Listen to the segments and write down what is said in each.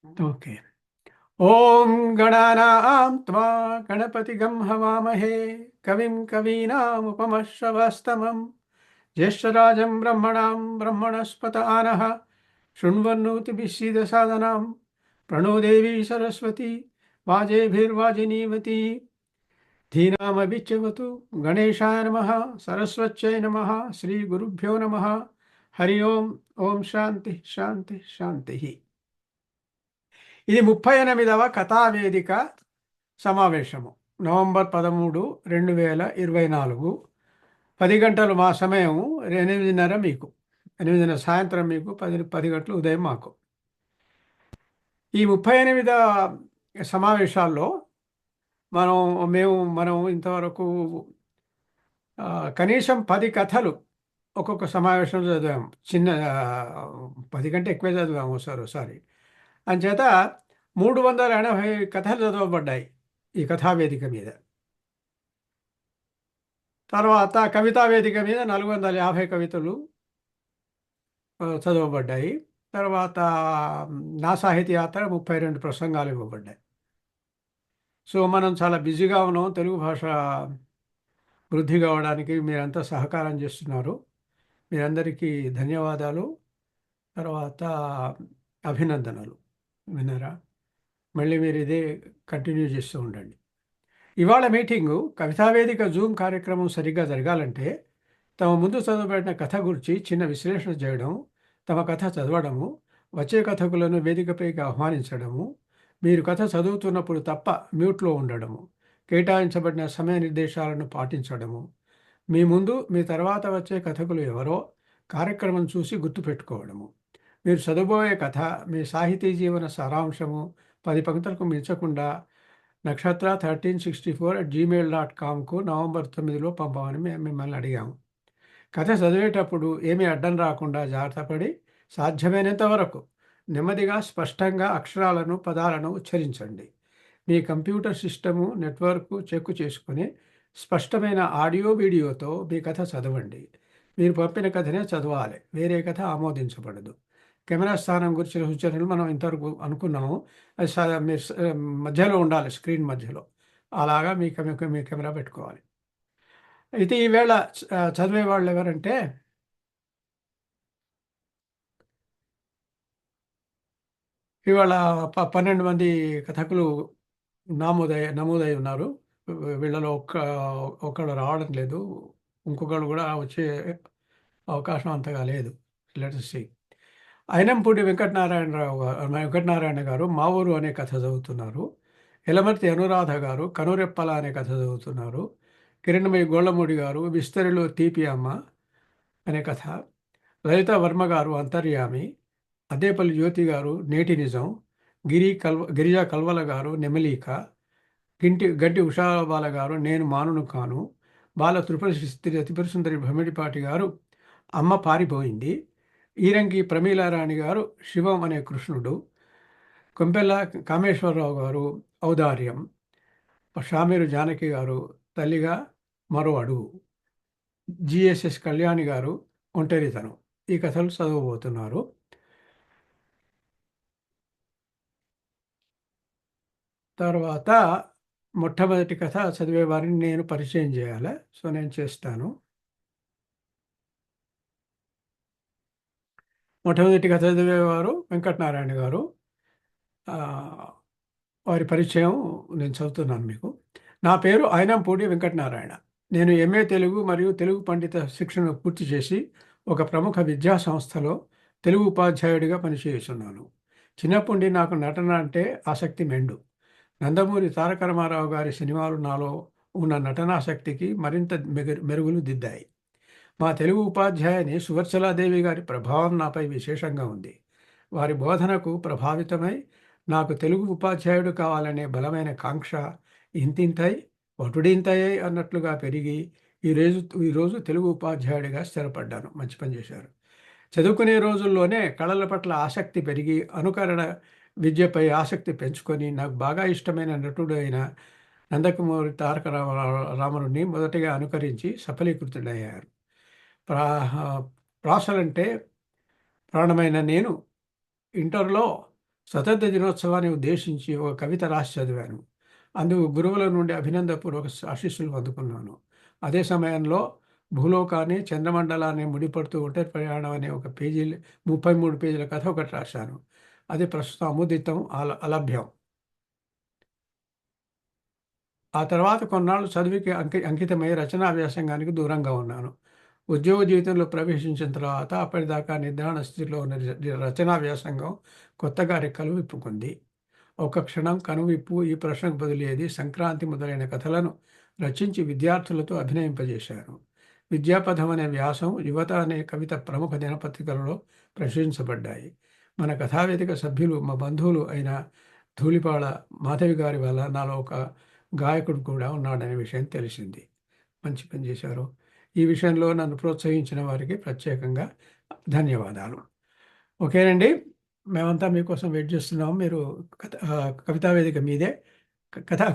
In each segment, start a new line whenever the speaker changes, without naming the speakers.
Okay. ఓం గణానాం త్వా గణపతిగం హవామహే కవిం కవీనాముపమశ్రవస్తమం జ్యేష్ఠరాజం బ్రహ్మణాం బ్రహ్మణస్పత ఆనః శృణ్వన్నోతిభిశ్చీదసాదనాం ప్రణో దేవీ సరస్వతి వాజేభిర్వాజినీవతి ధీనామభిచ్యవతు గణేశాయ నమః సరస్వత్యై నమః శ్రీ గురుభ్యో నమః హరి ఓం. ఓం శాంతి శాంతి శాంతి. ఇది 38వ కథావేదిక సమావేశము. నవంబర్ 13, 2024. 10 గంటలు మా సమయం, 8:30 మీకు, 8:30 సాయంత్రం మీకు, 10 గంటలు ఉదయం మాకు. ఈ 38వ సమావేశాల్లో మనం ఇంతవరకు కనీసం 10 కథలు ఒక్కొక్క సమావేశంలో చదివాము. 10 కంటే ఎక్కువే చదివాము ఒకసారి. అంచేత 380 కథలు చదవబడ్డాయి ఈ కథావేదిక మీద. తర్వాత కవితా వేదిక మీద 450 కవితలు చదవబడ్డాయి. తర్వాత నా సాహితీ యాత్ర 32 ప్రసంగాలు ఇవ్వబడ్డాయి. సో మనం చాలా బిజీగా ఉన్నాం. తెలుగు భాష వృద్ధి కావడానికి మీరంతా సహకారం చేస్తున్నారు. మీరందరికీ ధన్యవాదాలు. తర్వాత అభినందనలు. విన్నారా? మళ్ళీ మీరు ఇదే కంటిన్యూ చేస్తూ ఉండండి. ఇవాళ మీటింగు కవితావేదిక జూమ్ కార్యక్రమం సరిగ్గా జరగాలంటే తమ ముందు చదవబడిన కథ గురించి చిన్న విశ్లేషణ చేయడం, తమ కథ చదవడము, వచ్చే కథకులను వేదికపైకి ఆహ్వానించడము, మీరు కథ చదువుతున్నప్పుడు తప్ప మ్యూట్లో ఉండడము, కేటాయించబడిన సమయ నిర్దేశాలను పాటించడము, మీ ముందు మీ తర్వాత వచ్చే కథకులు ఎవరో కార్యక్రమం చూసి గుర్తుపెట్టుకోవడము, మీరు చదువుబోయే కథ మీ సాహితీ జీవన సారాంశము 10 పంక్తులకు మించకుండా nakshatra1364@gmail.comకు నవంబర్ 9లో పంపమని మిమ్మల్ని అడిగాము. కథ చదివేటప్పుడు ఏమీ అడ్డం రాకుండా జాగ్రత్తపడి సాధ్యమైనంత వరకు నెమ్మదిగా స్పష్టంగా అక్షరాలను పదాలను ఉచ్చరించండి. మీ కంప్యూటర్ సిస్టము నెట్వర్క్ చెక్ చేసుకుని స్పష్టమైన ఆడియో వీడియోతో మీ కథ చదవండి. మీరు పంపిన కథనే చదవాలి, వేరే కథ ఆమోదించబడదు. కెమెరా స్థానం గురించిన సూచనలు మనం ఇంతవరకు అనుకున్నాము. అది మీరు మధ్యలో ఉండాలి, స్క్రీన్ మధ్యలో. అలాగా మీ కెమెరా పెట్టుకోవాలి. అయితే ఈవేళ చదివే వాళ్ళు ఎవరంటే ఇవాళ 12 మంది కథకులు నమోదై ఉన్నారు. వీళ్ళలో ఒకళ్ళు రావడం లేదు, ఇంకొకళ్ళు కూడా వచ్చే అవకాశం అంతగా లేదు. Let's see. అయినంపూడి వెంకటనారాయణ గారు మా ఊరు అనే కథ చదువుతున్నారు. ఎలమర్తి అనురాధ గారు కనురెప్పల అనే కథ చదువుతున్నారు. కిరణమయ్య గోళ్ళమూడి గారు విస్తరిలో తీపి అమ్మ అనే కథ. లలిత వర్మ గారు అంతర్యామి. అద్దేపల్లి జ్యోతి గారు నేటి నిజం. గిరిజా కల్వల గారు నెమలీక. గంటి ఉషాబాల గారు నేను మానును కాను. బాల త్రిపుర సుందరి భమిడిపాటి గారు అమ్మ పారిపోయింది. ఈరంగి ప్రమీలారాణి గారు శివం అనే కృష్ణుడు. కొంపెల్ల కామేశ్వరరావు గారు ఔదార్యం. షామీరు జానకి గారు తల్లిగా మరో అడుగు. జిఎస్ఎస్ కళ్యాణి గారు ఒంటరితనం. ఈ కథలు చదవబోతున్నారు. తర్వాత మొట్టమొదటి కథ చదివే వారిని నేను పరిచయం చేయాలి. సో నేను చేస్తాను. మొట్టమొదటి కథ చదివేవారు వెంకటనారాయణ గారు. వారి పరిచయం నేను చదువుతున్నాను మీకు. నా పేరు అయినంపూడి వెంకటనారాయణ. నేను ఎంఏ తెలుగు మరియు తెలుగు పండిత శిక్షణ పూర్తి చేసి ఒక ప్రముఖ విద్యా సంస్థలో తెలుగు ఉపాధ్యాయుడిగా పనిచేస్తున్నాను. చిన్నప్పటి నాకు నటన అంటే ఆసక్తి మెండు. నందమూరి తారక రామారావు గారి సినిమాలు నాలో ఉన్న నటనాశక్తికి మరింత మెరుగులు దిద్దాయి. మా తెలుగు ఉపాధ్యాయుని సువర్చలాదేవి గారి ప్రభావం నాపై విశేషంగా ఉంది. వారి బోధనకు ప్రభావితమై నాకు తెలుగు ఉపాధ్యాయుడు కావాలనే బలమైన కాంక్ష ఇంతింతై వటుడింతయ్యై అన్నట్లుగా పెరిగి ఈరోజు తెలుగు ఉపాధ్యాయుడిగా స్థిరపడ్డాను. మంచి పని చేశారు. చదువుకునే రోజుల్లోనే కళల పట్ల ఆసక్తి పెరిగి అనుకరణ విద్యపై ఆసక్తి పెంచుకొని నాకు బాగా ఇష్టమైన నటుడు అయిన నందమూరి తారక రామారావుని మొదటగా అనుకరించి సఫలీకృతుడయ్యారు. ప్రాసలంటే ప్రాణమైన నేను ఇంటర్లో స్వతంత్ర దినోత్సవాన్ని ఉద్దేశించి ఒక కవిత రాసి చదివాను. అందుకు గురువుల నుండి అభినందనపూర్వక ఆశీస్సులు అందుకున్నాను. అదే సమయంలో భూలోకాన్ని, చంద్రమండలాన్ని ముడిపడుతూ ఒంటరి ప్రయాణం అనే ఒక 33 పేజీల కథ ఒకటి రాశాను. అది ప్రస్తుతం అముదితం, అలభ్యం. ఆ తర్వాత కొన్నాళ్ళు చదువుకి అంకితమై రచనా వ్యాసంగానికి దూరంగా ఉన్నాను. ఉద్యోగ జీవితంలో ప్రవేశించిన తర్వాత అప్పటిదాకా నిద్రాణ స్థితిలో ఉన్న రచనా వ్యాసంగం కొత్తగా రెక్కలు విప్పుకుంది. ఒక క్షణం కనువిప్పు ఈ ప్రశ్నకు బదిలేది సంక్రాంతి మొదలైన కథలను రచించి విద్యార్థులతో అభినయింపజేశాను. విద్యాపథం అనే వ్యాసం, యువత అనే కవిత ప్రముఖ దినపత్రికలలో ప్రచురించబడ్డాయి. మన కథావేదిక సభ్యులు మా బంధువులు అయిన ధూళిపాళ మాధవి గారి వల్ల నాలో ఒక గాయకుడు కూడా ఉన్నాడనే విషయం తెలిసింది. మంచి పని చేశారు. ఈ విషయంలో నన్ను ప్రోత్సహించిన వారికి ప్రత్యేకంగా ధన్యవాదాలు. ఓకేనండి. మేమంతా మీకోసం వెయిట్ చేస్తున్నాము. మీరు కవితావేదిక మీదే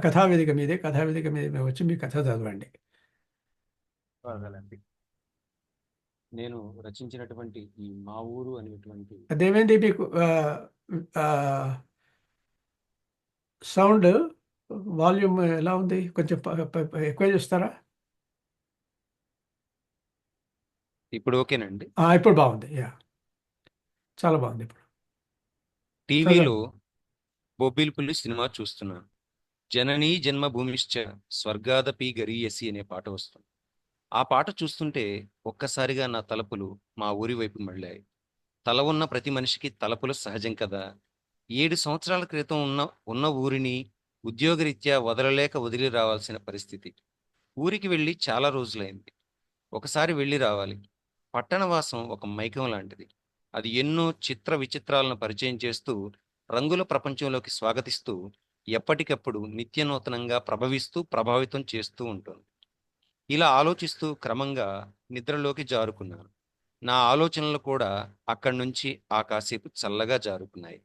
కథావేదిక మీదే కథావేదిక మీద మేము వచ్చి మీ కథ చదవండి.
పర్వాలేదండి. నేను రచించినటువంటి ఈ మా ఊరు అనేటువంటి
అదేమైంది మీకు సౌండ్ వాల్యూమ్ ఎలా ఉంది? కొంచెం ఎక్కువ చేస్తారా?
ఇప్పుడు ఓకేనండి.
ఇప్పుడు బాగుంది. యా, చాలా బాగుంది ఇప్పుడు.
టీవీలో
చదవండి.
బొబ్బిలిపుల్లి సినిమా చూస్తున్నాను. జననీ జన్మభూమిశ్చ స్వర్గాదపి గరీయసి అనే పాట వస్తుంది. ఆ పాట చూస్తుంటే ఒక్కసారిగా నా తలపులు మా ఊరి వైపు మళ్ళాయి. తల ఉన్న ప్రతి మనిషికి తలపులు సహజం కదా. 7 సంవత్సరాల క్రితం ఉన్న ఊరిని ఉద్యోగరీత్యా వదలలేక వదిలి రావాల్సిన పరిస్థితి. ఊరికి వెళ్ళి చాలా రోజులైంది. ఒకసారి వెళ్ళి రావాలి. పట్టణవాసం ఒక మైకం లాంటిది. అది ఎన్నో చిత్ర విచిత్రాలను పరిచయం చేస్తూ, రంగుల ప్రపంచంలోకి స్వాగతిస్తూ, ఎప్పటికప్పుడు నిత్యనూతనంగా ప్రభావితం చేస్తూ ఉంటుంది. ఇలా ఆలోచిస్తూ క్రమంగా నిద్రలోకి జారుకున్నాను. నా ఆలోచనలు కూడా అక్కడి నుంచి ఆ కాసేపు చల్లగా జారుకున్నాయి.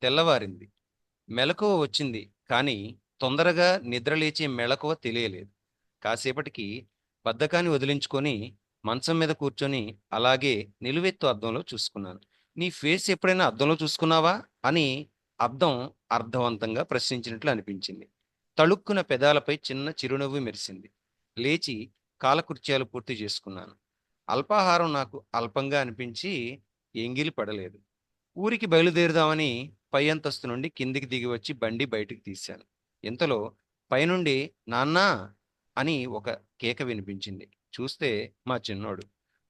తెల్లవారింది. మెలకువ వచ్చింది, కానీ తొందరగా నిద్రలేచే మెళకువ తెలియలేదు. కాసేపటికి బద్ధకాన్ని వదిలించుకొని మంచం మీద కూర్చొని అలాగే నిలువెత్తు అద్దంలో చూసుకున్నాను. నీ ఫేస్ ఎప్పుడైనా అద్దంలో చూసుకున్నావా అని అద్దం అర్థవంతంగా ప్రశ్నించినట్లు అనిపించింది. తళుక్కున పెదాలపై చిన్న చిరునవ్వు మెరిసింది. లేచి కాలకృత్యాలు పూర్తి చేసుకున్నాను. అల్పాహారం నాకు అల్పంగా అనిపించి ఎంగిలి పడలేదు. ఊరికి బయలుదేరుదామని పై అంతస్తు నుండి కిందికి దిగి వచ్చి బండి బయటికి తీశాను. ఇంతలో పైనుండి నాన్నా అని ఒక కేక వినిపించింది. చూస్తే మా చిన్నోడు.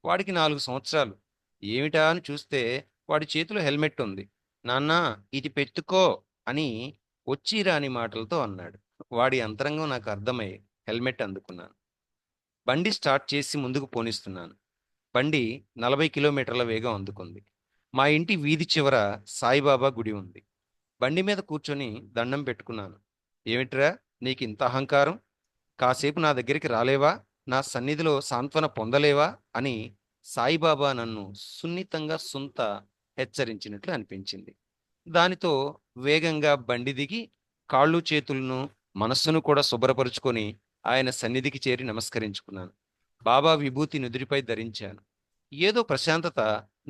వాడికి 4 సంవత్సరాలు. ఏమిటా అని చూస్తే వాడి చేతిలో హెల్మెట్ ఉంది. నాన్నా ఇది పెట్టుకో అని వచ్చి రాని మాటలతో అన్నాడు. వాడి అంతరంగం నాకు అర్థమై హెల్మెట్ అందుకున్నాను. బండి స్టార్ట్ చేసి ముందుకు పోనిస్తున్నాను. బండి 40 కిలోమీటర్ల వేగం అందుకుంది. మా ఇంటి వీధి చివర సాయిబాబా గుడి ఉంది. బండి మీద కూర్చొని దండం పెట్టుకున్నాను. ఏమిట్రా నీకు ఇంత అహంకారం? కాసేపు నా దగ్గరికి రాలేవా? నా సన్నిధిలో సాంత్వన పొందలేవా అని సాయిబాబా నన్ను సున్నితంగా హెచ్చరించినట్లు అనిపించింది. దానితో వేగంగా బండి దిగి కాళ్ళు చేతులను మనస్సును కూడా శుభ్రపరుచుకొని ఆయన సన్నిధికి చేరి నమస్కరించుకున్నాను. బాబా విభూతి నుదురిపై ధరించాను. ఏదో ప్రశాంతత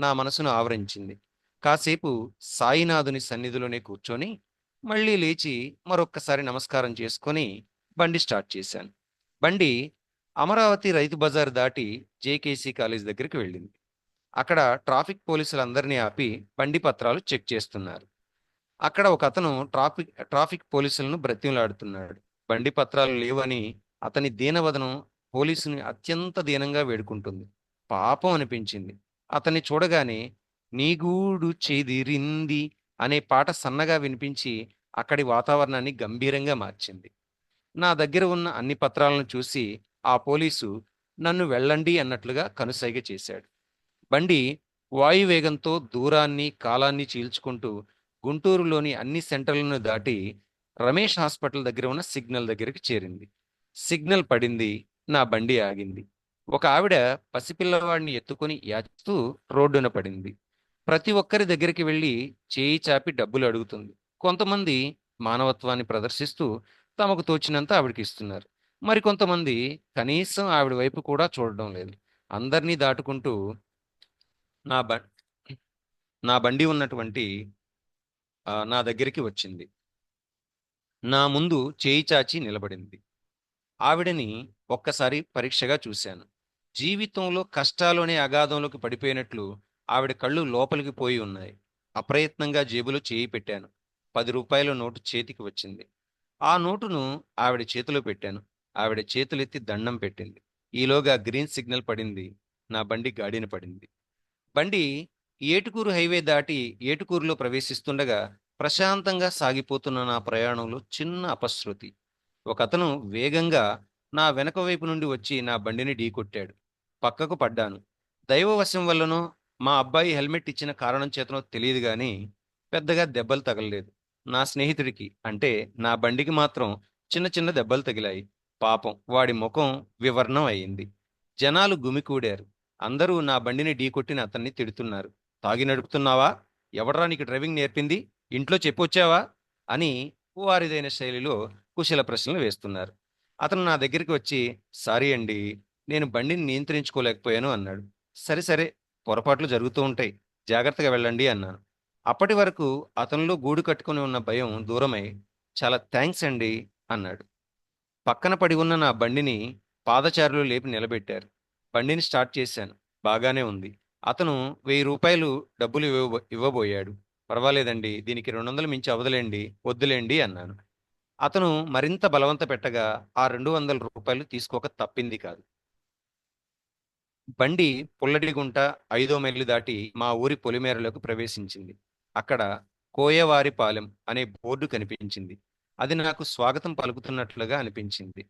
నా మనసును ఆవరించింది. కాసేపు సాయినాథుని సన్నిధిలోనే కూర్చొని మళ్ళీ లేచి మరొక్కసారి నమస్కారం చేసుకొని బండి స్టార్ట్ చేశాను. బండి అమరావతి రైతు బజార్ దాటి జేకేసీ కాలేజ్ దగ్గరికి వెళ్ళింది. అక్కడ ట్రాఫిక్ పోలీసులందరినీ ఆపి బండి పత్రాలు చెక్ చేస్తున్నారు. అక్కడ ఒక అతను ట్రాఫిక్ పోలీసులను బ్రతిమలాడుతున్నాడు. బండి పత్రాలు లేవని అతని దీనవదనం పోలీసుని అత్యంత దీనంగా వేడుకుంటుంది. పాపం అనిపించింది. అతన్ని చూడగానే నీ గూడు చెదిరింది అనే పాట సన్నగా వినిపించి అక్కడి వాతావరణాన్ని గంభీరంగా మార్చింది. నా దగ్గర ఉన్న అన్ని పత్రాలను చూసి ఆ పోలీసు నన్ను వెళ్ళండి అన్నట్లుగా కనుసైగ చేశాడు. బండి వాయువేగంతో దూరాన్ని కాలాన్ని చీల్చుకుంటూ గుంటూరులోని అన్ని సెంటర్లను దాటి రమేష్ హాస్పిటల్ దగ్గర ఉన్న సిగ్నల్ దగ్గరికి చేరింది. సిగ్నల్ పడింది. నా బండి ఆగింది. ఒక ఆవిడ పసిపిల్లవాడిని ఎత్తుకొని యాచిస్తూ రోడ్డున పడింది. ప్రతి ఒక్కరి దగ్గరికి వెళ్ళి చేయి చాపి డబ్బులు అడుగుతుంది. కొంతమంది మానవత్వాన్ని ప్రదర్శిస్తూ తమకు తోచినంత ఆవిడకి ఇస్తున్నారు. మరికొంతమంది కనీసం ఆవిడ వైపు కూడా చూడడం లేదు. అందరినీ దాటుకుంటూ నా బ నా బండి ఉన్నటువంటి నా దగ్గరికి వచ్చింది. నా ముందు చేయి చాచి నిలబడింది. ఆవిడని ఒక్కసారి పరీక్షగా చూశాను. జీవితంలో కష్టాలోనే అగాధంలోకి పడిపోయినట్లు ఆవిడ కళ్ళు లోపలికి పోయి ఉన్నాయి. అప్రయత్నంగా జేబులో చేయి పెట్టాను. రూ. 10 నోటు చేతికి వచ్చింది. ఆ నోటును ఆవిడ చేతిలో పెట్టాను. ఆవిడ చేతులెత్తి దండం పెట్టింది. ఈలోగా గ్రీన్ సిగ్నల్ పడింది. నా బండి గాడిన పడింది. బండి ఏటుకూరు హైవే దాటి ఏటుకూరులో ప్రవేశిస్తుండగా ప్రశాంతంగా సాగిపోతున్న నా ప్రయాణంలో చిన్న అపశృతి. ఒకతను వేగంగా నా వెనక వైపు నుండి వచ్చి నా బండిని ఢీకొట్టాడు. పక్కకు పడ్డాను. దైవవశం వల్లనో మా అబ్బాయి హెల్మెట్ ఇచ్చిన కారణం చేతనో తెలియదు గాని పెద్దగా దెబ్బలు తగలలేదు. నా స్నేహితుడికి అంటే నా బండికి మాత్రం చిన్న చిన్న దెబ్బలు తగిలాయి. పాపం వాడి ముఖం వివర్ణం అయింది. జనాలు గుమికూడారు. అందరూ నా బండిని ఢీకొట్టిన అతన్ని తిడుతున్నారు. తాగి నడుపుతున్నావా? ఎవడ్రా నీకు డ్రైవింగ్ నేర్పింది? ఇంట్లో చెప్పొచ్చావా? అని వారిదైన శైలిలో కుశల ప్రశ్నలు వేస్తున్నారు. అతను నా దగ్గరికి వచ్చి, సారీ అండి, నేను బండిని నియంత్రించుకోలేకపోయాను అన్నాడు. సరే సరే, పొరపాట్లు జరుగుతూ ఉంటాయి, జాగ్రత్తగా వెళ్ళండి అన్నాను. అప్పటి వరకు అతనిలో గూడు కట్టుకుని ఉన్న భయం దూరమై, చాలా థ్యాంక్స్ అండి అన్నాడు. పక్కన పడి ఉన్న నా బండిని పాదచారులు లేపి నిలబెట్టారు. బండిని స్టార్ట్ చేశాను. బాగానే ఉంది. అతను రూ. 1000 డబ్బులు ఇవ్వబోయాడు. పర్వాలేదండి, దీనికి 200 మించి అవదులేండి, వద్దులేండి అన్నాను. అతను మరింత బలవంత పెట్టగా ఆ రూ. 200 తీసుకోక తప్పింది కాదు. బండి పుల్లడిగుంట 5వ మైలు దాటి మా ఊరి పొలిమేరలోకి ప్రవేశించింది. అక్కడ కోయవారిపాలెం అనే బోర్డు కనిపించింది. అది నాకు స్వాగతం పలుకుతున్నట్లుగా అనిపించింది.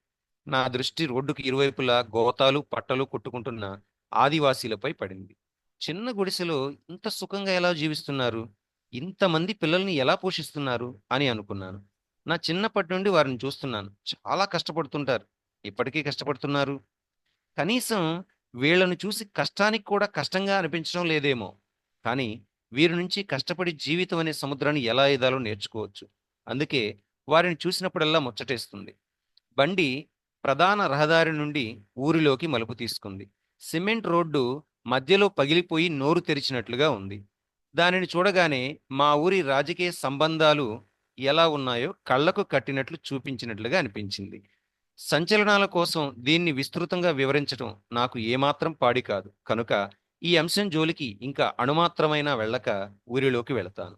నా దృష్టి రోడ్డుకి ఇరువైపులా గోతాలు పట్టలు కొట్టుకుంటున్న ఆదివాసీలపై పడింది. చిన్న గుడిసెలో ఇంత సుఖంగా ఎలా జీవిస్తున్నారు? ఇంతమంది పిల్లల్ని ఎలా పోషిస్తున్నారు అని అనుకున్నాను. నా చిన్నప్పటి నుండి వారిని చూస్తున్నాను. చాలా కష్టపడుతుంటారు. ఇప్పటికీ కష్టపడుతున్నారు. కనీసం వీళ్ళను చూసి కష్టానికి కూడా కష్టంగా అనిపించడం లేదేమో. కానీ వీరి నుంచి కష్టపడి జీవితం అనే సముద్రాన్ని ఎలా ఈదాలో నేర్చుకోవచ్చు. అందుకే వారిని చూసినప్పుడల్లా ముచ్చటేస్తుంది. బండి ప్రధాన రహదారి నుండి ఊరిలోకి మలుపు తీసుకుంది. సిమెంట్ రోడ్డు మధ్యలో పగిలిపోయి నోరు తెరిచినట్లుగా ఉంది. దానిని చూడగానే మా ఊరి రాజకీయ సంబంధాలు ఎలా ఉన్నాయో కళ్ళకు కట్టినట్లు చూపించినట్లుగా అనిపించింది. సంచలనాల కోసం దీన్ని విస్తృతంగా వివరించటం నాకు ఏమాత్రం పాడి కాదు. కనుక ఈ అంశం జోలికి ఇంకా అణుమాత్రమైనా వెళ్ళక ఊరిలోకి వెళతాను.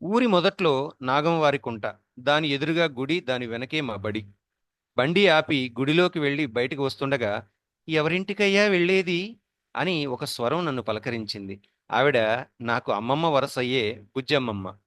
ఊరి మొదట్లో నాగంవారి కుంట, దాని ఎదురుగా గుడి, దాని వెనకే మా బడి. బండి ఆపి గుడిలోకి వెళ్ళి బయటికి వస్తుండగా, ఎవరింటికయ్యా వెళ్ళేది అని ఒక స్వరం నన్ను పలకరించింది. ఆవిడ నాకు అమ్మమ్మ వరసయ్యే బుజ్జమ్మమ్మ.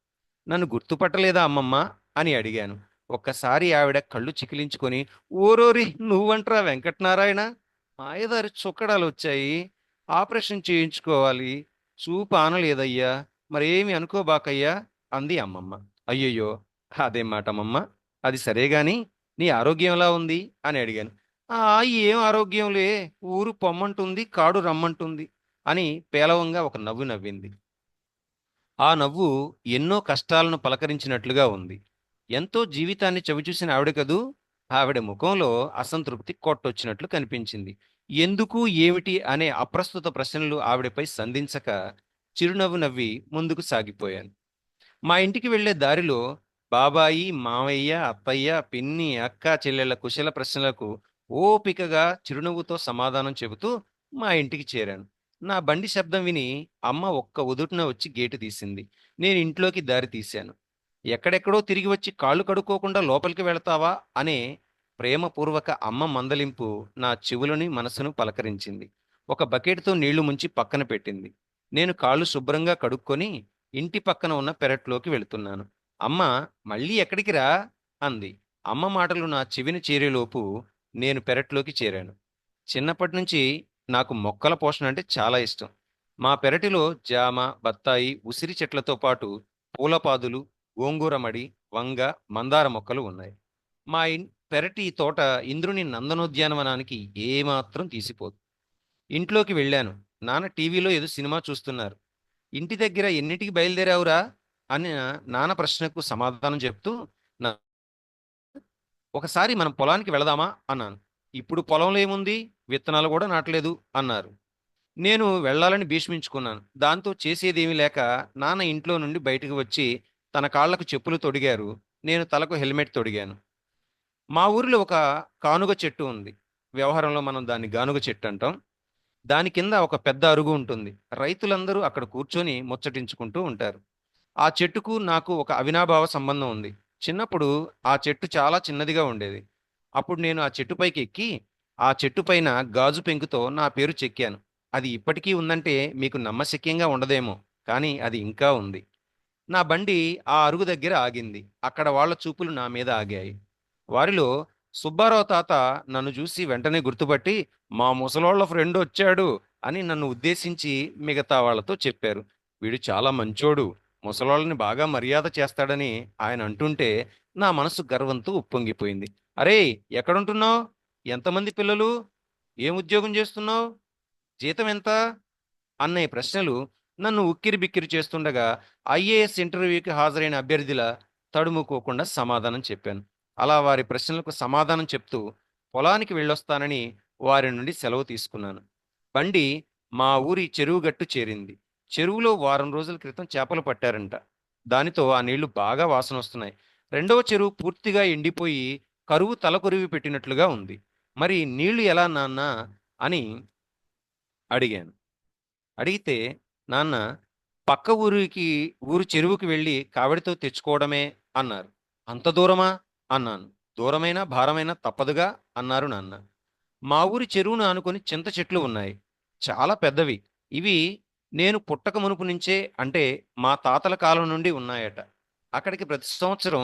నన్ను గుర్తుపట్టలేదా అమ్మమ్మ అని అడిగాను. ఒక్కసారి ఆవిడ కళ్ళు చికిలించుకొని, ఓరోరి నువ్వంట్రా వెంకటనారాయణ, మాయదారి చుక్కడాలు వచ్చాయి, ఆపరేషన్ చేయించుకోవాలి, చూపు ఆనలేదయ్యా, మరేమి అనుకోబాకయ్యా అంది అమ్మమ్మ. అయ్యయ్యో, అదేం మాట అమ్మమ్మ, అది సరే గాని నీ ఆరోగ్యం ఎలా ఉంది అని అడిగాను. ఆ, ఏం ఆరోగ్యంలే, ఊరు పొమ్మంటుంది, కాడు రమ్మంటుంది అని పేలవంగా ఒక నవ్వు నవ్వింది. ఆ నవ్వు ఎన్నో కష్టాలను పలకరించినట్లుగా ఉంది. ఎంతో జీవితాన్ని చవిచూసిన ఆవిడ కదూ. ఆవిడ ముఖంలో అసంతృప్తి కొట్టొచ్చినట్లు కనిపించింది. ఎందుకు ఏమిటి అనే అప్రస్తుత ప్రశ్నలు ఆవిడపై సంధించక చిరునవ్వు నవ్వి ముందుకు సాగిపోయాను. మా ఇంటికి వెళ్లే దారిలో బాబాయి, మావయ్య, అత్తయ్య, పిన్ని, అక్క, చెల్లెళ్ల కుశల ప్రశ్నలకు ఓపికగా చిరునవ్వుతో సమాధానం చెబుతూ మా ఇంటికి చేరాను. నా బండి శబ్దం విని అమ్మ ఒక్క ఉదుటున వచ్చి గేటు తీసింది. నేను ఇంట్లోకి దారి తీశాను. ఎక్కడెక్కడో తిరిగి వచ్చి కాళ్ళు కడుక్కోకుండా లోపలికి వెళతావా అనే ప్రేమపూర్వక అమ్మ మందలింపు నా చెవులని మనసును పలకరించింది. ఒక బకెట్తో నీళ్లు ముంచి పక్కన పెట్టింది. నేను కాళ్ళు శుభ్రంగా కడుక్కొని ఇంటి పక్కన ఉన్న పెరట్లోకి వెళుతున్నాను. అమ్మ, మళ్ళీ ఎక్కడికి రా అంది. అమ్మ మాటలు నా చెవిని చేరేలోపు నేను పెరట్లోకి చేరాను. చిన్నప్పటి నుంచి నాకు మొక్కల పోషణ అంటే చాలా ఇష్టం. మా పెరటిలో జామ, బత్తాయి, ఉసిరి చెట్లతో పాటు పూలపాదులు, గోంగూర మడి, వంగ, మందార మొక్కలు ఉన్నాయి. మా పెరటి తోట ఇంద్రుని నందనోద్యానవనానికి ఏమాత్రం తీసిపోదు. ఇంట్లోకి వెళ్ళాను. నాన్న టీవీలో ఏదో సినిమా చూస్తున్నారు. ఇంటి దగ్గర ఎన్నిటికి బయలుదేరావురా అని నాన్న ప్రశ్నకు సమాధానం చెప్తూ, "నా- ఒకసారి మనం పొలానికి వెళదామా అన్నాను. ఇప్పుడు పొలంలో ఏముంది, విత్తనాలు కూడా నాటలేదు అన్నారు. నేను వెళ్ళాలని భీష్మించుకున్నాను. దాంతో చేసేదేమీ లేక నాన్న ఇంట్లో నుండి బయటకు వచ్చి తన కాళ్లకు చెప్పులు తొడిగారు. నేను తలకు హెల్మెట్ తొడిగాను. మా ఊరిలో ఒక కానుగ చెట్టు ఉంది. వ్యవహారంలో మనం దాన్ని గానుగ చెట్టు అంటాం. దాని కింద ఒక పెద్ద అరుగు ఉంటుంది. రైతులందరూ అక్కడ కూర్చొని ముచ్చటించుకుంటూ ఉంటారు. ఆ చెట్టుకు నాకు ఒక అవినాభావ సంబంధం ఉంది. చిన్నప్పుడు ఆ చెట్టు చాలా చిన్నదిగా ఉండేది. అప్పుడు నేను ఆ చెట్టుపైకి ఎక్కి ఆ చెట్టు పైన గాజు పెంకుతో నా పేరు చెక్కాను. అది ఇప్పటికీ ఉందంటే మీకు నమ్మశక్యంగా ఉండదేమో, కానీ అది ఇంకా ఉంది. నా బండి ఆ అరుగు దగ్గర ఆగింది. అక్కడ వాళ్ళ చూపులు నా మీద ఆగాయి. వారిలో సుబ్బారావు తాత నన్ను చూసి వెంటనే గుర్తుపట్టి మా ముసలోళ్ళ ఫ్రెండ్ వచ్చాడు అని నన్ను ఉద్దేశించి మిగతా వాళ్ళతో చెప్పారు. వీడు చాలా మంచోడు, ముసలోళ్ళని బాగా మర్యాద చేస్తాడని ఆయన అంటుంటే నా మనసు గర్వంతో ఉప్పొంగిపోయింది. అరే, ఎక్కడుంటున్నావు? ఎంతమంది పిల్లలు? ఏం ఉద్యోగం చేస్తున్నావు? జీతం ఎంత? అన్న ఈ ప్రశ్నలు నన్ను ఉక్కిరి బిక్కిరి చేస్తుండగా ఐఏఎస్ ఇంటర్వ్యూకి హాజరైన అభ్యర్థిలా తడుముకోకుండా సమాధానం చెప్పాను. అలా వారి ప్రశ్నలకు సమాధానం చెప్తూ పొలానికి వెళ్ళొస్తానని వారి నుండి సెలవు తీసుకున్నాను. బండి మా ఊరి చెరువు గట్టు చేరింది. చెరువులో వారం రోజుల క్రితం చేపలు పట్టారంట. దానితో ఆ నీళ్లు బాగా వాసన వస్తున్నాయి. రెండవ చెరువు పూర్తిగా ఎండిపోయి కరువు తలకొరివి పెట్టినట్లుగా ఉంది. మరి నీళ్లు ఎలా నాన్న అని అడిగాను. అడిగితే నాన్న, పక్క ఊరు చెరువుకి వెళ్ళి కావడితో తెచ్చుకోవడమే అన్నారు. అంత దూరమా అన్నాను. దూరమైనా భారమైనా తప్పదుగా అన్నారు నాన్న. మా ఊరి చెరువును ఆనుకొని చింత చెట్లు ఉన్నాయి. చాలా పెద్దవి. ఇవి నేను పుట్టక మునుపు నుంచే, అంటే మా తాతల కాలం నుండి ఉన్నాయట. అక్కడికి ప్రతి సంవత్సరం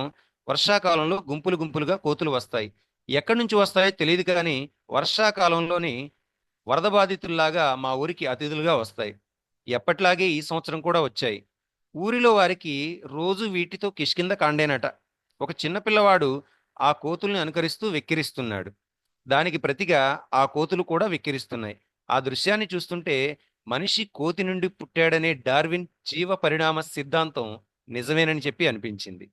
వర్షాకాలంలో గుంపులు గుంపులుగా కోతులు వస్తాయి. ఎక్కడి నుంచి వస్తాయో తెలియదు కానీ వర్షాకాలంలోని వరద బాధితుల్లాగా మా ఊరికి అతిథులుగా వస్తాయి. ఎప్పట్లాగే ఈ సంవత్సరం కూడా వచ్చాయి. ఊరిలో వారికి రోజు వీటితో కిష్కింద కాండేనట. ఒక చిన్న పిల్లవాడు ఆ కోతుల్ని అనుకరిస్తూ వెక్కిరిస్తున్నాడు. దానికి ప్రతిగా ఆ కోతులు కూడా వెక్కిరిస్తున్నాయి. ఆ దృశ్యాన్ని చూస్తుంటే మనిషి కోతి నుండి పుట్టాడనే డార్విన్ జీవ పరిణామ సిద్ధాంతం నిజమేనని చెప్పి అనిపించింది.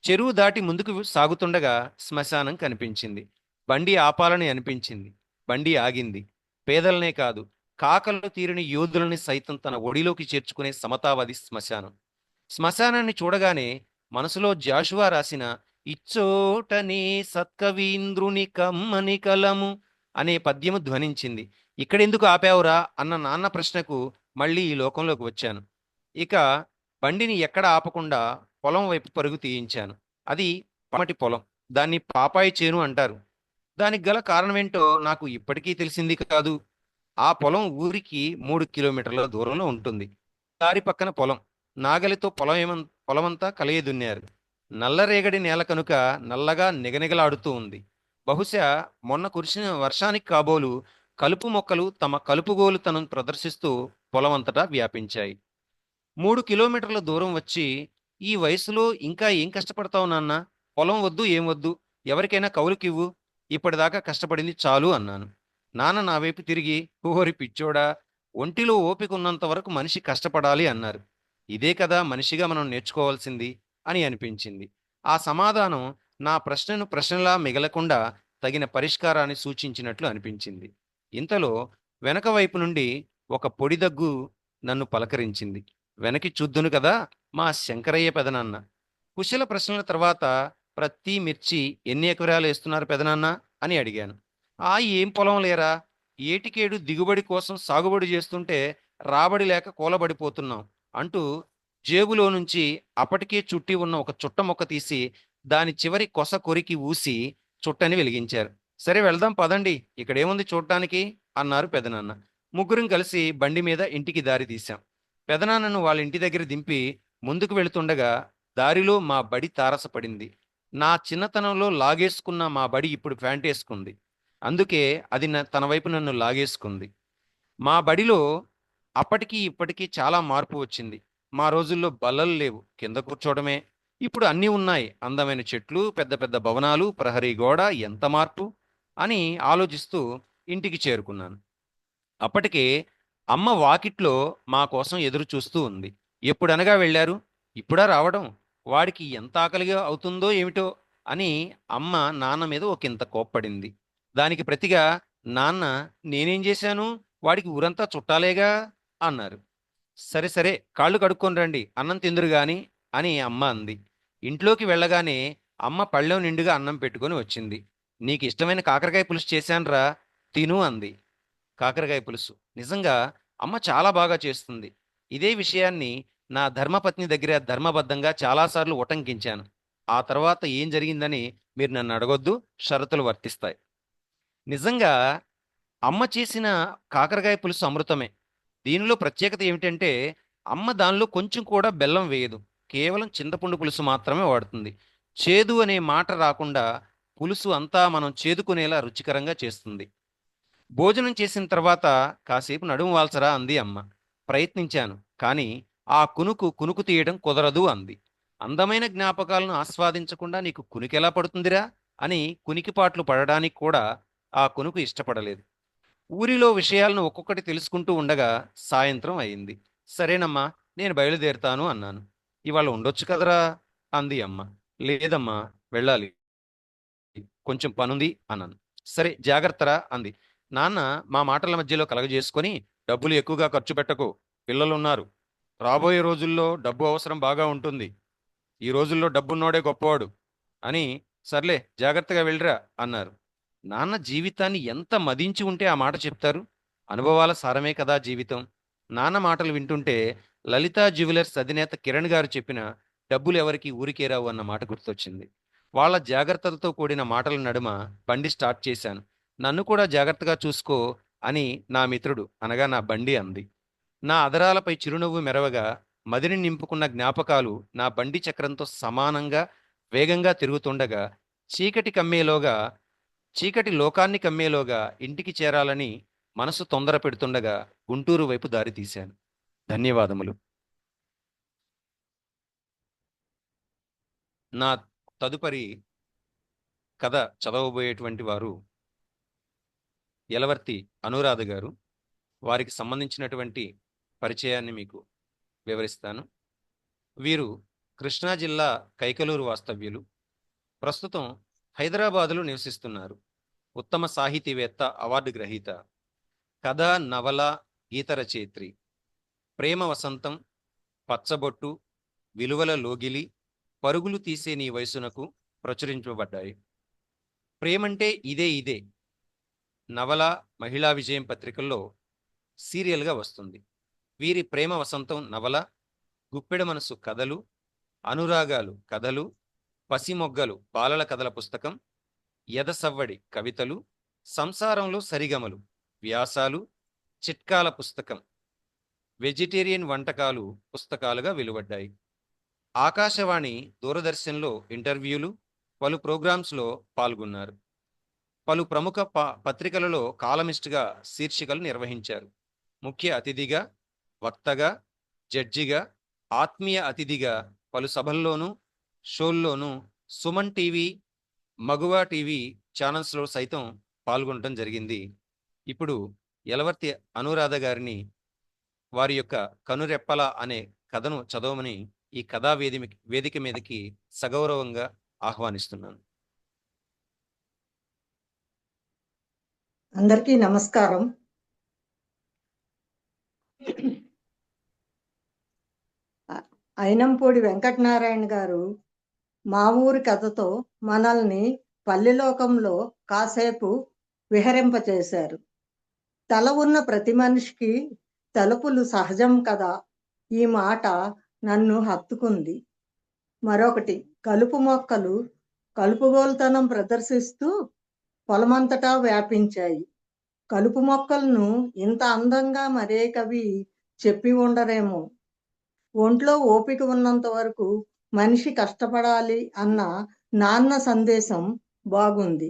చెరువు దాటి ముందుకు సాగుతుండగా శ్మశానం కనిపించింది. బండి ఆపాలని అనిపించింది. బండి ఆగింది. పేదలనే కాదు, కాకలు తీరిన యోధులని సైతం తన ఒడిలోకి చేర్చుకునే సమతావాది శ్మశానం. శ్మశానాన్ని చూడగానే మనసులో జాషువా రాసిన ఇచ్చోటనే సత్కవీంద్రుని కమ్మని కలము అనే పద్యము ధ్వనించింది. ఇక్కడెందుకు ఆపావురా అన్న నాన్న ప్రశ్నకు మళ్ళీ ఈ లోకంలోకి వచ్చాను. ఇక బండిని ఎక్కడ ఆపకుండా పొలం వైపు పరుగు తీయించాను. అది పమటి పొలం. దాన్ని పాపాయి చేను అంటారు. దానికి గల కారణమేంటో నాకు ఇప్పటికీ తెలిసింది కాదు. ఆ పొలం ఊరికి 3 కిలోమీటర్ల దూరంలో ఉంటుంది. దారి పక్కన పొలం. నాగలితో పొలమంతా కలయి దున్నారు. నల్లరేగడి నేల కనుక నల్లగా నిగనిగలాడుతూ ఉంది. బహుశా మొన్న కురిసిన వర్షానికి కాబోలు కలుపు మొక్కలు తమ కలుపుగోలుతనం ప్రదర్శిస్తూ పొలమంతటా వ్యాపించాయి. 3 కిలోమీటర్ల దూరం వచ్చి ఈ వయసులో ఇంకా ఏం కష్టపడతావు నాన్న? పొలం వద్దు, ఏం వద్దు, ఎవరికైనా కౌలుకివ్వు. ఇప్పటిదాకా కష్టపడింది చాలు అన్నాను. నాన్న నా వైపు తిరిగి, ఓరి పిచ్చోడా, ఒంటిలో ఓపిక ఉన్నంత వరకు మనిషి కష్టపడాలి అన్నారు. ఇదే కదా మనిషిగా మనం నేర్చుకోవాల్సింది అని అనిపించింది. ఆ సమాధానం నా ప్రశ్నను ప్రశ్నలా మిగలకుండా తగిన పరిష్కారాన్ని సూచించినట్లు అనిపించింది. ఇంతలో వెనక వైపు నుండి ఒక పొడి దగ్గు నన్ను పలకరించింది. వెనక్కి చూద్దును కదా, మా శంకరయ్య పెదనాన్న. కుశల ప్రశ్నల తర్వాత ప్రతి మిర్చి ఎన్ని ఎకరాలు వేస్తున్నారు పెదనాన్న అని అడిగాను. ఏం పొలం లేరా, ఏటికేడు దిగుబడి కోసం సాగుబడి చేస్తుంటే రాబడి లేక కూలబడిపోతున్నాం అంటూ జేబులో నుంచి అప్పటికే చుట్టి ఉన్న ఒక చుట్ట మొక్క తీసి దాని చివరి కొస కొరికి ఊసి చుట్టని వెలిగించారు. సరే వెళ్దాం పదండి, ఇక్కడేముంది చూడటానికి అన్నారు పెదనాన్న. ముగ్గురం కలిసి బండి మీద ఇంటికి దారి తీశాం. పెదనాన్నను వాళ్ళ ఇంటి దగ్గర దింపి ముందుకు వెళుతుండగా దారిలో మా బడి తారసపడింది. నా చిన్నతనంలో లాగేసుకున్న మా బడి ఇప్పుడు ప్యాంటేసుకుంది. అందుకే అది తన వైపు నన్ను లాగేసుకుంది. మా బడిలో అప్పటికి ఇప్పటికీ చాలా మార్పు వచ్చింది. మా రోజుల్లో బల్లలు లేవు, కింద కూర్చోవడమే. ఇప్పుడు అన్నీ ఉన్నాయి. అందమైన చెట్లు, పెద్ద పెద్ద భవనాలు, ప్రహరీ గోడ. ఎంత మార్పు అని ఆలోచిస్తూ ఇంటికి చేరుకున్నాను. అప్పటికే అమ్మ వాకిట్లో మా కోసం ఎదురు చూస్తూ ఉంది. ఎప్పుడనగా వెళ్ళారు, ఇప్పుడా రావడం, వాడికి ఎంత ఆకలిగా అవుతుందో ఏమిటో అని అమ్మ నాన్న మీద ఒకంత కోప్పడింది. దానికి ప్రతిగా నాన్న, నేనేం చేశాను, వాడికి ఊరంతా చుట్టాలేగా అన్నారు. సరే సరే, కాళ్ళు కడుక్కొని రండి, అన్నం తిందురు గాని అని అమ్మ అంది. ఇంట్లోకి వెళ్ళగానే అమ్మ పళ్ళెం నిండుగా అన్నం పెట్టుకొని వచ్చింది. నీకు ఇష్టమైన కాకరకాయ పులుసు చేశానురా, తిను అంది. కాకరకాయ పులుసు నిజంగా అమ్మ చాలా బాగా చేస్తుంది. ఇదే విషయాన్ని నా ధర్మపత్ని దగ్గర ధర్మబద్ధంగా చాలాసార్లు ఉటంకించాను. ఆ తర్వాత ఏం జరిగిందని మీరు నన్ను అడగొద్దు, షరతులు వర్తిస్తాయి. నిజంగా అమ్మ చేసిన కాకరకాయ పులుసు అమృతమే. దీనిలో ప్రత్యేకత ఏమిటంటే అమ్మ దానిలో కొంచెం కూడా బెల్లం వేయదు. కేవలం చింతపండు పులుసు మాత్రమే వాడుతుంది. చేదు అనే మాట రాకుండా పులుసు అంతా మనం చేదుకునేలా రుచికరంగా చేస్తుంది. భోజనం చేసిన తర్వాత కాసేపు నడుము వాల్చరా అంది అమ్మ. ప్రయత్నించాను, కానీ ఆ కునుకు తీయడం కుదరదు అంది. అందమైన జ్ఞాపకాలను ఆస్వాదించకుండా నీకు కునుకెలా పడుతుందిరా అని కునికిపాట్లు పడడానికి కూడా ఆ కునుకు ఇష్టపడలేదు. ఊరిలో విషయాలను ఒక్కొక్కటి తెలుసుకుంటూ ఉండగా సాయంత్రం అయింది. సరేనమ్మా, నేను బయలుదేరుతాను అన్నాను. ఇవాళ ఉండొచ్చు కదరా అంది అమ్మ. లేదమ్మా, వెళ్ళాలి, కొంచెం పనుంది అన్నాను. సరే జాగ్రత్తరా అంది. నాన్న మా మాటల మధ్యలో కలగజేసుకొని, డబ్బులు ఎక్కువగా ఖర్చు పెట్టకు, పిల్లలున్నారు, రాబోయే రోజుల్లో డబ్బు అవసరం బాగా ఉంటుంది, ఈ రోజుల్లో డబ్బున్నోడే గొప్పవాడు అని. సర్లే జాగ్రత్తగా వెళ్ళిరా అన్నారు. నాన్న జీవితాన్ని ఎంత మదించి ఉంటే ఆ మాట చెప్తారు. అనుభవాల సారమే కదా జీవితం. నాన్న మాటలు వింటుంటే లలితా జ్యువెలర్స్ అధినేత కిరణ్ గారు చెప్పిన డబ్బులు ఎవరికి ఊరికే రావు అన్న మాట గుర్తొచ్చింది. వాళ్ళ జాగ్రత్తలతో కూడిన మాటల నడుమ బండి స్టార్ట్ చేశాను. నన్ను కూడా జాగ్రత్తగా చూసుకో అని నా మిత్రుడు అనగా నా బండి అంది. నా అదరాలపై చిరునవ్వు మెరవగా మదిని నింపుకున్న జ్ఞాపకాలు నా బండి చక్రంతో సమానంగా వేగంగా తిరుగుతుండగా, చీకటి కమ్మేలోగా చీకటి లోకాన్ని కమ్మేలోగా ఇంటికి చేరాలని మనసు తొందర పెడుతుండగా గుంటూరు వైపు దారి తీశాను. ధన్యవాదములు. నా తదుపరి కథ చదవబోయేటువంటి వారు యలవర్తి అనురాధ గారు. వారికి సంబంధించినటువంటి పరిచయాన్ని మీకు వివరిస్తాను. వీరు కృష్ణా జిల్లా కైకలూరు వాస్తవ్యులు. ప్రస్తుతం హైదరాబాదులో నివసిస్తున్నారు. ఉత్తమ సాహితీవేత్త, అవార్డు గ్రహీత, కథ, నవల, గీత రచయిత్రి. ప్రేమ వసంతం, పచ్చబొట్టు, విలువల లోగిలి, పరుగులు తీసే నీ వయసునకు ప్రచురించబడ్డాయి. ప్రేమంటే ఇదే ఇదే నవల మహిళా విజయం పత్రికల్లో సీరియల్గా వస్తుంది. వీరి ప్రేమ వసంతం నవల, గుప్పెడ మనసు కథలు, అనురాగాలు కథలు, పసిమొగ్గలు బాలల కథల పుస్తకం, ఎదసవ్వడి కవితలు, సంసారంలో సరిగమలు వ్యాసాలు, చిట్కాల పుస్తకం, వెజిటేరియన్ వంటకాలు పుస్తకాలుగా వెలువడ్డాయి. ఆకాశవాణి, దూరదర్శన్లో ఇంటర్వ్యూలు, పలు ప్రోగ్రామ్స్లో పాల్గొన్నారు. పలు ప్రముఖ పత్రికలలో కాలమిస్టుగా శీర్షికలు నిర్వహించారు. ముఖ్య అతిథిగా, వక్తగా, జడ్జిగా, ఆత్మీయ అతిథిగా పలు సభల్లోనూ షోల్లోనూ సుమన్ టీవీ, మగువా టీవీ ఛానల్స్లో సైతం పాల్గొనడం జరిగింది. ఇప్పుడు యలవర్తి అనురాధ గారిని వారి యొక్క కనురెప్పల అనే కథను చదవమని ఈ కథా వేదిక మీదకి సగౌరవంగా ఆహ్వానిస్తున్నాను.
అందరికీ నమస్కారం. అయినంపూడి వెంకటనారాయణ గారు మా ఊరి కథతో మనల్ని పల్లెలోకంలో కాసేపు విహరింపచేశారు. తల ఉన్న ప్రతి మనిషికి తలుపులు సహజం కదా, ఈ మాట నన్ను హత్తుకుంది. మరొకటి, కలుపు మొక్కలు కలుపుగోలుతనం ప్రదర్శిస్తూ పొలమంతటా వ్యాపించాయి. కలుపు మొక్కలను ఇంత అందంగా మరే కవి చెప్పి ఉండరేమో. ఒంట్లో ఓపిక ఉన్నంత వరకు మనిషి కష్టపడాలి అన్న నాన్న సందేశం బాగుంది.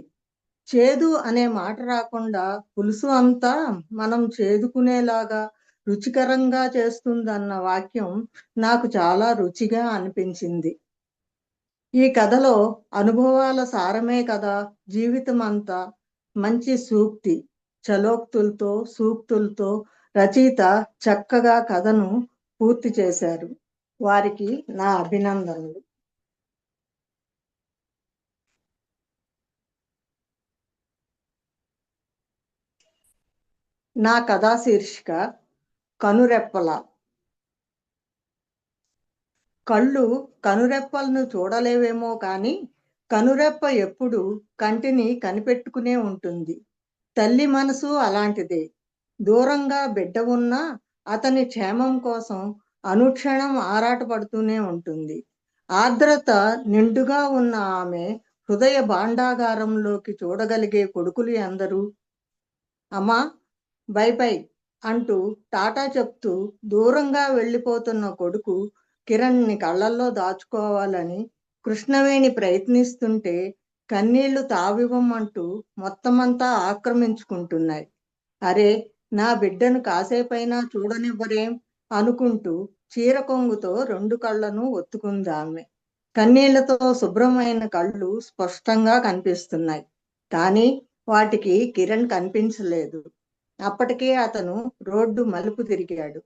చేదు అనే మాట రాకుండా పులుసు అంతా మనం చేదుకునేలాగా రుచికరంగా చేస్తుందన్న వాక్యం నాకు చాలా రుచిగా అనిపించింది. ఈ కథలో అనుభవాల సారమే కదా జీవితం అంతా. మంచి సూక్తి, చలోక్తులతో, సూక్తులతో రచయిత చక్కగా కథను పూర్తి చేశారు. వారికి నా అభినందనలు. నా కథా శీర్షిక కనురెప్పల. కళ్ళు కనురెప్పలను చూడలేవేమో కానీ కనురెప్ప ఎప్పుడు కంటిని కనిపెట్టుకునే ఉంటుంది. తల్లి మనసు అలాంటిదే. దూరంగా బిడ్డ ఉన్నా అతని క్షేమం కోసం అనుక్షణం ఆరాటపడుతూనే ఉంటుంది. ఆర్ద్రత నిండుగా ఉన్న ఆమె హృదయ భాండాగారంలోకి చూడగలిగే కొడుకులు ఎందరు? అమ్మా, బై బై అంటూ టాటా చెప్తూ దూరంగా వెళ్ళిపోతున్న కొడుకు కిరణ్ని కళ్ళల్లో దాచుకోవాలని కృష్ణవేణి ప్రయత్నిస్తుంటే కన్నీళ్లు తావివ్వమంటూ మొత్తమంతా ఆక్రమించుకుంటున్నాయి. అరే, నా బిడ్డను కాసేపైనా చూడనివ్వరేం అనుకుంటూ చీర కొంగుతో 2 కళ్ళను ఒత్తుకుందామె. కన్నీళ్లతో శుభ్రమైన కళ్ళు స్పష్టంగా కనిపిస్తున్నాయి. కానీ వాటికి కిరణ్ కనిపించలేదు. అప్పటికే అతను రోడ్డు మలుపు తిరిగాడు.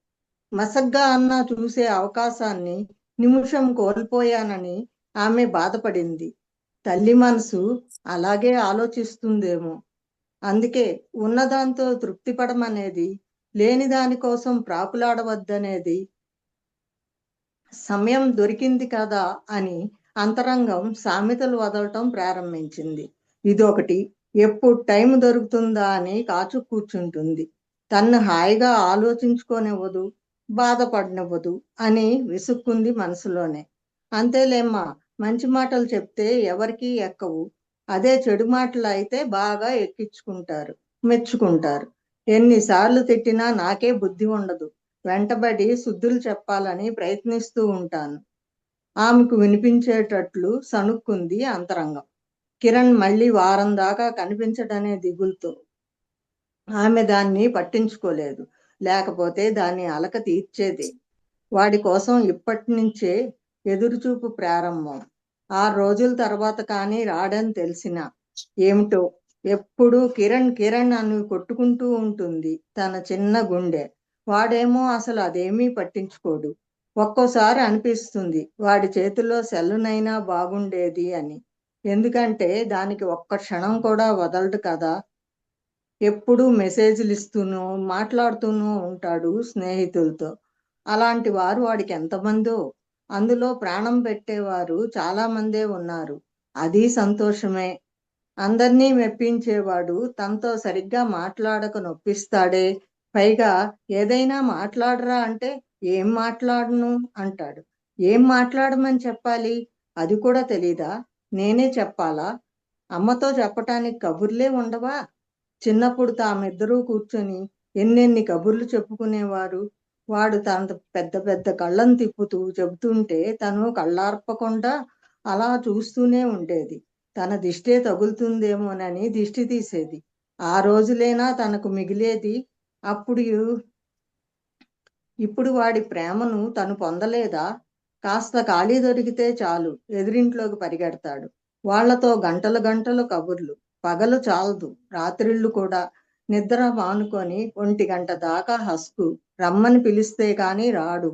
మసగ్గా అన్నా చూసే అవకాశాన్ని నిమిషం కోల్పోయానని ఆమె బాధపడింది. తల్లి మనసు అలాగే ఆలోచిస్తుందేమో. అందుకే ఉన్నదాంతో తృప్తి పడమనేది, లేని దానికోసం ప్రాకులాడవద్దనేది. సమయం దొరికింది కదా అని అంతరంగం సామెతలు వదలటం ప్రారంభించింది. ఇదొకటి, ఎప్పుడు టైం దొరుకుతుందా అని కాచు కూర్చుంటుంది. తన్ను హాయిగా ఆలోచించుకోనివ్వదు, బాధపడనివ్వదు అని విసుక్కుంది మనసులోనే. అంతేలేమ్మా, మంచి మాటలు చెప్తే ఎవరికీ ఎక్కవు. అదే చెడు మాటలు అయితే బాగా ఎక్కించుకుంటారు, మెచ్చుకుంటారు. ఎన్నిసార్లు తిట్టినా నాకే బుద్ధి ఉండదు. వెంటబడి శుద్ధులు చెప్పాలని ప్రయత్నిస్తూ ఉంటాను. ఆమెకు వినిపించేటట్లు సణుక్కుంది అంతరంగం. కిరణ్ మళ్ళీ వారం దాకా కనిపించడనే దిగులుతో ఆమె దాన్ని పట్టించుకోలేదు. లేకపోతే దాన్ని అలక తీర్చేదే. వాడి కోసం ఇప్పటి నుంచే ఎదురుచూపు ప్రారంభం. 6 రోజుల తర్వాత కానీ రాడని తెలిసినా ఏమిటో ఎప్పుడూ కిరణ్ కిరణ్ అని కొట్టుకుంటూ ఉంటుంది తన చిన్న గుండె. వాడేమో అసలు అదేమీ పట్టించుకోడు. ఒక్కోసారి అనిపిస్తుంది వాడి చేతిలో సెల్లునైనా బాగుండేది అని. ఎందుకంటే దానికి ఒక్క క్షణం కూడా వదలడు కదా. ఎప్పుడూ మెసేజ్లు ఇస్తూనూ మాట్లాడుతూనూ ఉంటాడు స్నేహితులతో. అలాంటి వారు వాడికి ఎంతమందో. అందులో ప్రాణం పెట్టేవారు చాలా మందే ఉన్నారు. అది సంతోషమే. అందరినీ మెప్పించేవాడు తనతో సరిగ్గా మాట్లాడక నొప్పిస్తాడే. పైగా ఏదైనా మాట్లాడరా అంటే ఏం మాట్లాడను అంటాడు. ఏం మాట్లాడమని చెప్పాలి? అది కూడా తెలీదా? నేనే చెప్పాలా? అమ్మతో చెప్పటానికి కబుర్లే ఉండవా? చిన్నప్పుడు తామిద్దరూ కూర్చొని ఎన్నెన్ని కబుర్లు చెప్పుకునేవారు. వాడు తన పెద్ద పెద్ద కళ్ళను తిప్పుతూ చెబుతుంటే తను కళ్ళార్పకుండా అలా చూస్తూనే ఉండేది. తన దిష్టే తగులుతుందేమోనని దిష్టి తీసేది. ఆ రోజులేనా తనకు మిగిలేది. అప్పుడు ఇప్పుడు వాడి ప్రేమను తను పొందలేదా? కాస్త ఖాళీ దొరికితే చాలు ఎదురింట్లోకి పరిగెడతాడు. వాళ్లతో గంటలు గంటలు కబుర్లు. పగలు చాలదు, రాత్రిళ్ళు కూడా. నిద్ర మానుకొని 1 గంట దాకా హస్కు. రమ్మని పిలిస్తే కానీ రాడు.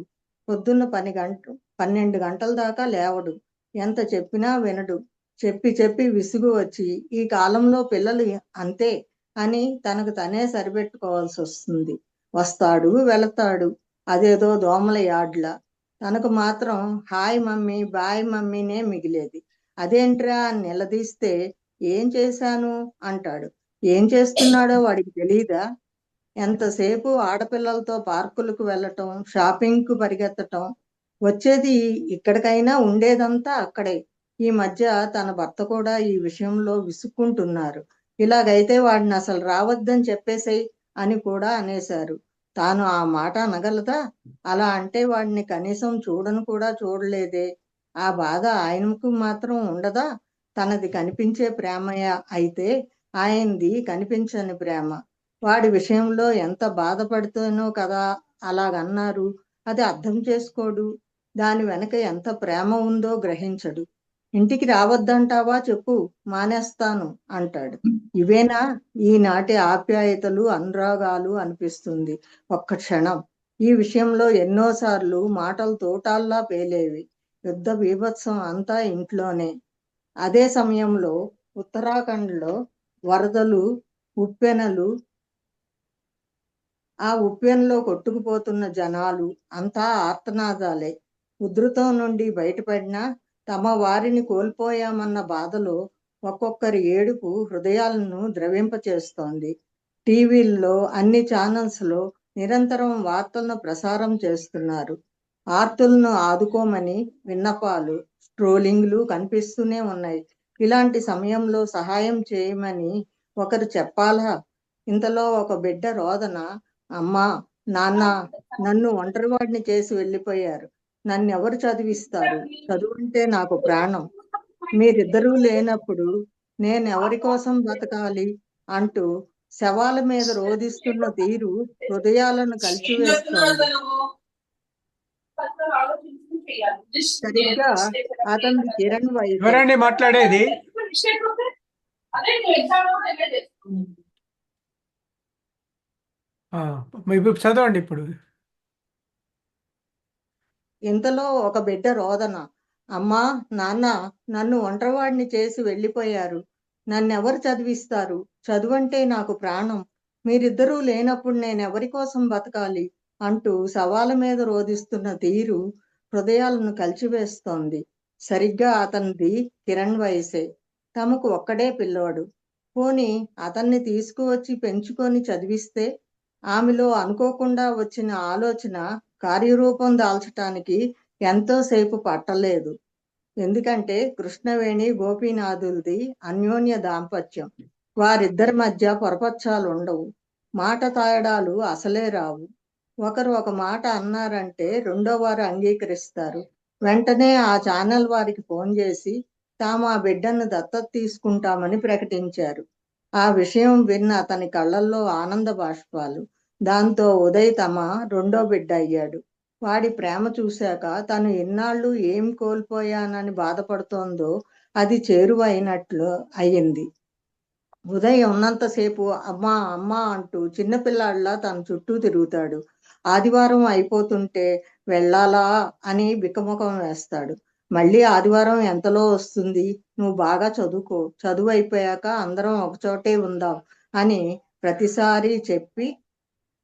పొద్దున్న 12 గంటల దాకా లేవడు. ఎంత చెప్పినా వినడు. చెప్పి చెప్పి విసుగు వచ్చి ఈ కాలంలో పిల్లలు అంతే అని తనకు తనే సరిపెట్టుకోవాల్సి వస్తుంది. వస్తాడు, వెళతాడు, అదేదో దోమల యాడ్లా. తనకు మాత్రం హాయ్ మమ్మీ, బాయ్ మమ్మీనే మిగిలేది. అదేంట్రా అని నిలదీస్తే ఏం చేశాను అంటాడు. ఏం చేస్తున్నాడో వాడికి తెలీదా? ఎంతసేపు ఆడపిల్లలతో పార్కులకు వెళ్ళటం, షాపింగ్కు పరిగెత్తటం. వచ్చేది ఇక్కడికైనా ఉండేదంతా అక్కడే. ఈ మధ్య తన భర్త కూడా ఈ విషయంలో విసుక్కుంటున్నారు. ఇలాగైతే వాడిని అసలు రావద్దని చెప్పేసేయ్ అని కూడా అనేశారు. తాను ఆ మాట అనగలదా? అలా అంటే వాడిని కనీసం చూడను కూడా చూడలేదే. ఆ బాధ ఆయనకు మాత్రం ఉండదా? తనది కనిపించే ప్రేమయ అయితే ఆయనది కనిపించని ప్రేమ. వాడి విషయంలో ఎంత బాధపడితేనో కదా అలాగన్నారు. అది అర్థం చేసుకోడు. దాని వెనక ఎంత ప్రేమ ఉందో గ్రహించడు. ఇంటికి రావద్దంటావా చెప్పు, మానేస్తాను అంటాడు. ఇవేనా ఈనాటి ఆప్యాయతలు, అనురాగాలు అనిపిస్తుంది ఒక్క క్షణం. ఈ విషయంలో ఎన్నోసార్లు మాటలు తోటాల్లా పేలేవి. యుద్ధ బీభత్సం అంతా ఇంట్లోనే. అదే సమయంలో ఉత్తరాఖండ్లో వరదలు, ఉప్పెనలు, ఆ ఉప్పెనలో కొట్టుకుపోతున్న జనాలు అంతా ఆర్తనాదాలే. ఉధృతం నుండి బయటపడినా తమ వారిని కోల్పోయామన్న బాధలో ఒక్కొక్కరి ఏడుపు హృదయాలను ద్రవింపచేస్తోంది. టీవీల్లో అన్ని ఛానల్స్లో నిరంతరం వార్తలను ప్రసారం చేస్తున్నారు. ఆర్తులను ఆదుకోమని విన్నపాలు, ట్రోలింగ్లు కనిపిస్తూనే ఉన్నాయి. ఇలాంటి సమయంలో సహాయం చేయమని ఒకరు చెప్పాలా? ఇంతలో ఒక బిడ్డ రోదన, అమ్మా, నాన్న నన్ను ఒంటరివాడిని చేసి వెళ్ళిపోయారు. నన్నెవరు చదివిస్తారు? చదువంటే నాకు ప్రాణం. మీరిద్దరూ లేనప్పుడు నేనెవరి కోసం బతకాలి? అంటూ శవాల మీద రోదిస్తున్న తీరు హృదయాలను కలిచివేస్తోంది. సరిగ్గా అతనిది కిరణ్ వయసే.
ఎవరండి మాట్లాడేది? మీరు చదవండి ఇప్పుడు.
ఇంతలో ఒక బిడ్డ రోదన, అమ్మా, నాన్న నన్ను ఒంటరివాడిని చేసి వెళ్ళిపోయారు. నన్నెవరు చదివిస్తారు? చదువంటే నాకు ప్రాణం. మీరిద్దరూ లేనప్పుడు నేనెవరి కోసం బతకాలి? అంటూ శవాల మీద రోదిస్తున్న తీరు హృదయాలను కలిచివేస్తోంది. సరిగ్గా అతనిది కిరణ్ వయసే. తమకు ఒక్కడే పిల్లోడు. పోనీ అతన్ని తీసుకువచ్చి పెంచుకొని చదివిస్తే? ఆమెలో అనుకోకుండా వచ్చిన ఆలోచన కార్యరూపం దాల్చటానికి ఎంతో సేపు పట్టలేదు. ఎందుకంటే కృష్ణవేణి గోపీనాథులది అన్యోన్య దాంపత్యం. వారిద్దరి మధ్య పొరపచ్చాలు ఉండవు. మాట తేడాలు అసలే రావు. ఒకరు ఒక మాట అన్నారంటే రెండో వారు అంగీకరిస్తారు. వెంటనే ఆ ఛానల్ వారికి ఫోన్ చేసి తాము ఆ బిడ్డను దత్తత తీసుకుంటామని ప్రకటించారు. ఆ విషయం విన్న అతని కళ్ళల్లో ఆనంద బాష్పాలు. దాంతో ఉదయ్ తమ రెండో బిడ్డ అయ్యాడు. వాడి ప్రేమ చూశాక తను ఇన్నాళ్ళు ఏం కోల్పోయానని బాధపడుతోందో అది చేరువైనట్లు అయ్యింది. ఉదయ్ ఉన్నంతసేపు అమ్మా అమ్మా అంటూ చిన్నపిల్లాడిలా తన చుట్టూ తిరుగుతాడు. ఆదివారం అయిపోతుంటే వెళ్ళాలా అని బిక్కముఖం వేస్తాడు. మళ్ళీ ఆదివారం ఎంతలో వస్తుంది? నువ్వు బాగా చదువుకో, చదువు అయిపోయాక అందరం ఒకచోటే ఉందాం అని ప్రతిసారి చెప్పి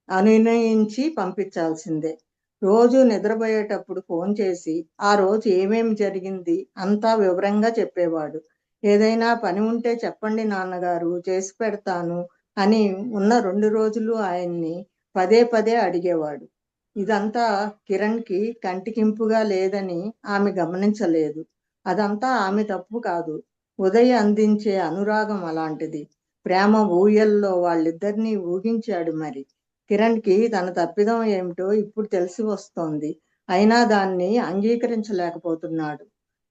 అనునయించి పంపించాల్సిందే. రోజు నిద్రపోయేటప్పుడు ఫోన్ చేసి ఆ రోజు ఏమేమి జరిగింది అంతా వివరంగా చెప్పేవాడు. ఏదైనా పని ఉంటే చెప్పండి నాన్నగారు, చేసి పెడతాను అని ఉన్న 2 రోజులు ఆయన్ని పదే పదే అడిగేవాడు. ఇదంతా కిరణ్కి కంటికింపుగా లేదని ఆమె గమనించలేదు. అదంతా ఆమె తప్పు కాదు. ఉదయ్ అందించే అనురాగం అలాంటిది. ప్రేమ ఊయల్లో వాళ్ళిద్దరినీ ఊగించాడు మరి. కిరణ్కి తన తప్పిదం ఏమిటో ఇప్పుడు తెలిసి వస్తోంది. అయినా దాన్ని అంగీకరించలేకపోతున్నాడు.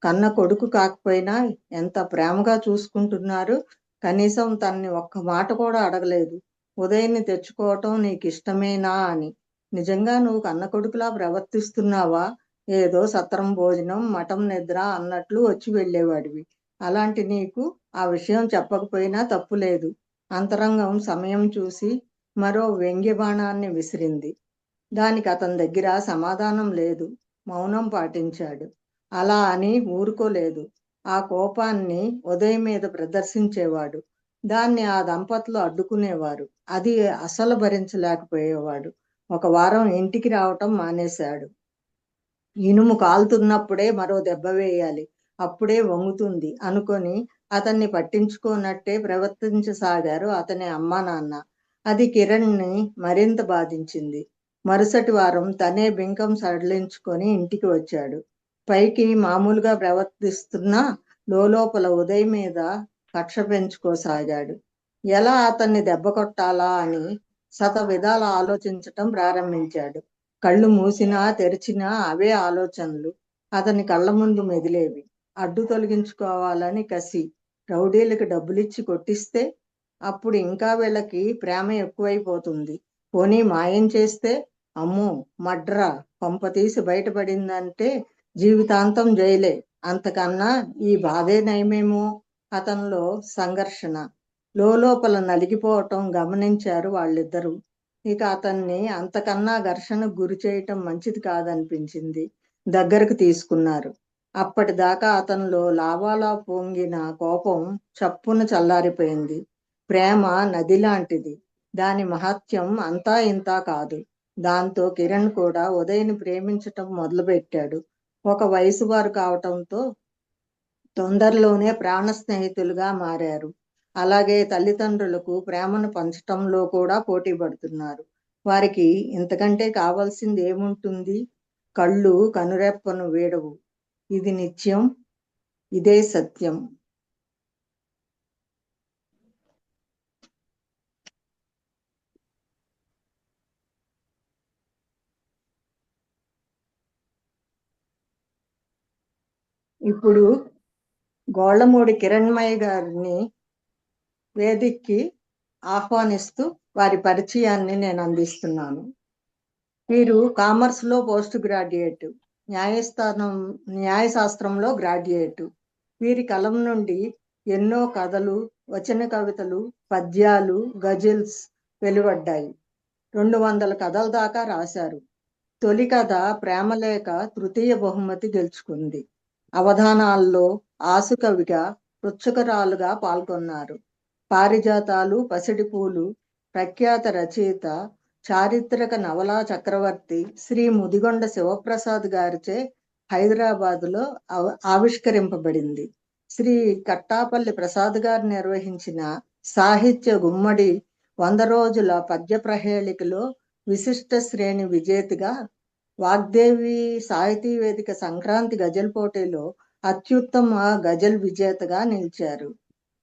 కన్న కొడుకు కాకపోయినా ఎంత ప్రేమగా చూసుకుంటున్నారు. కనీసం తనని ఒక్క మాట కూడా అడగలేదు. ఉదయ్ని తెచ్చుకోవటం నీకు ఇష్టమేనా అని. నిజంగా నువ్వు కన్న కొడుకులా ప్రవర్తిస్తున్నావా? ఏదో సత్రం భోజనం, మఠం నిద్ర అన్నట్లు వచ్చి వెళ్ళేవాడివి. అలాంటి నీకు ఆ విషయం చెప్పకపోయినా తప్పులేదు. అంతరంగం సమయం చూసి మరో వ్యంగ్య బాణాన్ని విసిరింది. దానికి అతని దగ్గర సమాధానం లేదు. మౌనం పాటించాడు. అలా అని ఊరుకోలేదు. ఆ కోపాన్ని ఉదయ్ మీద ప్రదర్శించేవాడు. దాన్ని ఆ దంపతులు అడ్డుకునేవారు. అది అసలు భరించలేకపోయేవాడు. ఒక వారం ఇంటికి రావటం మానేశాడు. ఇనుము కాలుతున్నప్పుడే మరో దెబ్బ వేయాలి, అప్పుడే వంగుతుంది అనుకొని అతన్ని పట్టించుకోనట్టే ప్రవర్తించసాగారు అతని అమ్మా నాన్న. అది కిరణ్ని మరింత బాధించింది. మరుసటి వారం తనే బింకం సడలించుకొని ఇంటికి వచ్చాడు. పైకి మామూలుగా ప్రవర్తిస్తున్నా లోపల ఉదయ్ మీద కక్ష పెంచుకోసాగాడు. ఎలా అతన్ని దెబ్బ కొట్టాలా అని శత విధాల ఆలోచించటం ప్రారంభించాడు. కళ్ళు మూసినా తెరిచినా అవే ఆలోచనలు అతని కళ్ళ ముందు మెదిలేవి. అడ్డు తొలగించుకోవాలని కసి. రౌడీలకు డబ్బులిచ్చి కొట్టిస్తే అప్పుడు ఇంకా వీళ్ళకి ప్రేమ ఎక్కువైపోతుంది. పోనీ మాయం చేస్తే అమ్మో మడ్రా, కొంపతీసి బయటపడిందంటే జీవితాంతం జైలే. అంతకన్నా ఈ బాధే నయమేమో. అతనిలో సంఘర్షణ లోపల నలిగిపోవటం గమనించారు వాళ్ళిద్దరూ. ఇక అతన్ని అంతకన్నా ఘర్షణకు గురి చేయటం మంచిది కాదనిపించింది. దగ్గరకు తీసుకున్నారు. అప్పటిదాకా అతనిలో లావాలా పొంగిన కోపం చప్పున చల్లారిపోయింది. ప్రేమ నది లాంటిది. దాని మహత్యం అంతా ఇంతా కాదు. దాంతో కిరణ్ కూడా ఉదయ్ని ప్రేమించటం మొదలుపెట్టాడు. ఒక వయసు వారు కావటంతో తొందరలోనే ప్రాణ స్నేహితులుగా మారారు. అలాగే తల్లిదండ్రులకు ప్రేమను పంచటంలో కూడా పోటీ పడుతున్నారు. వారికి ఇంతకంటే కావాల్సింది ఏముంటుంది? కళ్ళు కనురెప్పను వీడవు. ఇది నిత్యం, ఇదే సత్యం. ఇప్పుడు గోళ్లమూడి కిరణ్మయ్య గారిని వేదికకి ఆహ్వానిస్తూ వారి పరిచయాన్ని నేను అందిస్తున్నాను. వీరు కామర్స్లో పోస్ట్ గ్రాడ్యుయేట్, న్యాయశాస్త్రంలో గ్రాడ్యుయేట్. వీరి కలం నుండి ఎన్నో కథలు, వచన కవితలు, పద్యాలు, గజల్స్ వెలువడ్డాయి. 200 కథల దాకా రాశారు. తొలి కథ ప్రేమలేఖ తృతీయ బహుమతి గెలుచుకుంది. అవధానాల్లో ఆసుకవిగా, పృచ్ఛకరాలుగా పాల్గొన్నారు. పారిజాతాలు, పసిడి పూలు, ప్రఖ్యాత రచయిత, చారిత్రక నవలా చక్రవర్తి శ్రీ ముదిగొండ శివప్రసాద్ గారిచే హైదరాబాదులో ఆవిష్కరింపబడింది. శ్రీ కట్టాపల్లి ప్రసాద్ గారు నిర్వహించిన సాహిత్య గుమ్మడి 100 రోజుల పద్య ప్రహేళికలో విశిష్ట శ్రేణి విజేతగా, వాగ్దేవి సాహితీ వేదిక సంక్రాంతి గజల్ పోటీలో అత్యుత్తమ గజల్ విజేతగా నిలిచారు.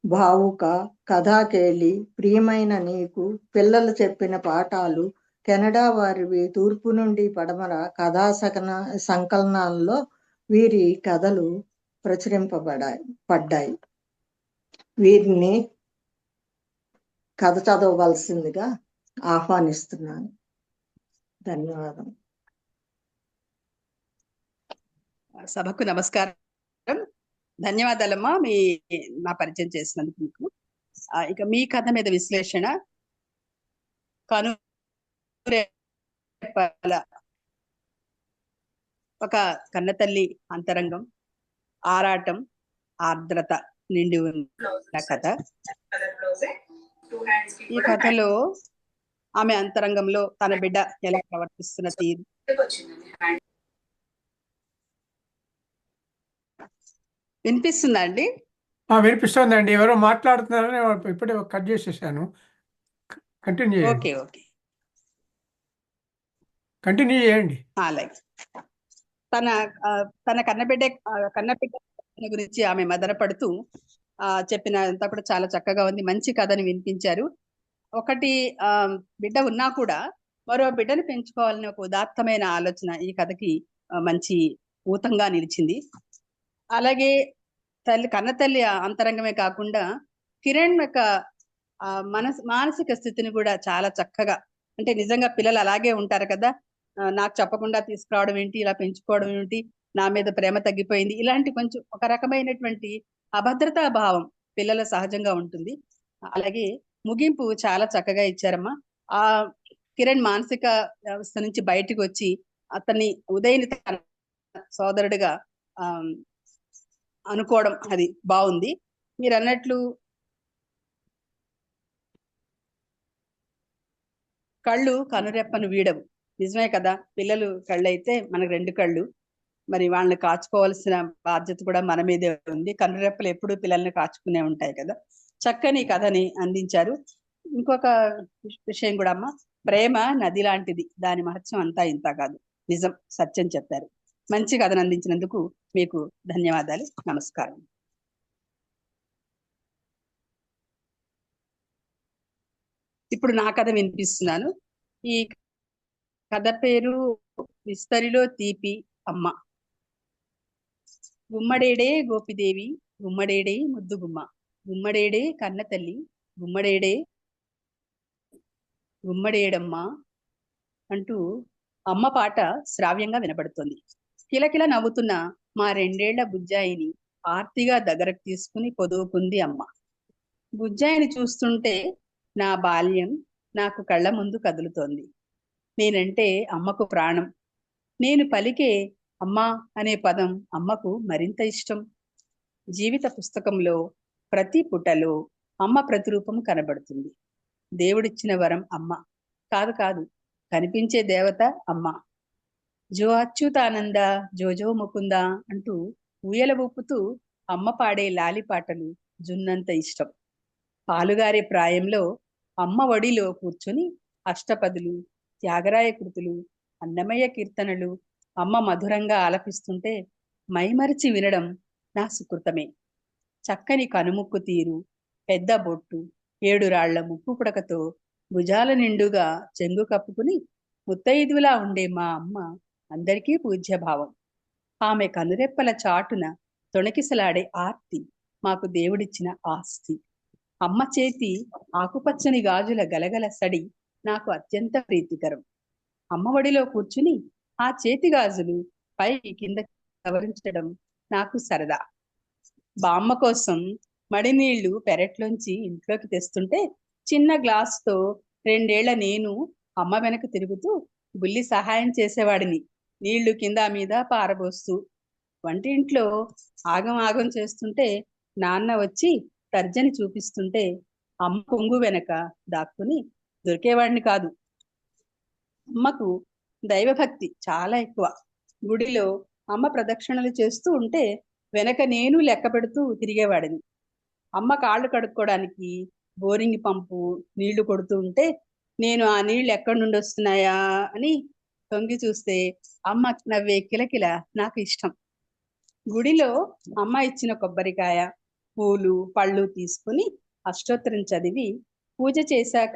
భావుక, కథాకేళి, ప్రియమైన నీకు, పిల్లలు చెప్పిన పాఠాలు, కెనడా వారివి, తూర్పు నుండి పడమర కథా సంకలనాల్లో వీరి కథలు పడ్డాయి. వీరిని కథ చదవవలసిందిగా ఆహ్వానిస్తున్నాను. ధన్యవాదం.
సభకు నమస్కారం. ధన్యవాదాలమ్మా నా పరిచయం చేసినందుకు మీకు. ఇక మీ కథ మీద విశ్లేషణ. కనురెప్పల ఒక కన్నతల్లి అంతరంగం, ఆరాటం, ఆర్ద్రత నిండి ఉన్న కథ. ఈ కథలో ఆమె అంతరంగంలో తన బిడ్డ ఎలా ప్రవర్తిస్తున్న తీరు, వినిపిస్తుందా అండి?
వినిపిస్తుందండి. ఎవరో మాట్లాడుతున్నారని ఇప్పుడే కట్ చేసేసాను. కంటిన్యూ
ఓకే ఓకే,
కంటిన్యూ చేయండి.
అలాగే. తన కన్నబిడ్డ గురించి ఆమె మదన పడుతూ చెప్పినంతా కూడా చాలా చక్కగా ఉంది. మంచి కథని వినిపించారు. ఒకటి బిడ్డ ఉన్నా కూడా మరో బిడ్డను పెంచుకోవాలని ఒక ఉదాత్తమైన ఆలోచన ఈ కథకి మంచి ఊతంగా నిలిచింది. అలాగే కన్నతల్లి అంతరంగమే కాకుండా కిరణ్ యొక్క మానసిక స్థితిని కూడా చాలా చక్కగా, అంటే నిజంగా పిల్లలు అలాగే ఉంటారు కదా, నాకు చెప్పకుండా తీసుకురావడం ఏంటి, ఇలా పెంచుకోవడం ఏంటి, నా మీద ప్రేమ తగ్గిపోయింది, ఇలాంటి కొంచెం ఒక రకమైనటువంటి అభద్రతా భావం పిల్లల సహజంగా ఉంటుంది. అలాగే ముగింపు చాలా చక్కగా ఇచ్చారమ్మా. ఆ కిరణ్ మానసిక వ్యవస్థ నుంచి బయటకు వచ్చి అతన్ని ఉదయ్ని తన సోదరుడిగా అనుకోవడం, అది బాగుంది. మీరు అన్నట్లు కళ్ళు కనురెప్పను వీడవు, నిజమే కదా. పిల్లలు కళ్ళు అయితే మనకు 2 కళ్ళు, మరి వాళ్ళని కాచుకోవాల్సిన బాధ్యత కూడా మన మీదే ఉంది. కనురెప్పలు ఎప్పుడు పిల్లల్ని కాచుకునే ఉంటాయి కదా. చక్కని కథని అందించారు. ఇంకొక విషయం కూడా అమ్మ, ప్రేమ నది లాంటిది, దాని మహత్యం అంతా ఇంత కాదు, నిజం, సత్యం చెప్పారు. మంచి కథను అందించినందుకు మీకు ధన్యవాదాలు. నమస్కారం. ఇప్పుడు నా కథ వినిపిస్తున్నాను. ఈ కథ పేరు విస్తరిలో తీపి అమ్మ. గుమ్మడేడే గోపిదేవి, గుమ్మడేడే ముద్దు గుమ్మ, గుమ్మడేడే కన్న తల్లి, గుమ్మడేడే గుమ్మడేడమ్మ అంటూ అమ్మ పాట శ్రావ్యంగా వినబడుతోంది. కిలకిల నవ్వుతున్న మా 2 ఏళ్ల బుజ్జాయిని ఆర్తిగా దగ్గరకు తీసుకుని పొదువుకుంది అమ్మ. బుజ్జాయిని చూస్తుంటే నా బాల్యం నాకు కళ్ళ ముందు కదులుతోంది. నేనంటే అమ్మకు ప్రాణం. నేను పలికే అమ్మా అనే పదం అమ్మకు మరింత ఇష్టం. జీవిత పుస్తకంలో ప్రతి పుటలో అమ్మ ప్రతిరూపం కనబడుతుంది. దేవుడిచ్చిన వరం అమ్మ. కాదు కాదు, కనిపించే దేవత అమ్మ. జో అచ్యుతానంద జోజో ముకుంద అంటూ ఊయల ఊపుతూ అమ్మ పాడే లాలి పాటలు జున్నంత ఇష్టం. పాలుగారే ప్రాయంలో అమ్మ ఒడిలో కూర్చుని అష్టపదులు, త్యాగరాయ కృతులు, అన్నమయ్య కీర్తనలు అమ్మ మధురంగా ఆలపిస్తుంటే మైమరిచి వినడం నా సుకృతమే. చక్కని కనుముక్కు తీరు, పెద్ద బొట్టు, 7 రాళ్ల ముక్కు పుడకతో భుజాల నిండుగా చెంగు కప్పుకుని ముత్తైదువులా ఉండే మా అమ్మ అందరికీ పూజ్యభావం. ఆమె కనురెప్పల చాటున తొణకిసలాడే ఆర్తి మాకు దేవుడిచ్చిన ఆస్తి. అమ్మ చేతి ఆకుపచ్చని గాజుల గలగల సడి నాకు అత్యంత ప్రీతికరం. అమ్మ ఒడిలో కూర్చుని ఆ చేతి గాజులు పై కింద సవరించడం నాకు సరదా. బామ్మ కోసం మడినీళ్లు పెరట్లోంచి ఇంట్లోకి తెస్తుంటే చిన్న గ్లాసుతో 2 ఏళ్ల నేను అమ్మ వెనక తిరుగుతూ బుల్లి సహాయం చేసేవాడిని, నీళ్లు కింద మీద పారబోస్తూ. వంటింట్లో ఆగం ఆగం చేస్తుంటే నాన్న వచ్చి తర్జని చూపిస్తుంటే అమ్మ కొంగు వెనక దాక్కుని దొరికేవాడిని కాదు. అమ్మకు దైవభక్తి చాలా ఎక్కువ. గుడిలో అమ్మ ప్రదక్షిణలు చేస్తూ ఉంటే వెనక నేను లెక్క పెడుతూ తిరిగేవాడిని. అమ్మ కాళ్ళు కడుక్కోవడానికి బోరింగ్ పంపు నీళ్లు కొడుతూ ఉంటే నేను ఆ నీళ్లు ఎక్కడి నుండి వస్తున్నాయా అని తొంగి చూస్తే అమ్మ నవ్వే కిలకిల నాకు ఇష్టం. గుడిలో అమ్మ ఇచ్చిన కొబ్బరికాయ, పూలు, పళ్ళు తీసుకుని అష్టోత్తరం చదివి పూజ చేశాక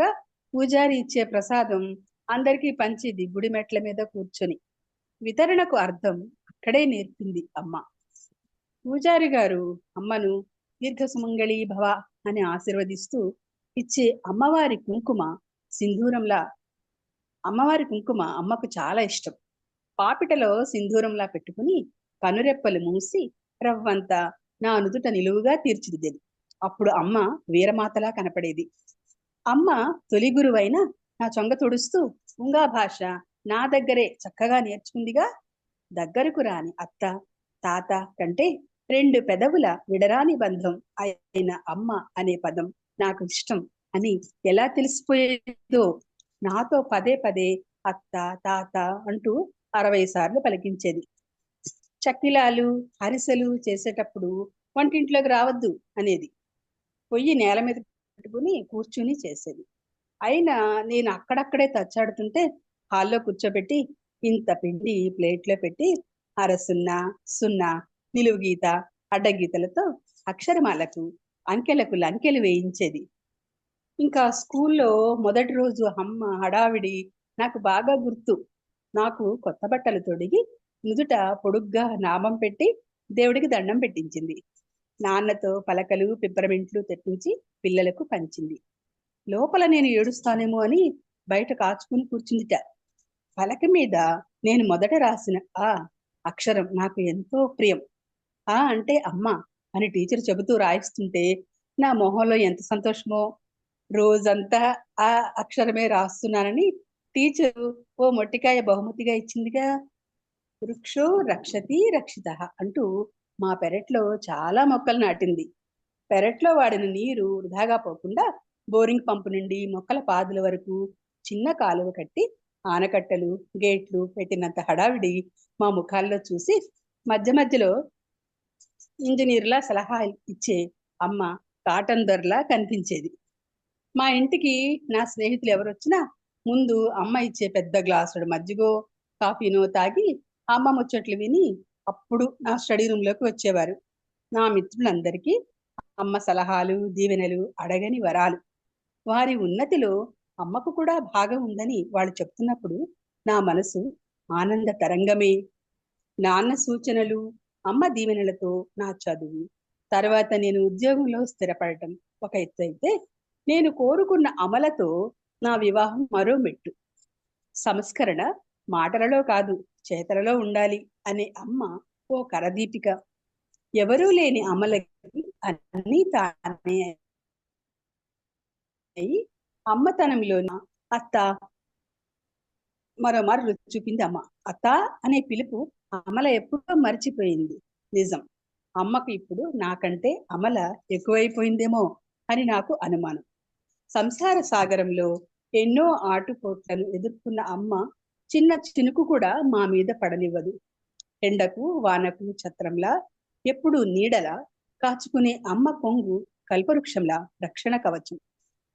పూజారి ఇచ్చే ప్రసాదం అందరికీ పంచేది గుడి మెట్ల మీద కూర్చొని. వితరణకు అర్థం అక్కడే నేర్పింది అమ్మ. పూజారి గారు అమ్మను దీర్ఘ సుమంగళి భవ అని ఆశీర్వదిస్తూ ఇచ్చే అమ్మవారి కుంకుమ సింధూరంలా. అమ్మవారి కుంకుమ అమ్మకు చాలా ఇష్టం. పాపిటలో సింధూరంలా పెట్టుకుని కనురెప్పలు మూసి రవ్వంతా నా నుదుట నిలువుగా తీర్చిదిద్దేది. అప్పుడు అమ్మ వీరమాతలా కనపడేది. అమ్మ తొలి గురువైన నా చొంగ తుడుస్తూ ఉంగా భాష నా దగ్గరే చక్కగా నేర్చుకుందిగా. దగ్గరకు రాని అత్త, తాత కంటే 2 పెదవుల విడరాని బంధం అయిన అమ్మ అనే పదం నాకు ఇష్టం అని ఎలా తెలిసిపోయేదో. నాతో పదే పదే అత్త, తాత అంటూ 60 సార్లు పలికించేది. చక్కిలాలు, అరిసెలు చేసేటప్పుడు వంటింట్లోకి రావద్దు అనేది. పొయ్యి నేల మీద పెట్టుకుని కూర్చుని చేసేది. అయినా నేను అక్కడక్కడే తచ్చాడుతుంటే హాల్లో కూర్చోబెట్టి ఇంత పిండి ప్లేట్లో పెట్టి 1/2 సున్నా, నిలువు గీత, అడ్డగీతలతో అక్షరమాలకు అంకెలకు లంకెలు వేయించేది. ఇంకా స్కూల్లో మొదటి రోజు అమ్మ హడావిడి నాకు బాగా గుర్తు. నాకు కొత్త బట్టలు తొడిగి నుదుట పొడుగ్గా నామం పెట్టి దేవుడికి దండం పెట్టించింది. నాన్నతో పలకలు, పిప్పరమింట్లు తెప్పించి పిల్లలకు పంచింది. లోపల నేను ఏడుస్తానేమో అని బయట కాచుకుని కూర్చుందిట. పలక మీద నేను మొదట రాసిన ఆ అక్షరం నాకు ఎంతో ప్రియం. ఆ అంటే అమ్మ అని టీచర్ చెబుతూ రాయిస్తుంటే నా మొహంలో ఎంత సంతోషమో. రోజంతా ఆ అక్షరమే రాస్తున్నానని టీచరు ఓ మొట్టికాయ బహుమతిగా ఇచ్చిందిగా. వృక్షో రక్షతి రక్షితః అంటూ మా పెరట్లో చాలా మొక్కలు నాటింది. పెరట్లో వాడిన నీరు వృధాగా పోకుండా బోరింగ్ పంపు నుండి మొక్కల పాదుల వరకు చిన్న కాలువ కట్టి ఆనకట్టలు, గేట్లు పెట్టినంత హడావిడి మా ముఖాల్లో చూసి మధ్య మధ్యలో ఇంజనీర్లా సలహా ఇచ్చే అమ్మ కాటన్ దొరలా కనిపించేది. మా ఇంటికి నా స్నేహితులు ఎవరొచ్చినా ముందు అమ్మ ఇచ్చే పెద్ద గ్లాసుడు మజ్జిగో, కాఫీనో తాగి అమ్మ ముచ్చట్లు విని అప్పుడు నా స్టడీ రూమ్లోకి వచ్చేవారు. నా మిత్రులందరికీ అమ్మ సలహాలు, దీవెనలు అడగని వరాలు. వారి ఉన్నతిలో అమ్మకు కూడా భాగం ఉందని వాళ్ళు చెప్తున్నప్పుడు నా మనసు ఆనంద తరంగమే. నాన్న సూచనలు, అమ్మ దీవెనలతో నా చదువు, తర్వాత నేను ఉద్యోగంలో స్థిరపడటం ఒక ఎత్తు అయితే, నేను కోరుకున్న అమలతో నా వివాహం మరో మెట్టు. సంస్కరణ మాటలలో కాదు చేతలలో ఉండాలి అనే అమ్మ ఓ కరదీపిక. ఎవరూ లేని అమలకి అన్నీ తానే అయి అమ్మతనంలోన అత్త మరోమారు రుచి చూపింది అమ్మ. అత్త అనే పిలుపు అమల ఎప్పుడో మర్చిపోయింది. నిజం, అమ్మకు ఇప్పుడు నాకంటే అమల ఎక్కువైపోయిందేమో అని నాకు అనుమానం. సంసార సాగరంలో ఎన్నో ఆటుపోట్లను ఎదుర్కొన్న అమ్మ చిన్న చినుకు కూడా మా మీద పడనివ్వదు. ఎండకు వానకు ఛత్రంలా, ఎప్పుడు నీడలా కాచుకునే అమ్మ కొంగు కల్పవృక్షంలా రక్షణ కవచం.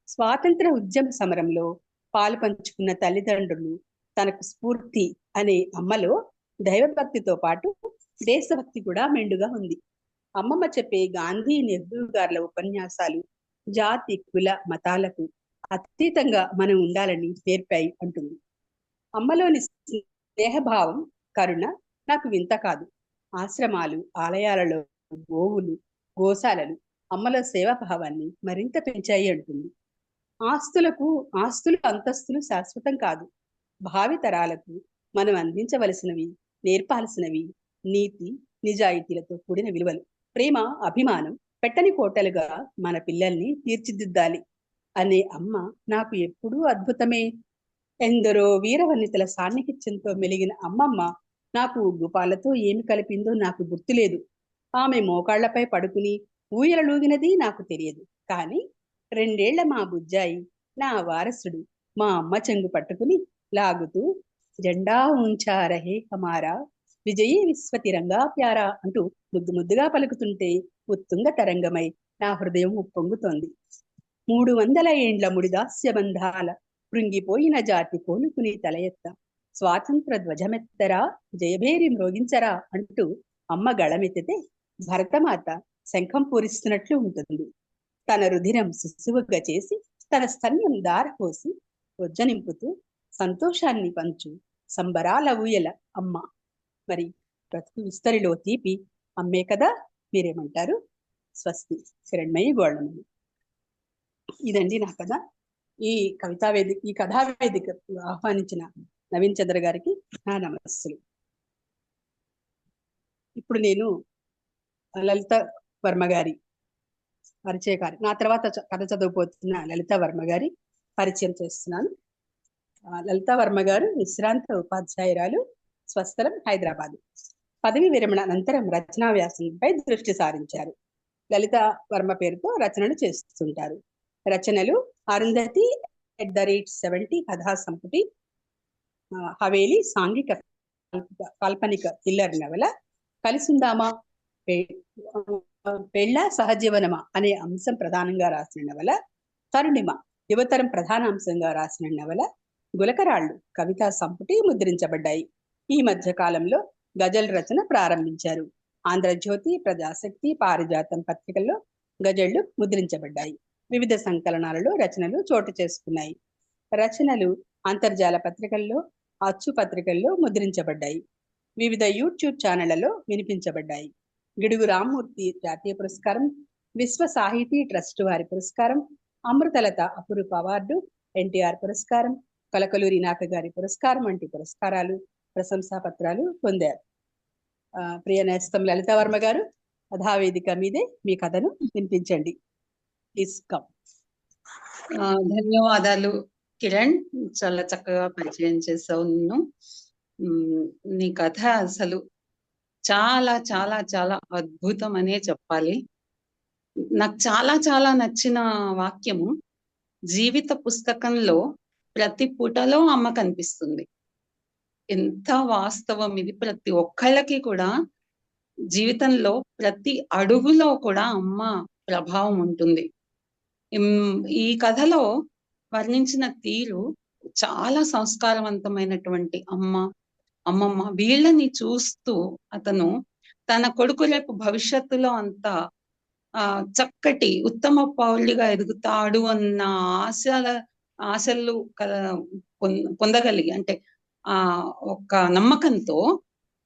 స్వాతంత్ర ఉద్యమ సమరంలో పాలు పంచుకున్న తల్లిదండ్రులు తనకు స్ఫూర్తి అనే అమ్మలో దైవభక్తితో పాటు దేశభక్తి కూడా మెండుగా ఉంది. అమ్మమ్మ చెప్పే గాంధీ, నెహ్రూ గారుల ఉపన్యాసాలు జాతి కుల మతాలకు అతీతంగా మనం ఉండాలని నేర్పాయి అంటుంది. అమ్మలోని స్నేహభావం, కరుణ నాకు వింత కాదు. ఆశ్రమాలు, ఆలయాలలో గోవులు, గోశాలలు అమ్మలో సేవాభావాన్ని మరింత పెంచాయి అంటుంది. ఆస్తులు అంతస్తులు శాశ్వతం కాదు. భావి తరాలకు మనం అందించవలసినవి, నేర్పాల్సినవి నీతి నిజాయితీలతో కూడిన విలువలు. ప్రేమ, అభిమానం పెట్టని కోటలుగా మన పిల్లల్ని తీర్చిదిద్దాలి అనే అమ్మ నాకు ఎప్పుడూ అద్భుతమే. ఎందరో వీరవనితల సాన్నిహిత్యంతో మెలిగిన అమ్మమ్మ నాకు ఉగ్గుపాలతో ఏమి కలిపిందో నాకు గుర్తులేదు. ఆమె మోకాళ్లపై పడుకుని ఊయలలూగినది నాకు తెలియదు. కానీ 2 ఏళ్ల మా బుజ్జాయి, నా వారసుడు, మా అమ్మ చెంగు పట్టుకుని లాగుతూ జెండా ఉంచా రహే హమారా, విజయీ విశ్వతిరంగా ప్యారా అంటూ ముద్దు ముద్దుగా పలుకుతుంటే ఉత్తుంగ తరంగమై నా హృదయం ఉప్పొంగుతోంది. 300 ఏండ్ల ముడిదాస్య బంధాల కృంగిపోయిన జాతి కోలుకుని తల ఎత్త, స్వాతంత్ర ధ్వజమెత్తరా, జయభేరి మ్రోగించరా అంటూ అమ్మ గళమెత్తితే భరతమాత శంఖం పూరిస్తున్నట్లు ఉంటుంది. తన రుధిరం శిశువుగా చేసి తన స్తన్యం దారపోసి నింపుతూ సంతోషాన్ని పంచు సంబరాల ఊయల అమ్మ. మరి బ్రతుకు విస్తరిలో తీపి అమ్మే కదా, మీరేమంటారు? స్వస్తి. కిరణ్మయి గోళ్ళమని. ఇదండి నా కథ. ఈ కథావేదిక ఆహ్వానించిన నవీన్ చంద్ర గారికి నా నమస్సులు. ఇప్పుడు నేను లలిత వర్మ గారి పరిచయకారి, నా తర్వాత కథ చదవబోతున్న లలిత వర్మ గారి పరిచయం చేస్తున్నాను. లలిత వర్మ గారు విశ్రాంత ఉపాధ్యాయురాలు, స్వస్థలం హైదరాబాద్. పదవి విరమణ అనంతరం రచనా వ్యాసంపై దృష్టి సారించారు. లలిత వర్మ పేరుతో రచనలు చేస్తుంటారు. రచనలు అరుంధతి @70 కథా సంపుటి, హవేలి సాంఘిక కాల్పనిక థ్రిల్లర్ నవల, కలిసుందామా పెళ్ళ సహజీవనమా అనే అంశం ప్రధానంగా రాసిన నవల, తరుణిమ యువతరం ప్రధానాంశంగా రాసిన నవల, గులకరాళ్ళు కవితా సంపుటి ముద్రించబడ్డాయి. ఈ మధ్య కాలంలో గజల్ రచన ప్రారంభించారు. ఆంధ్రజ్యోతి, ప్రజాశక్తి, పారిజాతం పత్రికల్లో గజళ్లు ముద్రించబడ్డాయి. వివిధ సంకలనాలలో రచనలు చోటు చేసుకున్నాయి. రచనలు అంతర్జాల పత్రికల్లో, అచ్చు పత్రికల్లో ముద్రించబడ్డాయి. వివిధ యూట్యూబ్ ఛానళ్లలో వినిపించబడ్డాయి. గిడుగు రామ్మూర్తి జాతీయ పురస్కారం, విశ్వ సాహితీ ట్రస్ట్ వారి పురస్కారం, అమృతలత అపురూప అవార్డు, ఎన్టీఆర్ పురస్కారం, కలకలూరి నాక గారి పురస్కారం వంటి పురస్కారాలు, ప్రశంసా పత్రాలు పొందారు. ప్రియ నేస్తం లలిత వర్మ గారు, కథావేదిక మీదే మీ కథను వినిపించండి. Please come.
ధన్యవాదాలు కిరణ్, చాలా చక్కగా పరిచయం చేసావు. నీ కథ అసలు చాలా చాలా చాలా అద్భుతం అనే చెప్పాలి. నాకు చాలా చాలా నచ్చిన వాక్యము, జీవిత పుస్తకంలో ప్రతి పుటలో అమ్మ కనిపిస్తుంది. ఎంత వాస్తవం ఇది. ప్రతి ఒక్కళ్ళకి కూడా జీవితంలో ప్రతి అడుగులో కూడా అమ్మ ప్రభావం ఉంటుంది. ఈ కథలో వర్ణించిన తీరు చాలా సంస్కారవంతమైనటువంటి అమ్మమ్మ వీళ్ళని చూస్తూ అతను తన కొడుకు రేపు భవిష్యత్తులో అంతా చక్కటి ఉత్తమ పౌరుడిగా ఎదుగుతాడు అన్న ఆశలు పొందగలిగి, అంటే ఒక నమ్మకంతో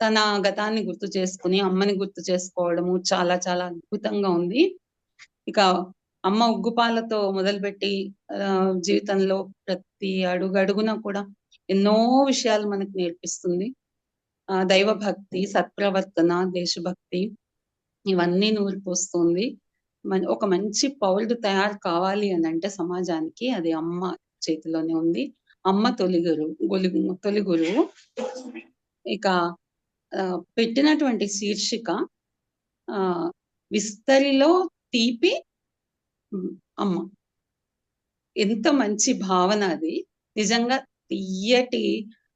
తన గతాన్ని గుర్తు చేసుకుని అమ్మని గుర్తు చేసుకోవడము చాలా చాలా అద్భుతంగా ఉంది. ఇక అమ్మ ఉగ్గుపాలతో మొదలుపెట్టి జీవితంలో ప్రతి అడుగున కూడా ఎన్నో విషయాలు మనకు నేర్పిస్తుంది. దైవభక్తి, సత్ప్రవర్తన, దేశభక్తి ఇవన్నీ నూరిపోస్తుంది. ఒక మంచి పౌరుడు తయారు కావాలి అని అంటే సమాజానికి అది అమ్మ చేతిలోనే ఉంది. అమ్మ తొలి గురువు. ఇక పెట్టినటువంటి శీర్షిక విస్తరిలో తీపి అమ్మ. ఎంత మంచి భావన అది. నిజంగా తియ్యటి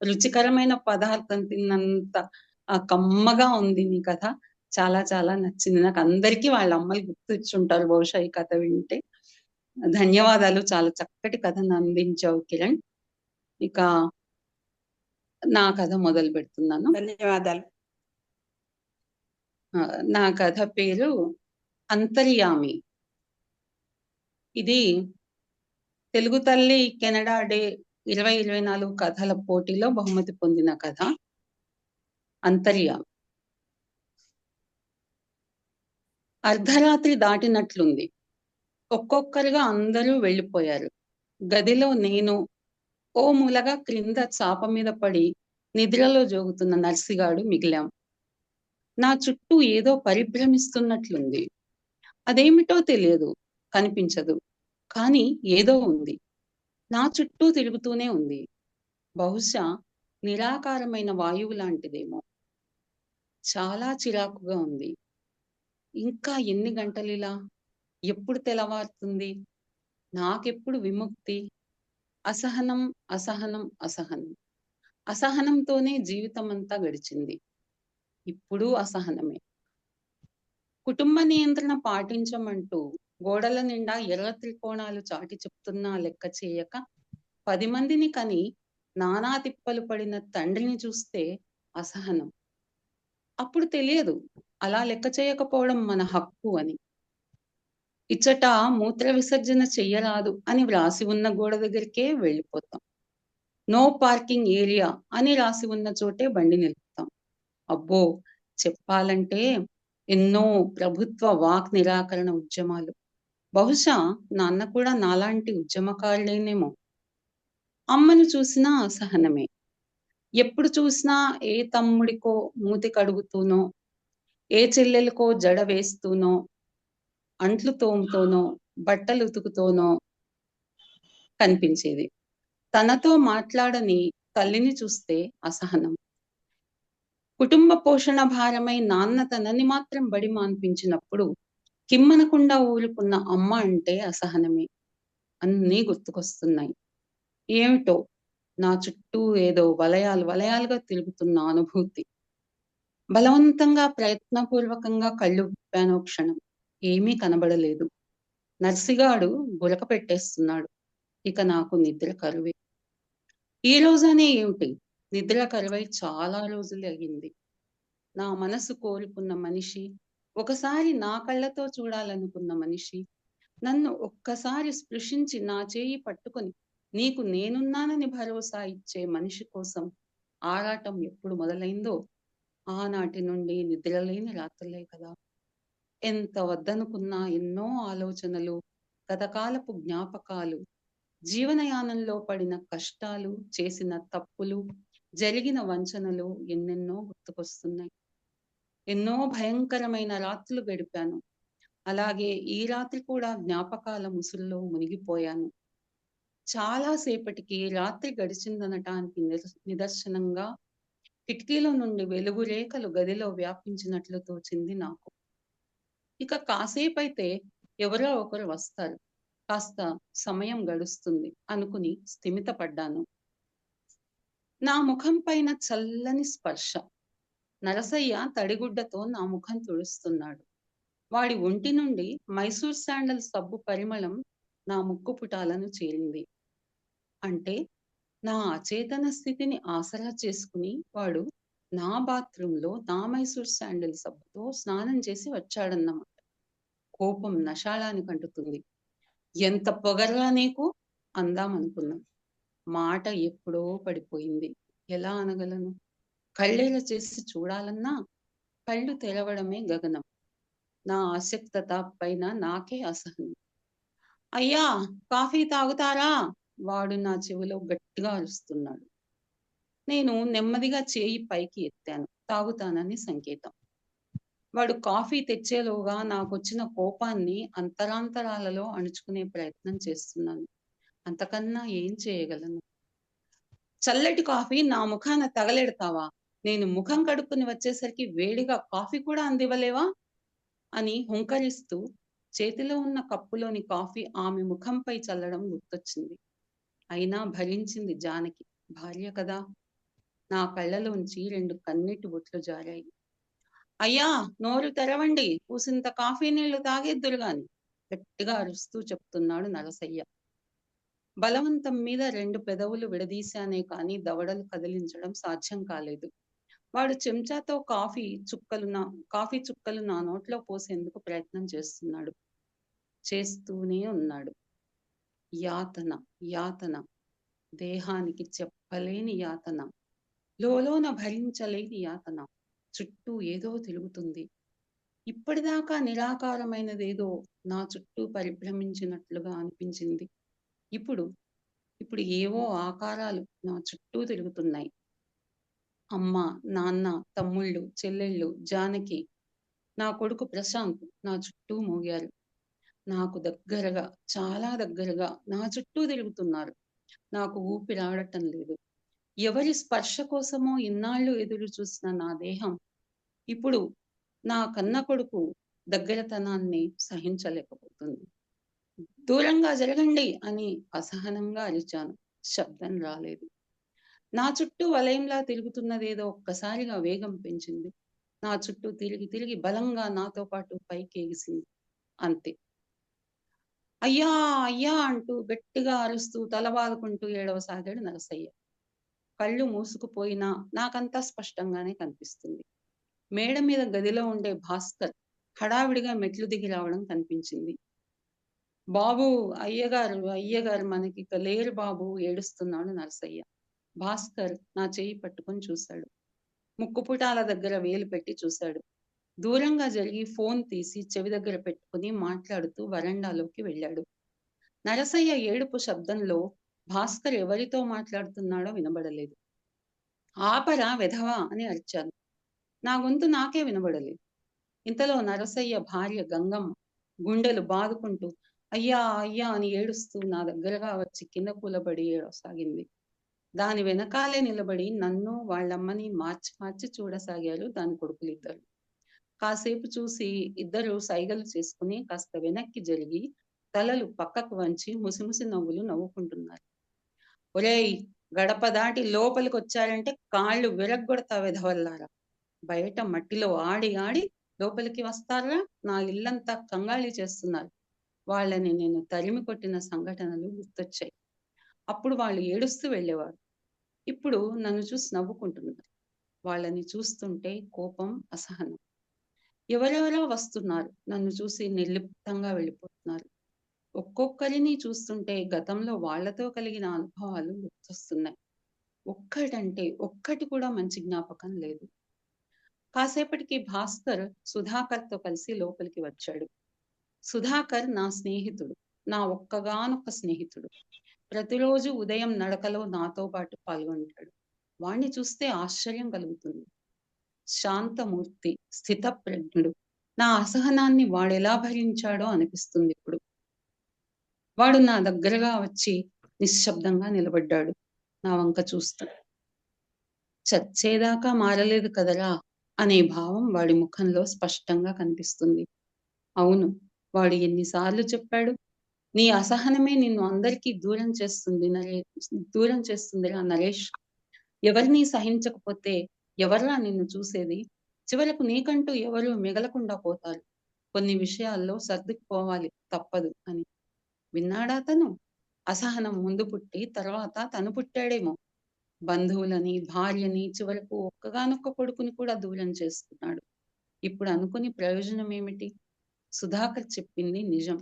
రుచికరమైన పదార్థం తిన్నంత కమ్మగా ఉంది నీ కథ. చాలా చాలా నచ్చింది. నాకు అందరికీ వాళ్ళ అమ్మలు గుర్తొచ్చుంటారు బహుశా ఈ కథ వింటే. ధన్యవాదాలు. చాలా చక్కటి కథను అందించావు కిరణ్. ఇక నా కథ మొదలు పెడుతున్నాను.
ధన్యవాదాలు.
నా కథ పేరు అంతర్యామి. ఇది తెలుగు తల్లి కెనడా డే 2024 కథల పోటీలో బహుమతి పొందిన కథ. అంతర్యామి. అర్ధరాత్రి దాటినట్లుంది. ఒక్కొక్కరుగా అందరూ వెళ్ళిపోయారు. గదిలో నేను ఓ మూలగా క్రింద చాప మీద పడి నిద్రలో జోగుతున్న నర్సిగాడు మిగిలాం. నా చుట్టూ ఏదో పరిభ్రమిస్తున్నట్లుంది. అదేమిటో తెలియదు, కనిపించదు. కానీ ఏదో ఉంది. నా చుట్టూ తిరుగుతూనే ఉంది. బహుశా నిరాకారమైన వాయువు లాంటిదేమో. చాలా చిరాకుగా ఉంది. ఇంకా ఎన్ని గంటలిలా? ఎప్పుడు తెల్లవారుతుంది? నాకెప్పుడు విముక్తి? అసహనం, అసహనం, అసహనం. అసహనంతోనే జీవితమంతా గడిచింది. ఇప్పుడు అసహనమే. కుటుంబ నియంత్రణ పాటించమంటూ గోడల నిండా ఎర్ర త్రికోణాలు చాటి చెప్తున్నా లెక్క చేయక 10 మందిని కని నానా తిప్పలు పడిన తండ్రిని చూస్తే అసహనం. అప్పుడు తెలియదు అలా లెక్క చేయకపోవడం మన హక్కు అని. ఇచ్చట మూత్ర విసర్జన చెయ్యరాదు అని వ్రాసి ఉన్న గోడ దగ్గరికే వెళ్ళిపోతాం. నో పార్కింగ్ ఏరియా అని రాసి ఉన్న చోటే బండి నిలుపుతాం. అబ్బో, చెప్పాలంటే ఎన్నో ప్రభుత్వ వాక్ నిరాకరణ ఉద్యమాలు. బహుశా నాన్న కూడా నాలాంటి ఉద్యమకారులేనేమో. అమ్మను చూసినా అసహనమే. ఎప్పుడు చూసినా ఏ తమ్ముడికో మూతి కడుగుతూనో, ఏ చెల్లెలకో జడ వేస్తూనో, అంట్లు తోముతోనో, బట్టలు ఉతుకుతోనో కనిపించేది. తనతో మాట్లాడని తల్లిని చూస్తే అసహనం. కుటుంబ పోషణ భారమై నాన్న తనని మాత్రం బడి మాన్పించినప్పుడు కిమ్మనకుండా ఊరుకున్న అమ్మ అంటే అసహనమే. అన్నీ గుర్తుకొస్తున్నాయి. ఏమిటో నా చుట్టూ ఏదో వలయాలు వలయాలుగా తిరుగుతున్న అనుభూతి. బలవంతంగా ప్రయత్నపూర్వకంగా కళ్ళు విప్పానో క్షణం. ఏమీ కనబడలేదు. నర్సిగాడు గురక పెట్టేస్తున్నాడు. ఇక నాకు నిద్ర కరువే. ఈ రోజనే ఏమిటి, నిద్ర కరువై చాలా రోజులు అయ్యింది. నా మనసు కోరుకున్న మనిషి, ఒకసారి నా కళ్ళతో చూడాలనుకున్న మనిషి, నన్ను ఒక్కసారి స్పృశించి నా చేయి పట్టుకొని నీకు నేనున్నానని భరోసా ఇచ్చే మనిషి కోసం ఆరాటం ఎప్పుడు మొదలైందో ఆనాటి నుండి నిద్రలేని రాత్రులే కదా. ఎంత వద్దనుకున్నా ఎన్నో ఆలోచనలు, గతకాలపు జ్ఞాపకాలు, జీవనయానంలో పడిన కష్టాలు, చేసిన తప్పులు, జరిగిన వంచనలు ఎన్నెన్నో గుర్తుకొస్తున్నాయి. ఎన్నో భయంకరమైన రాత్రులు గడిపాను. అలాగే ఈ రాత్రి కూడా జ్ఞాపకాల ముసుల్లో మునిగిపోయాను. చాలా సేపటికి రాత్రి గడిచిందనటానికి నిదర్శనంగా కిటికీలో నుండి వెలుగు రేఖలు గదిలో వ్యాపించినట్లు తోచింది నాకు. ఇక కాసేపైతే ఎవరో ఒకరు వస్తారు, కాస్త సమయం గడుస్తుంది అనుకుని స్థిమితపడ్డాను. నా ముఖం పైన చల్లని స్పర్శ. నరసయ్య తడిగుడ్డతో నా ముఖం తుడుస్తున్నాడు. వాడి ఒంటి నుండి మైసూర్ శాండల్ సబ్బు పరిమళం నా ముక్కు పుటాలను చేరింది. అంటే నా అచేతన స్థితిని ఆసరా చేసుకుని వాడు నా బాత్రూంలో నా మైసూర్ శాండల్ సబ్బుతో స్నానం చేసి వచ్చాడన్నమాట. కోపం నషాళానికి అంటుతుంది. ఎంత పొగర్రా నీకు అందామనుకున్నాం. మాట ఎప్పుడో పడిపోయింది. ఎలా అనగలను? కళ్ళేల చేసి చూడాలన్నా కళ్ళు తెరవడమే గగనం. నా ఆసక్తత పైన నాకే అసహనం. అయ్యా, కాఫీ తాగుతారా? వాడు నా చెవిలో గట్టిగా అరుస్తున్నాడు. నేను నెమ్మదిగా చేయి పైకి ఎత్తాను, తాగుతానని సంకేతం. వాడు కాఫీ తెచ్చేలోగా నాకొచ్చిన కోపాన్ని అంతరాంతరాలలో అణుచుకునే ప్రయత్నం చేస్తున్నాను. అంతకన్నా ఏం చేయగలను? చల్లటి కాఫీ నా ముఖాన తగలెడతావా? నేను ముఖం కడుక్కుని వచ్చేసరికి వేడిగా కాఫీ కూడా అందివ్వలేవా అని హుంకరిస్తూ చేతిలో ఉన్న కప్పులోని కాఫీ ఆమె ముఖంపై చల్లడం గుర్తొచ్చింది. అయినా భరించింది జానకి. భార్య కదా. నా కళ్ళలోంచి 2 కన్నీటి బొట్లు జారాయి. అయ్యా, నోరు తెరవండి, కూసింత కాఫీ నీళ్లు తాగేద్దురు గాని గట్టిగా అరుస్తూ చెప్తున్నాడు నరసయ్య. బలవంతం మీద 2 పెదవులు విడదీశానే కాని దవడలు కదిలించడం సాధ్యం కాలేదు. వాడు చెంచాతో కాఫీ చుక్కలు నా నోట్లో పోసేందుకు ప్రయత్నం చేస్తూనే ఉన్నాడు. యాతన, యాతన, దేహానికి చెప్పలేని యాతన, లోలోన భరించలేని యాతన. చుట్టూ ఏదో తిరుగుతుంది. ఇప్పటిదాకా నిరాకారమైనదేదో నా చుట్టూ పరిభ్రమించినట్లుగా అనిపించింది. ఇప్పుడు ఏవో ఆకారాలు నా చుట్టూ తిరుగుతున్నాయి. అమ్మ, నాన్న, తమ్ముళ్ళు, చెల్లెళ్ళు, జానకి, నా కొడుకు ప్రశాంత్ నా చుట్టూ మోగారు. నాకు దగ్గరగా, చాలా దగ్గరగా నా చుట్టూ తిరుగుతున్నారు. నాకు ఊపిరాడటం లేదు. ఎవరి స్పర్శ కోసమో ఇన్నాళ్ళు ఎదురు చూసిన నా దేహం ఇప్పుడు నా కన్న కొడుకు దగ్గరతనాన్ని సహించలేకపోతుంది. దూరంగా జరగండి అని అసహనంగా అరిచాను. శబ్దం రాలేదు. నా చుట్టూ వలయంలా తిరుగుతున్నదేదో ఒక్కసారిగా వేగం పెంచింది. నా చుట్టూ తిరిగి తిరిగి బలంగా నాతో పాటు పైకి ఎగిసింది. అంతే. అయ్యా, అయ్యా అంటూ గట్టిగా అరుస్తూ తల బాదుకుంటూ ఏడవసాగాడు నరసయ్య. కళ్ళు మూసుకుపోయినా నాకంతా స్పష్టంగానే కనిపిస్తుంది. మేడ మీద గదిలో ఉండే భాస్కర్ హడావిడిగా మెట్లు దిగి రావడం కనిపించింది. బాబు, అయ్యగారు మనకి ఇక లేరు బాబు, ఏడుస్తున్నాడు నరసయ్య. భాస్కర్ నా చెయ్యి పట్టుకొని చూశాడు. ముక్కుపుటాల దగ్గర వేలు పెట్టి చూశాడు. దూరంగా జరిగి ఫోన్ తీసి చెవి దగ్గర పెట్టుకుని మాట్లాడుతూ వరండాలోకి వెళ్ళాడు. నరసయ్య ఏడుపు శబ్దంలో భాస్కర్ ఎవరితో మాట్లాడుతున్నాడో వినబడలేదు. ఆపరా వెధవా అని అరిచాను. నా గొంతు నాకే వినబడలేదు. ఇంతలో నరసయ్య భార్య గంగమ్మ గుండెలు బాదుకుంటూ అయ్యా, అయ్యా అని ఏడుస్తూ నా దగ్గరగా వచ్చి కింద కూలబడి ఏడవసాగింది. దాని వెనకాలే నిలబడి నన్ను వాళ్ళమ్మని మార్చి చూడసాగారు దాని కొడుకులిద్దరు. కాసేపు చూసి ఇద్దరు సైగలు చేసుకుని కాస్త వెనక్కి జరిగి తలలు పక్కకు వంచి ముసిముసి నవ్వులు నవ్వుకుంటున్నారు. ఒరేయ్, గడప దాటి లోపలికి వచ్చారంటే కాళ్ళు విరగ్గొడతా వెధవల్లారా. బయట మట్టిలో ఆడి ఆడి లోపలికి వస్తారా? నా ఇల్లంతా కంగాళి చేస్తున్నారు. వాళ్ళని నేను తరిమి కొట్టిన సంఘటనలు గుర్తొచ్చాయి. అప్పుడు వాళ్ళు ఏడుస్తూ వెళ్ళేవారు. ఇప్పుడు నన్ను చూసి నవ్వుకుంటున్నారు. వాళ్ళని చూస్తుంటే కోపం, అసహనం. ఎవరెవరో వస్తున్నారు. నన్ను చూసి నిర్లిప్తంగా వెళ్ళిపోతున్నారు. ఒక్కొక్కరిని చూస్తుంటే గతంలో వాళ్లతో కలిగిన అనుభవాలు గుర్తొస్తున్నాయి. ఒక్కటి కూడా మంచి జ్ఞాపకం లేదు. కాసేపటికి భాస్కర్ సుధాకర్తో కలిసి లోపలికి వచ్చాడు. సుధాకర్ నా స్నేహితుడు, నా ఒక్కగానొక్క స్నేహితుడు. ప్రతిరోజు ఉదయం నడకలో నాతో పాటు పాల్గొంటాడు. వాణ్ణి చూస్తే ఆశ్చర్యం కలుగుతుంది. శాంతమూర్తి, స్థితప్రజ్ఞుడు. నా అసహనాన్ని వాడెలా భరించాడో అనిపిస్తుంది ఇప్పుడు. వాడు నా దగ్గరగా వచ్చి నిశ్శబ్దంగా నిలబడ్డాడు. నా వంక చూస్తూ. చచ్చేదాకా మారలేదు కదరా అనే భావం వాడి ముఖంలో స్పష్టంగా కనిపిస్తుంది. అవును, వాడు ఎన్నిసార్లు చెప్పాడు, నీ అసహనమే నిన్ను అందరికీ దూరం చేస్తుందిరా నరేష్. ఎవరిని సహించకపోతే ఎవర్రా నిన్ను చూసేది? చివరకు నీకంటూ ఎవరు మిగలకుండా పోతారు. కొన్ని విషయాల్లో సర్దుకుపోవాలి తప్పదు అని. విన్నాడా తను? అసహనం ముందు పుట్టి తర్వాత తను పుట్టాడేమో. బంధువులని, భార్యని, చివరకు ఒక్కగానొక్క కొడుకుని కూడా దూరం చేసుకున్నాడు. ఇప్పుడు అనుకుని ప్రయోజనం ఏమిటి? సుధాకర్ చెప్పింది నిజం.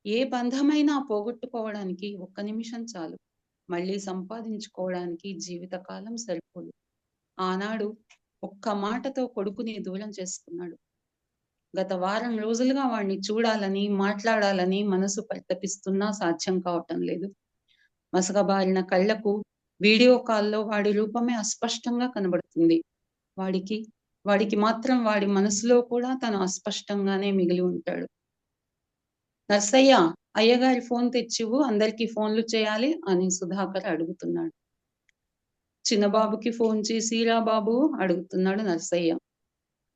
ఏ బంధమైనా పోగొట్టుకోవడానికి 1 నిమిషం చాలు. మళ్ళీ సంపాదించుకోవడానికి జీవితకాలం సరిపోదు. ఆనాడు ఒక్క మాటతో కొడుకుని దూరం చేసుకున్నాడు. గత వారం రోజులుగా వాడిని చూడాలని, మాట్లాడాలని మనసు పరితపిస్తున్నా సాధ్యం కావటం లేదు. మసకబారిన కళ్లకు వీడియో కాల్లో వాడి రూపమే అస్పష్టంగా కనబడుతుంది. వాడికి మాత్రం వాడి మనసులో కూడా తను అస్పష్టంగానే మిగిలి ఉంటాడు. నర్సయ్య, అయ్యగారి ఫోన్ తెచ్చివు, అందరికీ ఫోన్లు చేయాలి అని సుధాకర్ అడుగుతున్నాడు. చిన్నబాబుకి ఫోన్ చేసిరా బాబు అడుగుతున్నాడు నర్సయ్య.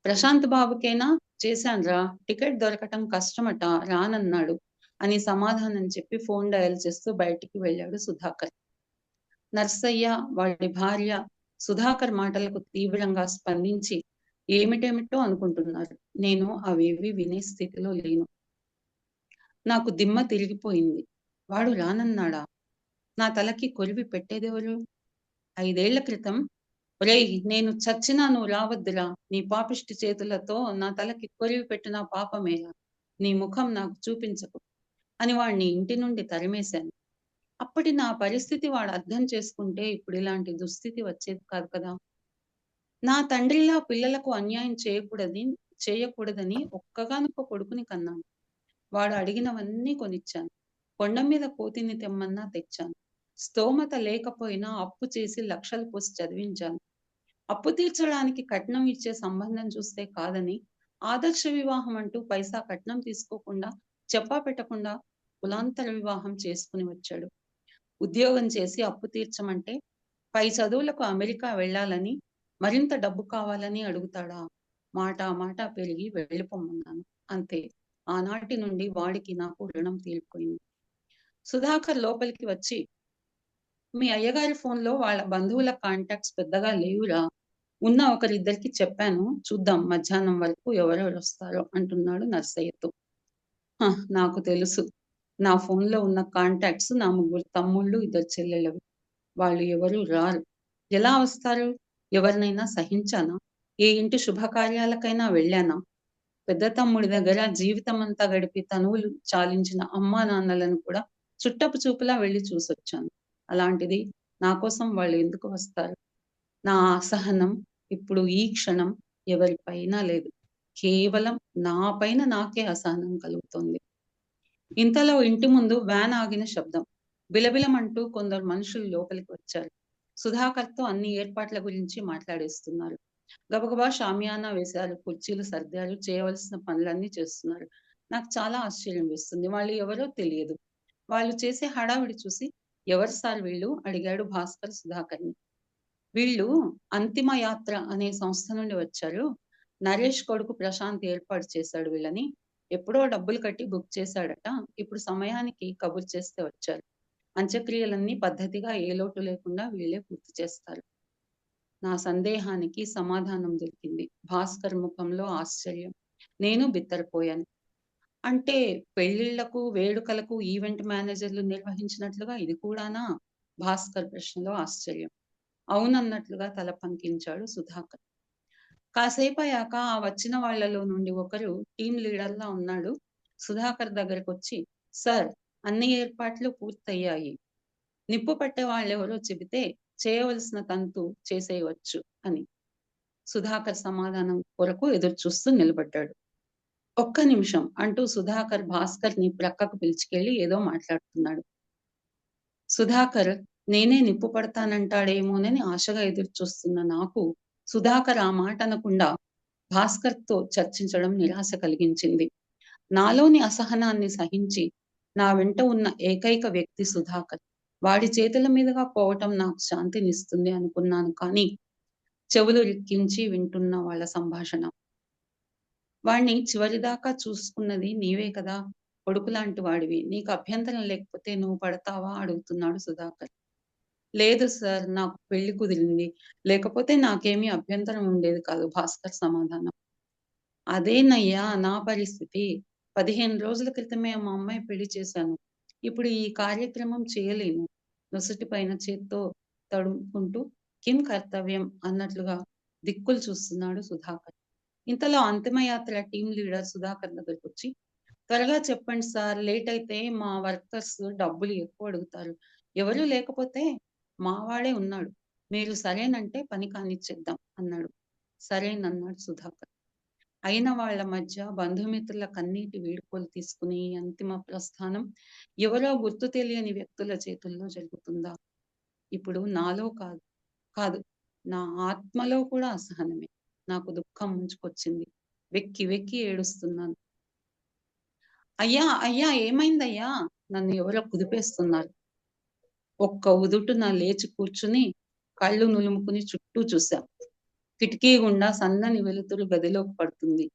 ప్రశాంత్ బాబుకేనా చేశాన్రా, టికెట్ దొరకటం కష్టమట, రానన్నాడు అని సమాధానం చెప్పి ఫోన్ డయల్ చేస్తూ బయటికి వెళ్ళాడు సుధాకర్. నర్సయ్య, వాడి భార్య సుధాకర్ మాటలకు తీవ్రంగా స్పందించి ఏమిటేమిటో అనుకుంటున్నారు. నేను అవేవి వినే స్థితిలో లేను. నాకు దిమ్మ తిరిగిపోయింది. వాడు రానన్నాడా? నా తలకి కొరివి పెట్టేదెవరు? 5 ఏళ్ల క్రితం, రేయ్ నేను చచ్చినా నువ్వు రావద్దురా, నీ పాపిష్టి చేతులతో నా తలకి కొరివి పెట్టిన పాపమేలా, నీ ముఖం నాకు చూపించకు అని వాణ్ణి ఇంటి నుండి తరిమేశాను. అప్పటి నా పరిస్థితి వాడు అర్థం చేసుకుంటే ఇప్పుడు ఇలాంటి దుస్థితి వచ్చేది కాదు కదా. నా తండ్రిలా పిల్లలకు అన్యాయం చేయకూడదని ఒక్కగానొక్క కొడుకుని కన్నాను. వాడు అడిగినవన్నీ కొనిచ్చాను. కొండ మీద కోతిని తెమ్మన్నా తెచ్చాను. స్తోమత లేకపోయినా అప్పు చేసి లక్షలు పోసి చదివించాను. అప్పు తీర్చడానికి కట్నం ఇచ్చే సంబంధం చూస్తే కాదని ఆదర్శ వివాహం అంటూ పైసా కట్నం తీసుకోకుండా, చెప్పా పెట్టకుండా కులాంతర వివాహం చేసుకుని వచ్చాడు. ఉద్యోగం చేసి అప్పు తీర్చమంటే పై చదువులకు అమెరికా వెళ్ళాలని, మరింత డబ్బు కావాలని అడుగుతాడా? మాట పెరిగి వెళ్ళిపోమన్నాను. అంతే. ఆనాటి నుండి వాడికి నాకు రుణం తీరిపోయింది. సుధాకర్ లోపలికి వచ్చి, మీ అయ్యగారి ఫోన్లో వాళ్ళ బంధువుల కాంటాక్ట్స్ పెద్దగా లేవురా, ఉన్న ఒకరిద్దరికి చెప్పాను, చూద్దాం మధ్యాహ్నం వరకు ఎవరెవరు వస్తారో అంటున్నాడు నర్సయ్యతో. నాకు తెలుసు, నా ఫోన్లో ఉన్న కాంటాక్ట్స్ నా 3 తమ్ముళ్ళు 2 చెల్లెళ్ళవి. వాళ్ళు ఎవరు రారు. ఎలా వస్తారు? ఎవరినైనా సహించానా? ఏ ఇంటి శుభకార్యాలకైనా వెళ్ళానా? పెద్ద తమ్ముడి దగ్గర జీవితం అంతా గడిపి తనువులు చాలించిన అమ్మా నాన్నలను కూడా చుట్టపు చూపులా వెళ్ళి చూసొచ్చాను. అలాంటిది నా కోసం వాళ్ళు ఎందుకు వస్తారు? నా అసహనం ఇప్పుడు ఈ క్షణం ఎవరిపైనా లేదు. కేవలం నా పైన నాకే అసహనం కలుగుతోంది. ఇంతలో ఇంటి ముందు వ్యాన్ ఆగిన శబ్దం. బిలబిలమంటూ కొందరు మనుషులు లోపలికి వచ్చారు. సుధాకర్తో అన్ని ఏర్పాట్ల గురించి మాట్లాడేస్తున్నారు. గబగబా షామియానా వేశారు, కుర్చీలు సర్దారు, చేయవలసిన పనులన్నీ చేస్తున్నారు. నాకు చాలా ఆశ్చర్యం వేస్తుంది. వాళ్ళు ఎవరో తెలియదు. వాళ్ళు చేసే హడావిడి చూసి, ఎవరు సార్ వీళ్ళు? అడిగాడు భాస్కర్ సుధాకర్ని. వీళ్ళు అంతిమ యాత్ర అనే సంస్థ నుండి వచ్చారు. నరేష్ కొడుకు ప్రశాంత్ ఏర్పాటు చేశాడు వీళ్ళని. ఎప్పుడో డబ్బులు కట్టి బుక్ చేశాడట. ఇప్పుడు సమయానికి కబుర్ చేస్తే వచ్చారు. అంత్యక్రియలన్నీ పద్ధతిగా ఏ లోటు లేకుండా వీళ్ళే పూర్తి చేస్తారు. నా సందేహానికి సమాధానం దొరికింది. భాస్కర్ ముఖంలో ఆశ్చర్యం. నేను బిత్తరపోయాను. అంటే పెళ్లిళ్లకు, వేడుకలకు ఈవెంట్ మేనేజర్లు నిర్వహించినట్లుగా ఇది కూడానా? భాస్కర్ ప్రశ్నలో ఆశ్చర్యం. అవునన్నట్లుగా తల పంకించాడు సుధాకర్. కాసేపు అయ్యాక ఆ వచ్చిన వాళ్లలో నుండి ఒకరు టీం లీడర్లా ఉన్నాడు. సుధాకర్ దగ్గరకు వచ్చి, సార్ అన్ని ఏర్పాట్లు పూర్తయ్యాయి. నిప్పు పట్టే వాళ్ళెవరో చెబితే చేయవలసిన తంతు చేసేయవచ్చు అని. సుధాకర్ సమాధానం కొరకు ఎదురు చూస్తూ నిలబడ్డాడు. ఒక్క నిమిషం అంటూ సుధాకర్ భాస్కర్ ని ప్రక్కకు పిలుచుకెళ్లి ఏదో మాట్లాడుతున్నాడు. సుధాకర్ నేనే నిప్పు పడతానంటాడేమోనని ఆశగా ఎదురు చూస్తున్న నాకు సుధాకర్ ఆ మాట అనకుండా భాస్కర్ తో చర్చించడం నిరాశ కలిగించింది. నాలోని అసహనాన్ని సహించి నా వెంట ఉన్న ఏకైక వ్యక్తి సుధాకర్. వాడి చేతుల మీదుగా పోవటం నాకు శాంతినిస్తుంది అనుకున్నాను. కానీ చెవులు రిక్కించి వింటున్న వాళ్ళ సంభాషణ. వాణ్ణి చివరిదాకా చూసుకున్నది నీవే కదా, కొడుకు లాంటి వాడివి, నీకు అభ్యంతరం లేకపోతే నువ్వు పడతావా అడుగుతున్నాడు సుధాకర్. లేదు సార్, నాకు పెళ్లి కుదిరింది, లేకపోతే నాకేమీ అభ్యంతరం ఉండేది కాదు భాస్కర్ సమాధానం. అదేనయ్యా నా పరిస్థితి. 15 రోజుల క్రితమే మా అమ్మాయి పెళ్లి చేశాను. ఇప్పుడు ఈ కార్యక్రమం చేయలేను. నొసటి పైన చేత్తో తడుముకుంటూ కిం కర్తవ్యం అన్నట్లుగా దిక్కులు చూస్తున్నాడు సుధాకర్. ఇంతలో అంతిమయాత్ర టీం లీడర్ సుధాకర్ దగ్గరకు వచ్చి, త్వరగా చెప్పండి సార్, లేట్ అయితే మా వర్కర్స్ డబ్బులు ఎక్కువ అడుగుతారు. ఎవరు లేకపోతే మావాడే ఉన్నాడు, మీరు సరేనంటే పని కానిచ్చేద్దాం అన్నాడు. సరేనన్నాడు సుధాకర్. అయిన వాళ్ళ మధ్య బంధుమిత్రుల కన్నీటి వీడుకోలు తీసుకుని అంతిమ ప్రస్థానం ఎవరో గుర్తు తెలియని వ్యక్తుల చేతుల్లో జరుగుతుందా? ఇప్పుడు నాలో కాదు నా ఆత్మలో కూడా అసహనమే. నాకు దుఃఖం ముంచుకొచ్చింది. వెక్కి వెక్కి ఏడుస్తున్నాను. అయ్యా అయ్యా ఏమైందయ్యా? నన్ను ఎవరో కుదిపేస్తున్నారు. ఒక్క ఉదుటున లేచి కూర్చుని కళ్ళు నులుముకుని చుట్టూ చూశాం. కిటికీ గుండా సన్నని వెలుతురు గదిలోకి పడుతుంది.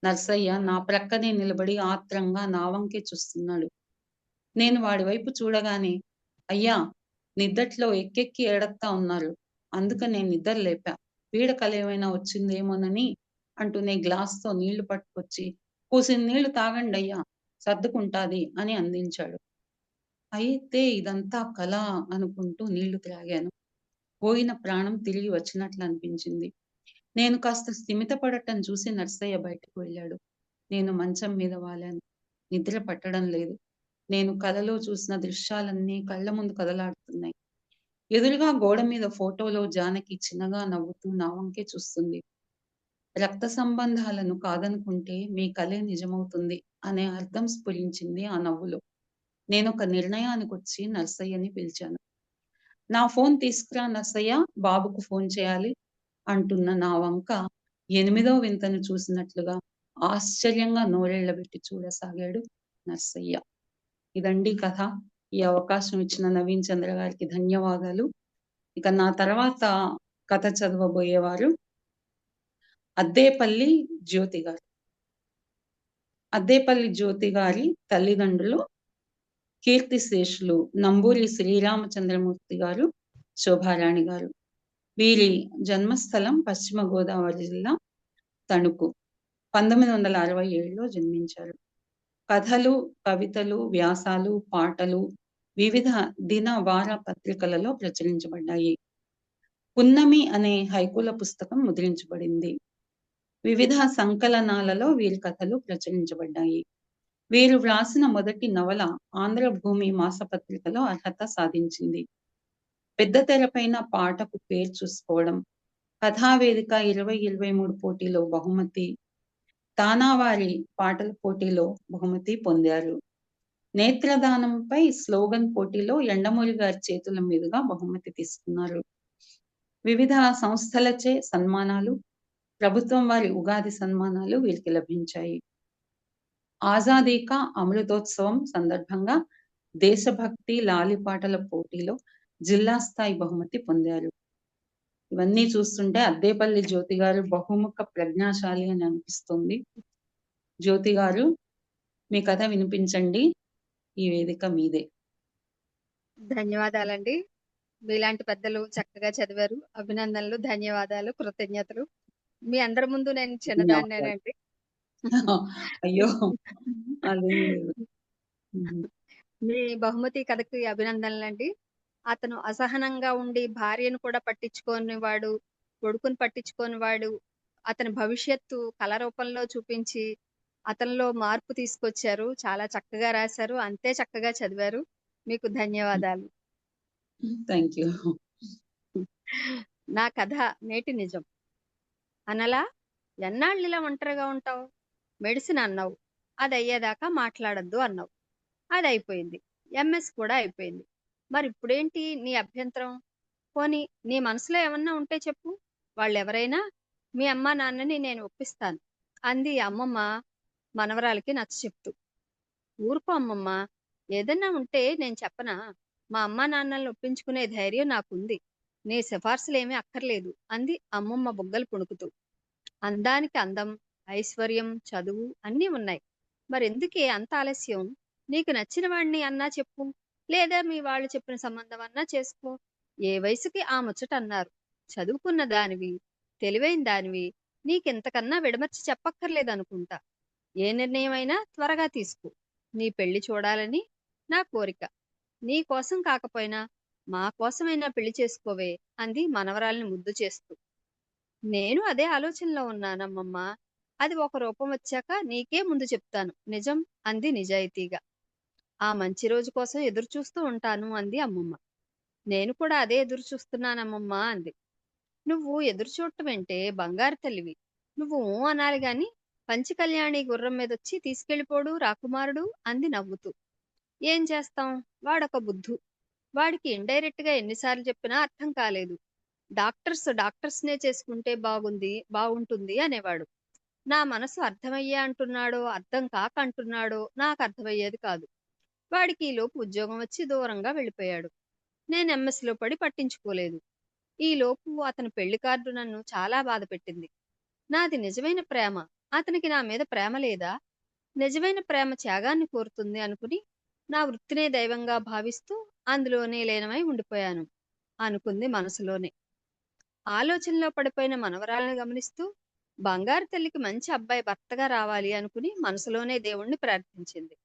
నర్సయ్య నా ప్రక్కనే నిలబడి ఆత్రంగా నా వంకే చూస్తున్నాడు. నేను వాడి వైపు చూడగానే, అయ్యా, నిద్దట్లో ఎక్కెక్కి ఏడత్తా ఉన్నారు. అందుకనే నిద్ర లేపా. పీడకల ఏమైనా వచ్చిందేమోనని అంటూనే గ్లాస్‌తో నీళ్లు పట్టుకొచ్చి, "కూసిన్ని నీళ్లు తాగండయ్యా, సర్దుకుంటాది" అని అందించాడు. అయితే ఇదంతా కల అనుకుంటూ నీళ్లు త్రాగాను. పోయిన ప్రాణం తిరిగి వచ్చినట్లు అనిపించింది. నేను కాస్త స్థిమితపడటం చూసి నర్సయ్య బయటకు వెళ్ళాడు. నేను మంచం మీద వాలాను. నిద్ర పట్టడం లేదు. నేను కలలో చూసిన దృశ్యాలన్నీ కళ్ళ ముందు కదలాడుతున్నాయి. ఎదురుగా గోడ మీద ఫోటోలో జానకి చిన్నగా నవ్వుతూ నా వంకే చూస్తుంది. రక్త సంబంధాలను కాదనుకుంటే మీ కలే నిజమవుతుంది అనే అర్థం స్ఫురించింది ఆ నవ్వులో. నేనొక నిర్ణయానికొచ్చి నర్సయ్యని పిలిచాను. నా ఫోన్ తీసుకురా నర్సయ్య, బాబుకు ఫోన్ చేయాలి అంటున్న నా వంక 8వ వింతను చూసినట్లుగా ఆశ్చర్యంగా నోరెళ్లబెట్టి చూడసాగాడు నర్సయ్య. ఇదండి కథ. ఈ అవకాశం ఇచ్చిన నవీన్ చంద్ర గారికి ధన్యవాదాలు. ఇక నా తర్వాత కథ చదవబోయేవారు అద్దేపల్లి జ్యోతి గారు. అద్దేపల్లి జ్యోతి గారి తల్లిదండ్రులు కీర్తిశేషులు నంబూరి శ్రీరామచంద్రమూర్తి గారు, శోభారాణి గారు. వీరి జన్మస్థలం పశ్చిమ గోదావరి జిల్లా తణుకు. 1967లో జన్మించారు. కథలు, కవితలు, వ్యాసాలు, పాటలు వివిధ దిన వార పత్రికలలో ప్రచురించబడ్డాయి. పున్నమి అనే హైకుల పుస్తకం ముద్రించబడింది. వివిధ సంకలనాలలో వీరి కథలు ప్రచురించబడ్డాయి. వీరు వ్రాసిన మొదటి నవల ఆంధ్రభూమి మాసపత్రికలో అర్హత సాధించింది. పెద్ద తెరపైన పాటకు పేరు చూసుకోవడం, కథావేదిక 2023 పోటీలో బహుమతి, తానావారి పాటల పోటీలో బహుమతి పొందారు. నేత్రదానంపై స్లోగన్ పోటీలో యండమూరి గారి చేతుల మీదుగా బహుమతి తీసుకున్నారు. వివిధ సంస్థలచే సన్మానాలు, ప్రభుత్వం వారి ఉగాది సన్మానాలు వీరికి లభించాయి. ఆజాదీ కా అమృతోత్సవం సందర్భంగా దేశభక్తి లాలిపాటల పోటీలో జిల్లా స్థాయి బహుమతి పొందారు. ఇవన్నీ చూస్తుంటే అద్దేపల్లి జ్యోతి గారు బహుముఖ ప్రజ్ఞాశాలి అని అనిపిస్తుంది. జ్యోతి గారు, మీ కథ వినిపించండి. ఈ వేదిక మీదే.
ధన్యవాదాలండి. మీలాంటి పెద్దలు చక్కగా చదివారు. అభినందనలు, ధన్యవాదాలు, కృతజ్ఞతలు. మీ అందరి ముందు నేను చిన్నదాన్నేనండి.
అయ్యో, అదేం లేదు.
మీ బహుమతి కథకి అభినందనలండి. అతను అసహనంగా ఉండి భార్యను కూడా పట్టించుకోని వాడు, కొడుకుని పట్టించుకోని వాడు, అతని భవిష్యత్తు కళ రూపంలో చూపించి అతనిలో మార్పు తీసుకొచ్చారు. చాలా చక్కగా రాశారు. అంతే చక్కగా చదివారు. మీకు ధన్యవాదాలు.
Thank you.
నా కథ నేటి నిజం. అనలా, ఎన్నాళ్ళిలా ఒంటరిగా ఉంటావు? మెడిసిన్ అన్నావు, అది అయ్యేదాకా మాట్లాడద్దు అన్నావు, అది అయిపోయింది. ఎంఎస్ కూడా అయిపోయింది. మరి ఇప్పుడేంటి నీ అభ్యంతరం? పోనీ నీ మనసులో ఏమన్నా ఉంటే చెప్పు, వాళ్ళెవరైనా మీ అమ్మా నాన్నని నేను ఒప్పిస్తాను అంది అమ్మమ్మ మనవరాలికి నచ్చ చెప్తూ. ఊరుకో అమ్మమ్మ, ఏదన్నా ఉంటే నేను చెప్పనా? మా అమ్మా నాన్నల్ని ఒప్పించుకునే ధైర్యం నాకుంది. నీ సిఫార్సులేమీ అక్కర్లేదు అంది అమ్మమ్మ బుగ్గలు పుణుకుతూ. అందానికి అందం, ఐశ్వర్యం, చదువు అన్నీ ఉన్నాయి. మరెందుకే అంత ఆలస్యం? నీకు నచ్చిన వాడిని అన్నా చెప్పు, లేదా మీ వాళ్ళు చెప్పిన సంబంధం అన్నా చేసుకో. ఏ వయసుకి ఆ ముచ్చట అన్నారు. చదువుకున్న దానివి, తెలివైన దానివి, నీకింతకన్నా విడమర్చి చెప్పక్కర్లేదనుకుంటా. ఏ నిర్ణయమైనా త్వరగా తీసుకో. నీ పెళ్లి చూడాలని నా కోరిక. నీ కోసం కాకపోయినా మా కోసమైనా పెళ్లి చేసుకోవే అంది మనవరాల్ని ముద్దు చేస్తూ. నేను అదే ఆలోచనలో ఉన్నానమ్మమ్మ. అది ఒక రూపం వచ్చాక నీకే ముందు చెప్తాను నిజం అంది నిజాయితీగా. ఆ మంచి రోజు కోసం ఎదురు చూస్తూ ఉంటాను అంది అమ్మమ్మ. నేను కూడా అదే ఎదురు చూస్తున్నానమ్మమ్మ అంది. నువ్వు ఎదురు చూడటం ఏంటే, బంగారు తల్లివి. నువ్వు ఊ అనాలి గాని పంచి కళ్యాణి గుర్రం మీదొచ్చి తీసుకెళ్ళిపోడు రాకుమారుడు అంది నవ్వుతూ. ఏం చేస్తాం, వాడొక బుద్ధు. వాడికి ఇండైరెక్ట్ గా ఎన్నిసార్లు చెప్పినా అర్థం కాలేదు. డాక్టర్స్నే చేసుకుంటే బాగుంటుంది అనేవాడు. నా మనసు అర్థమయ్యే అంటున్నాడో అర్థం కాక అంటున్నాడో నాకు అర్థమయ్యేది కాదు. వాడికి ఈలోపు ఉద్యోగం వచ్చి దూరంగా వెళ్ళిపోయాడు. నేను ఎంఎస్లో పడి పట్టించుకోలేదు. ఈలోపు అతని పెళ్లి కార్డు నన్ను చాలా బాధ పెట్టింది. నాది నిజమైన ప్రేమ, అతనికి నా మీద ప్రేమ లేదా? నిజమైన ప్రేమ త్యాగాన్ని కోరుతుంది అనుకుని నా వృత్తినే దైవంగా భావిస్తూ అందులోనే లీనమై ఉండిపోయాను అనుకుంది మనసులోనే. ఆలోచనలో పడిపోయిన మనవరాలను గమనిస్తూ బంగారు తల్లికి మంచి అబ్బాయి భర్తగా రావాలి అనుకుని మనసులోనే దేవుణ్ణి ప్రార్థించింది.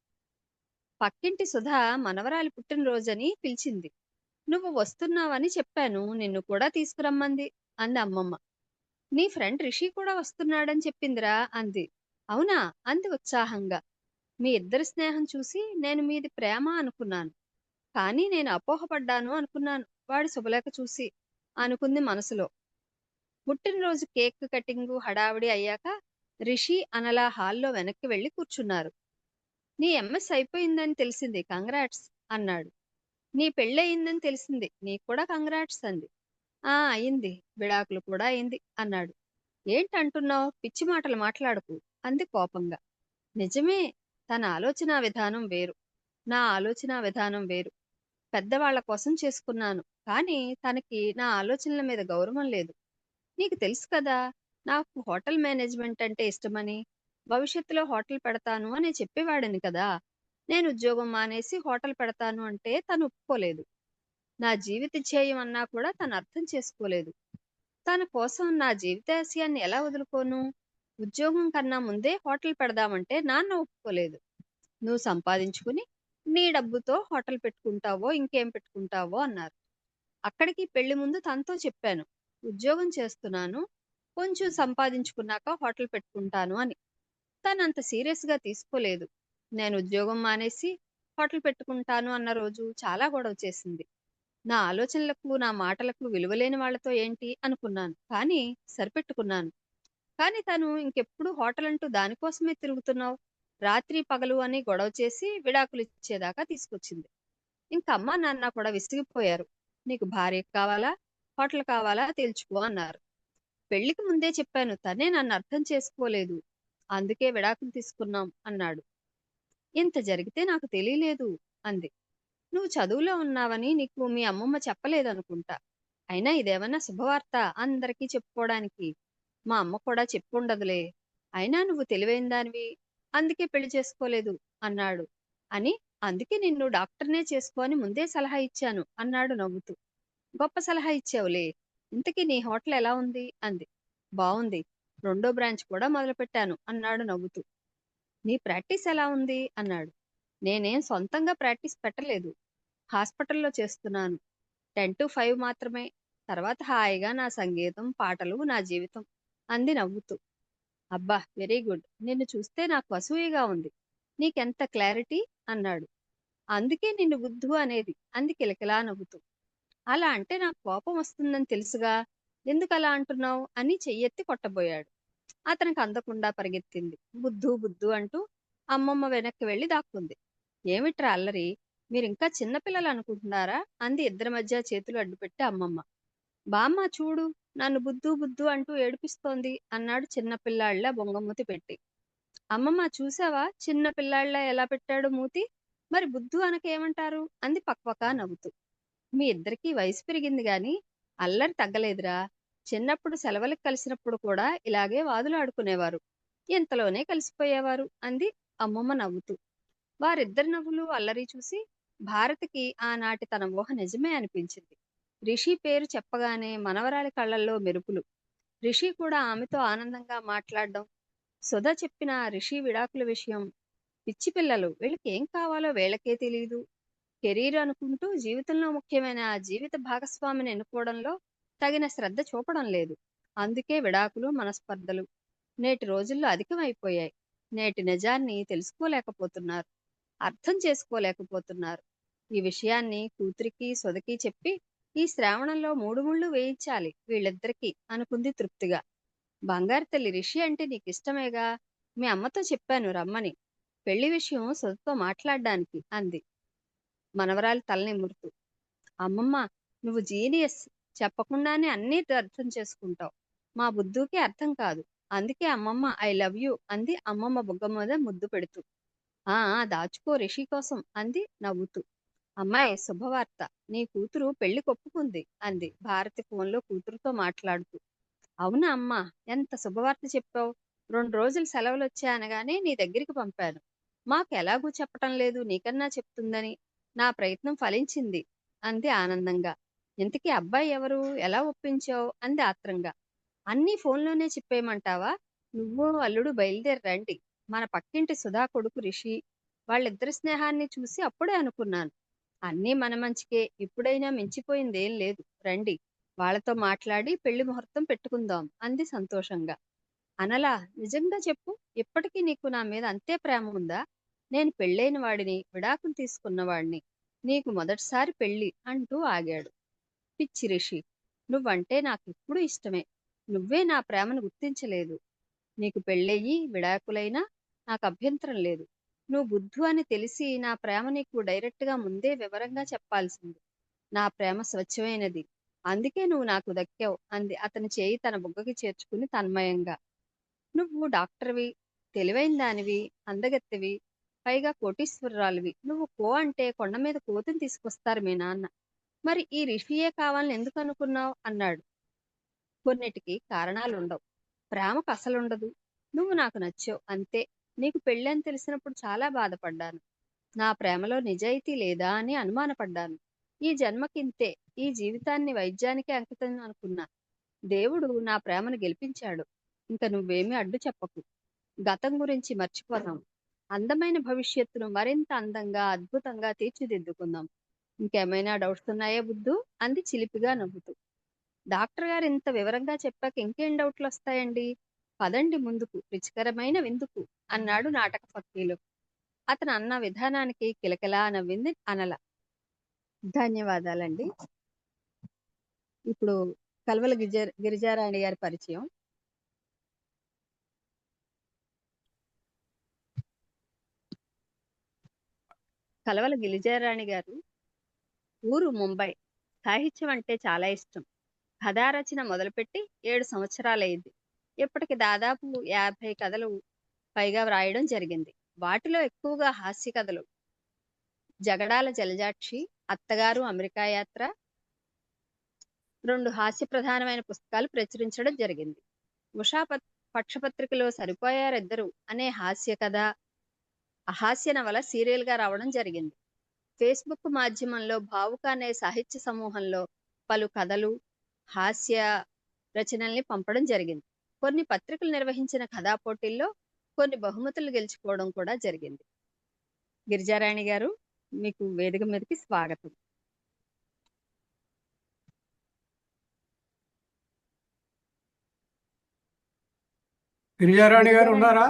పక్కింటి సుధా మనవరాలి పుట్టినరోజని పిలిచింది. నువ్వు వస్తున్నావని చెప్పాను, నిన్ను కూడా తీసుకురమ్మంది అంది అమ్మమ్మ. నీ ఫ్రెండ్ రిషి కూడా వస్తున్నాడని చెప్పిందిరా అంది. అవునా అంది ఉత్సాహంగా. మీ ఇద్దరి స్నేహం చూసి నేను మీది ప్రేమ అనుకున్నాను, కానీ నేను అపోహపడ్డాను అనుకున్నాను వాడి శుభలేఖ చూసి అనుకుంది మనసులో. పుట్టినరోజు కేక్ కటింగు హడావిడి అయ్యాక రిషి అనలా హాల్లో వెనక్కి వెళ్లి కూర్చున్నారు. నీ ఎంఎస్ అయిపోయిందని తెలిసింది, కంగ్రాట్స్ అన్నాడు. నీ పెళ్ళయిందని తెలిసింది, నీకు కూడా కంగ్రాట్స్ అంది. అయింది, విడాకులు కూడా అయింది అన్నాడు. ఏంటంటున్నావు, పిచ్చి మాటలు మాట్లాడకు అంది కోపంగా. నిజమే, తన ఆలోచన విధానం వేరు, నా ఆలోచన విధానం వేరు. పెద్దవాళ్ల కోసం చేసుకున్నాను, కానీ తనకి నా ఆలోచనల మీద గౌరవం లేదు. నీకు తెలుసు కదా నాకు హోటల్ మేనేజ్మెంట్ అంటే ఇష్టమని, భవిష్యత్తులో హోటల్ పెడతాను అని చెప్పేవాడని కదా. నేను ఉద్యోగం మానేసి హోటల్ పెడతాను అంటే తను ఒప్పుకోలేదు. నా జీవిత ధ్యేయం అన్నా కూడా తను అర్థం చేసుకోలేదు. తన కోసం నా జీవితాశయాన్ని ఎలా వదులుకోను? ఉద్యోగం కన్నా ముందే హోటల్ పెడదామంటే నాన్న ఒప్పుకోలేదు. నువ్వు సంపాదించుకుని నీ డబ్బుతో హోటల్ పెట్టుకుంటావో ఇంకేం పెట్టుకుంటావో అన్నారు. అక్కడికి పెళ్లి ముందు తనతో చెప్పాను, ఉద్యోగం చేస్తున్నాను, కొంచెం సంపాదించుకున్నాక హోటల్ పెట్టుకుంటాను అని. తను అంత సీరియస్ గా తీసుకోలేదు. నేను ఉద్యోగం మానేసి హోటల్ పెట్టుకుంటాను అన్న రోజు చాలా గొడవ చేసింది. నా ఆలోచనలకు నా మాటలకు విలువలేని వాళ్లతో ఏంటి అనుకున్నాను, కానీ సరిపెట్టుకున్నాను. కానీ తను ఇంకెప్పుడు హోటల్ అంటూ దానికోసమే తిరుగుతున్నావు, రాత్రి పగలు అని గొడవ చేసి విడాకులు ఇచ్చేదాకా తీసుకొచ్చింది. ఇంకా అమ్మా నాన్న కూడా విసిగిపోయారు. నీకు భార్య కావాలా హోటల్ కావాలా తేల్చుకో అన్నారు. పెళ్లికి ముందే చెప్పాను, తనే నన్ను అర్థం చేసుకోలేదు, అందుకే విడాకులు తీసుకున్నాం అన్నాడు. ఇంత జరిగితే నాకు తెలియలేదు అంది. నువ్వు చదువులో ఉన్నావని నీకు మీ అమ్మమ్మ చెప్పలేదనుకుంటా. అయినా ఇదేమన్నా శుభవార్త అందరికీ చెప్పుకోవడానికి? మా అమ్మ కూడా చెప్పుండదులే. అయినా నువ్వు తెలివైన దానివి, అందుకే పెళ్లి చేసుకోలేదు అన్నాడు అని. అందుకే నిన్ను డాక్టర్నే చేసుకో అని ముందే సలహా ఇచ్చాను అన్నాడు నవ్వుతూ. గొప్ప సలహా ఇచ్చావులే. ఇంతకీ నీ హోటల్ ఎలా ఉంది అంది. బాగుంది, 2వ బ్రాంచ్ కూడా మొదలుపెట్టాను అన్నాడు నవ్వుతూ. నీ ప్రాక్టీస్ ఎలా ఉంది అన్నాడు. నేనేం సొంతంగా ప్రాక్టీస్ పెట్టలేదు, హాస్పిటల్లో చేస్తున్నాను. 10 to 5 మాత్రమే, తర్వాత హాయిగా నా సంగీతం పాటలు నా జీవితం అంది నవ్వుతూ. అబ్బా, వెరీ గుడ్, నిన్ను చూస్తే నాకు అసూయగా ఉంది, నీకెంత క్లారిటీ అన్నాడు. అందుకే నిన్ను బుద్ధు అనేది అంది కిలకిలా నవ్వుతూ. అలా అంటే నాకు కోపం వస్తుందని తెలుసుగా, ఎందుకు అలా అంటున్నావు అని చెయ్యెత్తి కొట్టబోయాడు. అతనికి అందకుండా పరిగెత్తింది. బుద్ధు బుద్ధు అంటూ అమ్మమ్మ వెనక్కి వెళ్లి దాక్కుంది. ఏమిట్రా అల్లరి, మీరింకా చిన్నపిల్లలు అనుకుంటున్నారా అంది ఇద్దరి మధ్య చేతులు అడ్డుపెట్టి అమ్మమ్మ. బామ్మ చూడు, నన్ను బుద్ధు బుద్ధు అంటూ ఏడిపిస్తోంది అన్నాడు చిన్నపిల్లాళ్ళ బొంగమూతి పెట్టి. అమ్మమ్మ చూసావా చిన్న పిల్లాళ్ళ ఎలా పెట్టాడు మూతి, మరి బుద్ధు అనకేమంటారు అంది పక్పకా నవ్వుతూ. మీ ఇద్దరికీ వయసు పెరిగింది గాని అల్లరి తగ్గలేదురా. చిన్నప్పుడు సెలవులకు కలిసినప్పుడు కూడా ఇలాగే వాదులు ఆడుకునేవారు, ఇంతలోనే కలిసిపోయేవారు అంది అమ్మమ్మ నవ్వుతూ. వారిద్దరి నవ్వులు అల్లరి చూసి భారతికి ఆనాటి తన ఊహ నిజమే అనిపించింది. రిషి పేరు చెప్పగానే మనవరాలి కళ్ళల్లో మెరుపులు. రిషి కూడా ఆమెతో ఆనందంగా మాట్లాడడం, సుధ చెప్పిన రిషి విడాకుల విషయం. పిచ్చి పిల్లలు, వీళ్ళకి ఏం కావాలో వీళ్ళకే తెలియదు. కెరీర్ అనుకుంటూ జీవితంలో ముఖ్యమైన జీవిత భాగస్వామిని ఎన్నుకోవడంలో తగిన శ్రద్ధ చూపడం లేదు. అందుకే విడాకులు మనస్పర్ధలు నేటి రోజుల్లో అధికమైపోయాయి. నేటి నిజాన్ని తెలుసుకోలేకపోతున్నారు, అర్థం చేసుకోలేకపోతున్నారు. ఈ విషయాన్ని కూతురికి సుధకి చెప్పి ఈ శ్రావణంలో 3 ముళ్ళు వేయించాలి వీళ్ళిద్దరికీ అనుకుంది తృప్తిగా. బంగారు తల్లి, రిషి అంటే నీకు ఇష్టమేగా, మీ అమ్మతో చెప్పాను రమ్మని, పెళ్లి విషయం సుధతో మాట్లాడడానికి అంది మనవరాలి తలనిమురుతూ. అమ్మమ్మ, నువ్వు జీనియస్, చెప్పకుండానే అన్నీ అర్థం చేసుకుంటావు. మా బుద్ధుకి అర్థం కాదు, అందుకే అమ్మమ్మ ఐ లవ్ యూ అంది అమ్మమ్మ బుగ్గ మీద ముద్దు పెడుతూ. దాచుకో రిషి కోసం అంది నవ్వుతూ. అమ్మాయి శుభవార్త, నీ కూతురు పెళ్లి కొప్పుకుంది అంది భారతి ఫోన్లో కూతురుతో మాట్లాడుతూ. అవునా అమ్మా, ఎంత శుభవార్త చెప్పావు. 2 రోజులు సెలవులు వచ్చాయి అనగానే నీ దగ్గరికి పంపాను. మాకు ఎలాగూ చెప్పటం లేదు, నీకన్నా చెప్తుందని. నా ప్రయత్నం ఫలించింది అంది ఆనందంగా. ఇంతకీ అబ్బాయి ఎవరు, ఎలా ఒప్పించావు అంది ఆత్రంగా. అన్నీ ఫోన్లోనే చెప్పేయమంటావా? నువ్వు అల్లుడు బయలుదేరి రండి. మన పక్కింటి సుధా కొడుకు రిషి. వాళ్ళిద్దరి స్నేహాన్ని చూసి అప్పుడే అనుకున్నాను, అన్నీ మన మంచికే, ఇప్పుడైనా మించిపోయిందేం లేదు, రండి. వాళ్ళతో మాట్లాడి పెళ్లి ముహూర్తం పెట్టుకుందాం అంది సంతోషంగా. అనలా, నిజంగా చెప్పు, ఇప్పటికీ నీకు నా మీద అంతే ప్రేమ ఉందా? నేను పెళ్ళైన వాడిని, విడాకులు తీసుకున్నవాడిని. నీకు మొదటిసారి పెళ్లి అంటూ ఆగాడు. పిచ్చి రిషి, నువ్వంటే నాకెప్పుడు ఇష్టమే. నువ్వే నా ప్రేమను గుర్తించలేదు. నీకు పెళ్ళయ్యి విడాకులైనా నాకు అభ్యంతరం లేదు. నువ్వు బుద్ధు అని తెలిసి నా ప్రేమ నీకు డైరెక్ట్గా ముందే వివరంగా చెప్పాల్సింది. నా ప్రేమ స్వచ్ఛమైనది, అందుకే నువ్వు నాకు దక్కావు అంది అతని చేయి తన బుగ్గకి చేర్చుకుని తన్మయంగా. నువ్వు డాక్టర్వి, తెలివైన దానివి, అందగత్తెవి, పైగా కోటీశ్వరరాలివి. నువ్వు కో అంటే కొండ మీద కోతిని తీసుకొస్తారు మీ నాన్న. మరి ఈ రిషియే కావాలని ఎందుకు అనుకున్నావు అన్నాడు. కొన్నిటికి కారణాలుండవు, ప్రేమకు అసలుండదు. నువ్వు నాకు నచ్చావు అంతే. నీకు పెళ్ళని తెలిసినప్పుడు చాలా బాధపడ్డాను. నా ప్రేమలో నిజాయితీ లేదా అని అనుమానపడ్డాను. ఈ జన్మకింతే, ఈ జీవితాన్ని వైద్యానికే అంకితం అనుకున్నా. దేవుడు నా ప్రేమను గెలిపించాడు. ఇంక నువ్వేమీ అడ్డు చెప్పకు. గతం గురించి మర్చిపోదాం. అందమైన భవిష్యత్తును మరింత అందంగా, అద్భుతంగా తీర్చిదిద్దుకుందాం. ఇంకేమైనా డౌట్స్ ఉన్నాయా బుద్ధు అంది చిలిపిగా నవ్వుతూ. డాక్టర్ గారు ఇంత వివరంగా చెప్పాక ఇంకేం డౌట్లు వస్తాయండి? పదండి ముందుకు, రుచికరమైన విందుకు అన్నాడు నాటక ఫక్కీలు. అతను అన్న విధానానికి కిలకిలా నవ్వింది అనల. ధన్యవాదాలండి. ఇప్పుడు కల్వల గిరిజారాణి గారి పరిచయం. కలవల గిరిజారాణి గారు ఊరు ముంబై. సాహిత్యం అంటే చాలా ఇష్టం. కథారచన మొదలుపెట్టి 7 సంవత్సరాలైంది. ఇప్పటికి దాదాపు 50 కథలు పైగా వ్రాయడం జరిగింది. వాటిలో ఎక్కువగా హాస్య కథలు. జగడాల జలజాక్షి, అత్తగారు అమెరికా యాత్ర, 2 హాస్య ప్రధానమైన పుస్తకాలు ప్రచురించడం జరిగింది. ఉషా పక్షపత్రికలో సరిపోయారిద్దరు అనే హాస్య కథ, అహాస్య నవల సీరియల్ గా రావడం జరిగింది. ఫేస్బుక్ మాధ్యమంలో భావుక అనే సాహిత్య సమూహంలో పలు కథలు, హాస్య రచనల్ని పంపడం జరిగింది. కొన్ని పత్రికలు నిర్వహించిన కథా పోటీల్లో కొన్ని బహుమతులు గెలుచుకోవడం కూడా జరిగింది. గిరిజారాణి గారు, మీకు వేదిక మీదకి స్వాగతం.
గిరిజారాణి గారు ఉన్నారా?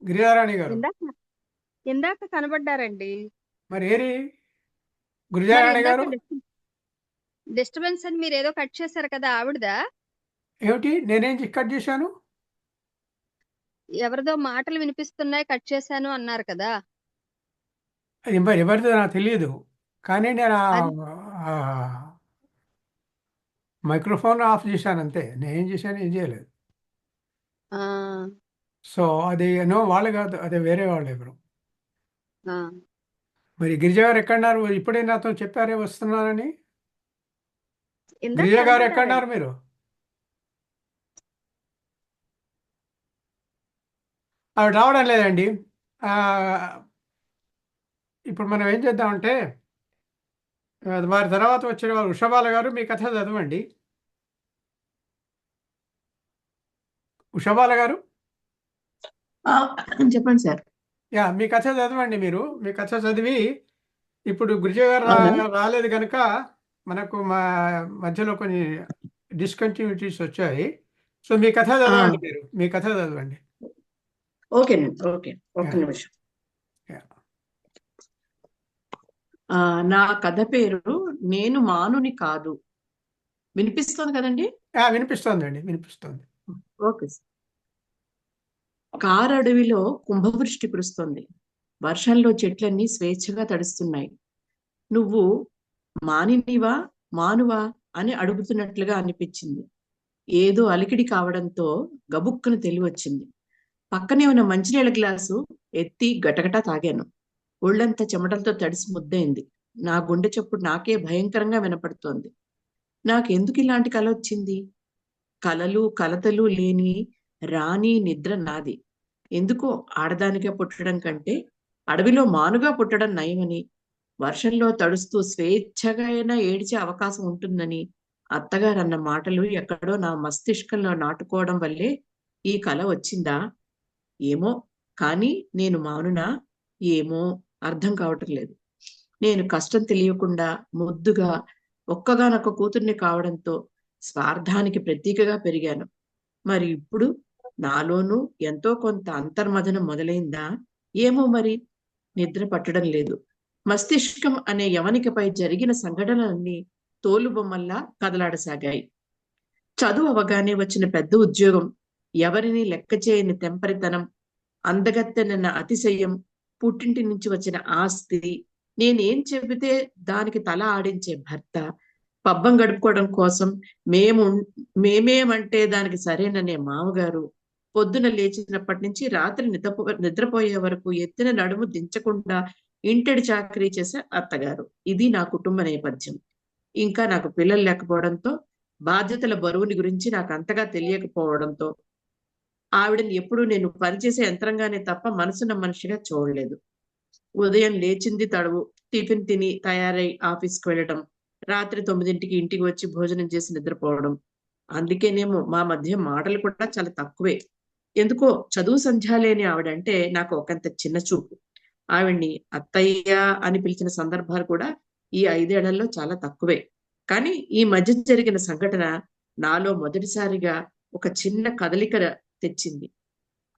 గిరిజారాణి గారు
ఇందాక కనబడ్డారండి.
మరి ఏరి గిరిజారాణి గారు?
డిస్టర్బెన్స్ అని మీరు ఏదో కట్ చేశారు కదా, ఆవిడదా?
ఏమిటి, నేనేం కట్ చేశాను?
ఎవరిదో మాటలు వినిపిస్తున్నాయి, కట్ చేశాను అన్నారు కదా.
అది మరి ఎవరిదో నాకు తెలియదు, కానీ నేను మైక్రోఫోన్ ఆఫ్ చేశాను అంతే. నేనేం చేశాను, ఏం చేయలేదు. సో అది వాళ్ళు కాదు, అదే వేరే వాళ్ళు ఎవరు. మరి గిరిజ గారు ఎక్కడున్నారు? ఇప్పుడే నాతో చెప్పారే వస్తున్నారని. గిరిజ గారు ఎక్కడున్నారు మీరు? ఆవిడ రావడం లేదండి. ఇప్పుడు మనం ఏం చేద్దామంటే, వారి తర్వాత వచ్చిన వారు ఉషాబాల గారు, మీ కథ చదవండి. ఉషాబాల గారు
చెప్పండి సార్.
మీ కథ చదవండి. మీరు మీ కథ చదివి, ఇప్పుడు గిరిజ గారు రాలేదు కనుక మనకు మా మధ్యలో కొన్ని డిస్కంటిన్యూటీస్ వచ్చాయి. సో మీ కథ చదవండి, మీరు మీ కథ చదవండి.
ఓకేనండి, ఓకే, ఒక్క నిమిషం. నా కథ పేరు నేను మానుని కాదు. వినిపిస్తోంది కదండి?
వినిపిస్తోందండి, వినిపిస్తోంది.
Okay sir. కారడవిలో కుంభవృష్టి కురుస్తోంది. వర్షంలో చెట్లన్నీ స్వేచ్ఛగా తడుస్తున్నాయి. నువ్వు మానినివా మానువా అని అడుగుతున్నట్లుగా అనిపించింది. ఏదో అలికిడి కావడంతో గబుక్కున తెలివచ్చింది. పక్కనే ఉన్న మంచినీళ్ళ గ్లాసు ఎత్తి గటగటా తాగాను. ఒళ్ళంతా చెమటలతో తడిసి ముద్దయింది. నా గుండె చప్పుడు నాకే భయంకరంగా వినపడుతోంది. నాకెందుకు ఇలాంటి కల వచ్చింది? కలలు కలతలు లేని రాణి నిద్ర నాది. ఎందుకో ఆడదానిగా పుట్టడం కంటే అడవిలో మానుగా పుట్టడం నయమని, వర్షంలో తడుస్తూ స్వేచ్ఛగా అయినా ఏడ్చే అవకాశం ఉంటుందని అత్తగారన్న మాటలు ఎక్కడో నా మస్తిష్కంలో నాటుకోవడం వల్లే ఈ కల వచ్చిందా? ఏమో, కానీ నేను మానునా? ఏమో, అర్థం కావటం లేదు. నేను కష్టం తెలియకుండా ముద్దుగా ఒక్కగానొక్క కూతుర్ని కావడంతో స్వార్థానికి ప్రతీకగా పెరిగాను. మరి ఇప్పుడు నాలోనూ ఎంతో కొంత అంతర్మథనం మొదలైందా? ఏమో మరి, నిద్ర పట్టడం లేదు. మస్తిష్కం అనే యవనికపై జరిగిన సంఘటనలన్నీ తోలుబొమ్మల్లా కదలాడసాగాయి. చదువు అవగానే వచ్చిన పెద్ద ఉద్యోగం, ఎవరిని లెక్క చేయని తెంపరితనం, అందగత్తెనన్న అతిశయం, పుట్టింటి నుంచి వచ్చిన ఆస్తి, నేనేం చెబితే దానికి తల ఆడించే భర్త, పబ్బం గడుపుకోవడం కోసం మేమేమంటే దానికి సరేననే మామగారు, పొద్దున లేచినప్పటి నుంచి రాత్రి నిద్రపోయే వరకు ఎత్తిన నడుము దించకుండా ఇంటడి చాకరీ చేసే అత్తగారు. ఇది నా కుటుంబ నేపథ్యం. ఇంకా నాకు పిల్లలు లేకపోవడంతో, బాధ్యతల బరువుని గురించి నాకు అంతగా తెలియకపోవడంతో ఆవిడని ఎప్పుడూ నేను పనిచేసే యంత్రంగానే తప్ప మనసున్న మనిషిగా చూడలేదు. ఉదయం లేచింది తడవు, టిఫిన్ తిని తయారై ఆఫీస్కి వెళ్ళటం, రాత్రి 9ంటికి ఇంటికి వచ్చి భోజనం చేసి నిద్రపోవడం. అందుకేనేమో మా మధ్య మాటలు కూడా చాలా తక్కువే. ఎందుకో చదువు సంధ్య లేని ఆవిడంటే నాకు ఒకంత చిన్న చూపు. ఆవిడ్ని అత్తయ్య అని పిలిచిన సందర్భాలు కూడా ఈ 5 ఏళ్లలో చాలా తక్కువే. కానీ ఈ మధ్య జరిగిన సంఘటన నాలో మొదటిసారిగా ఒక చిన్న కదలిక తెచ్చింది.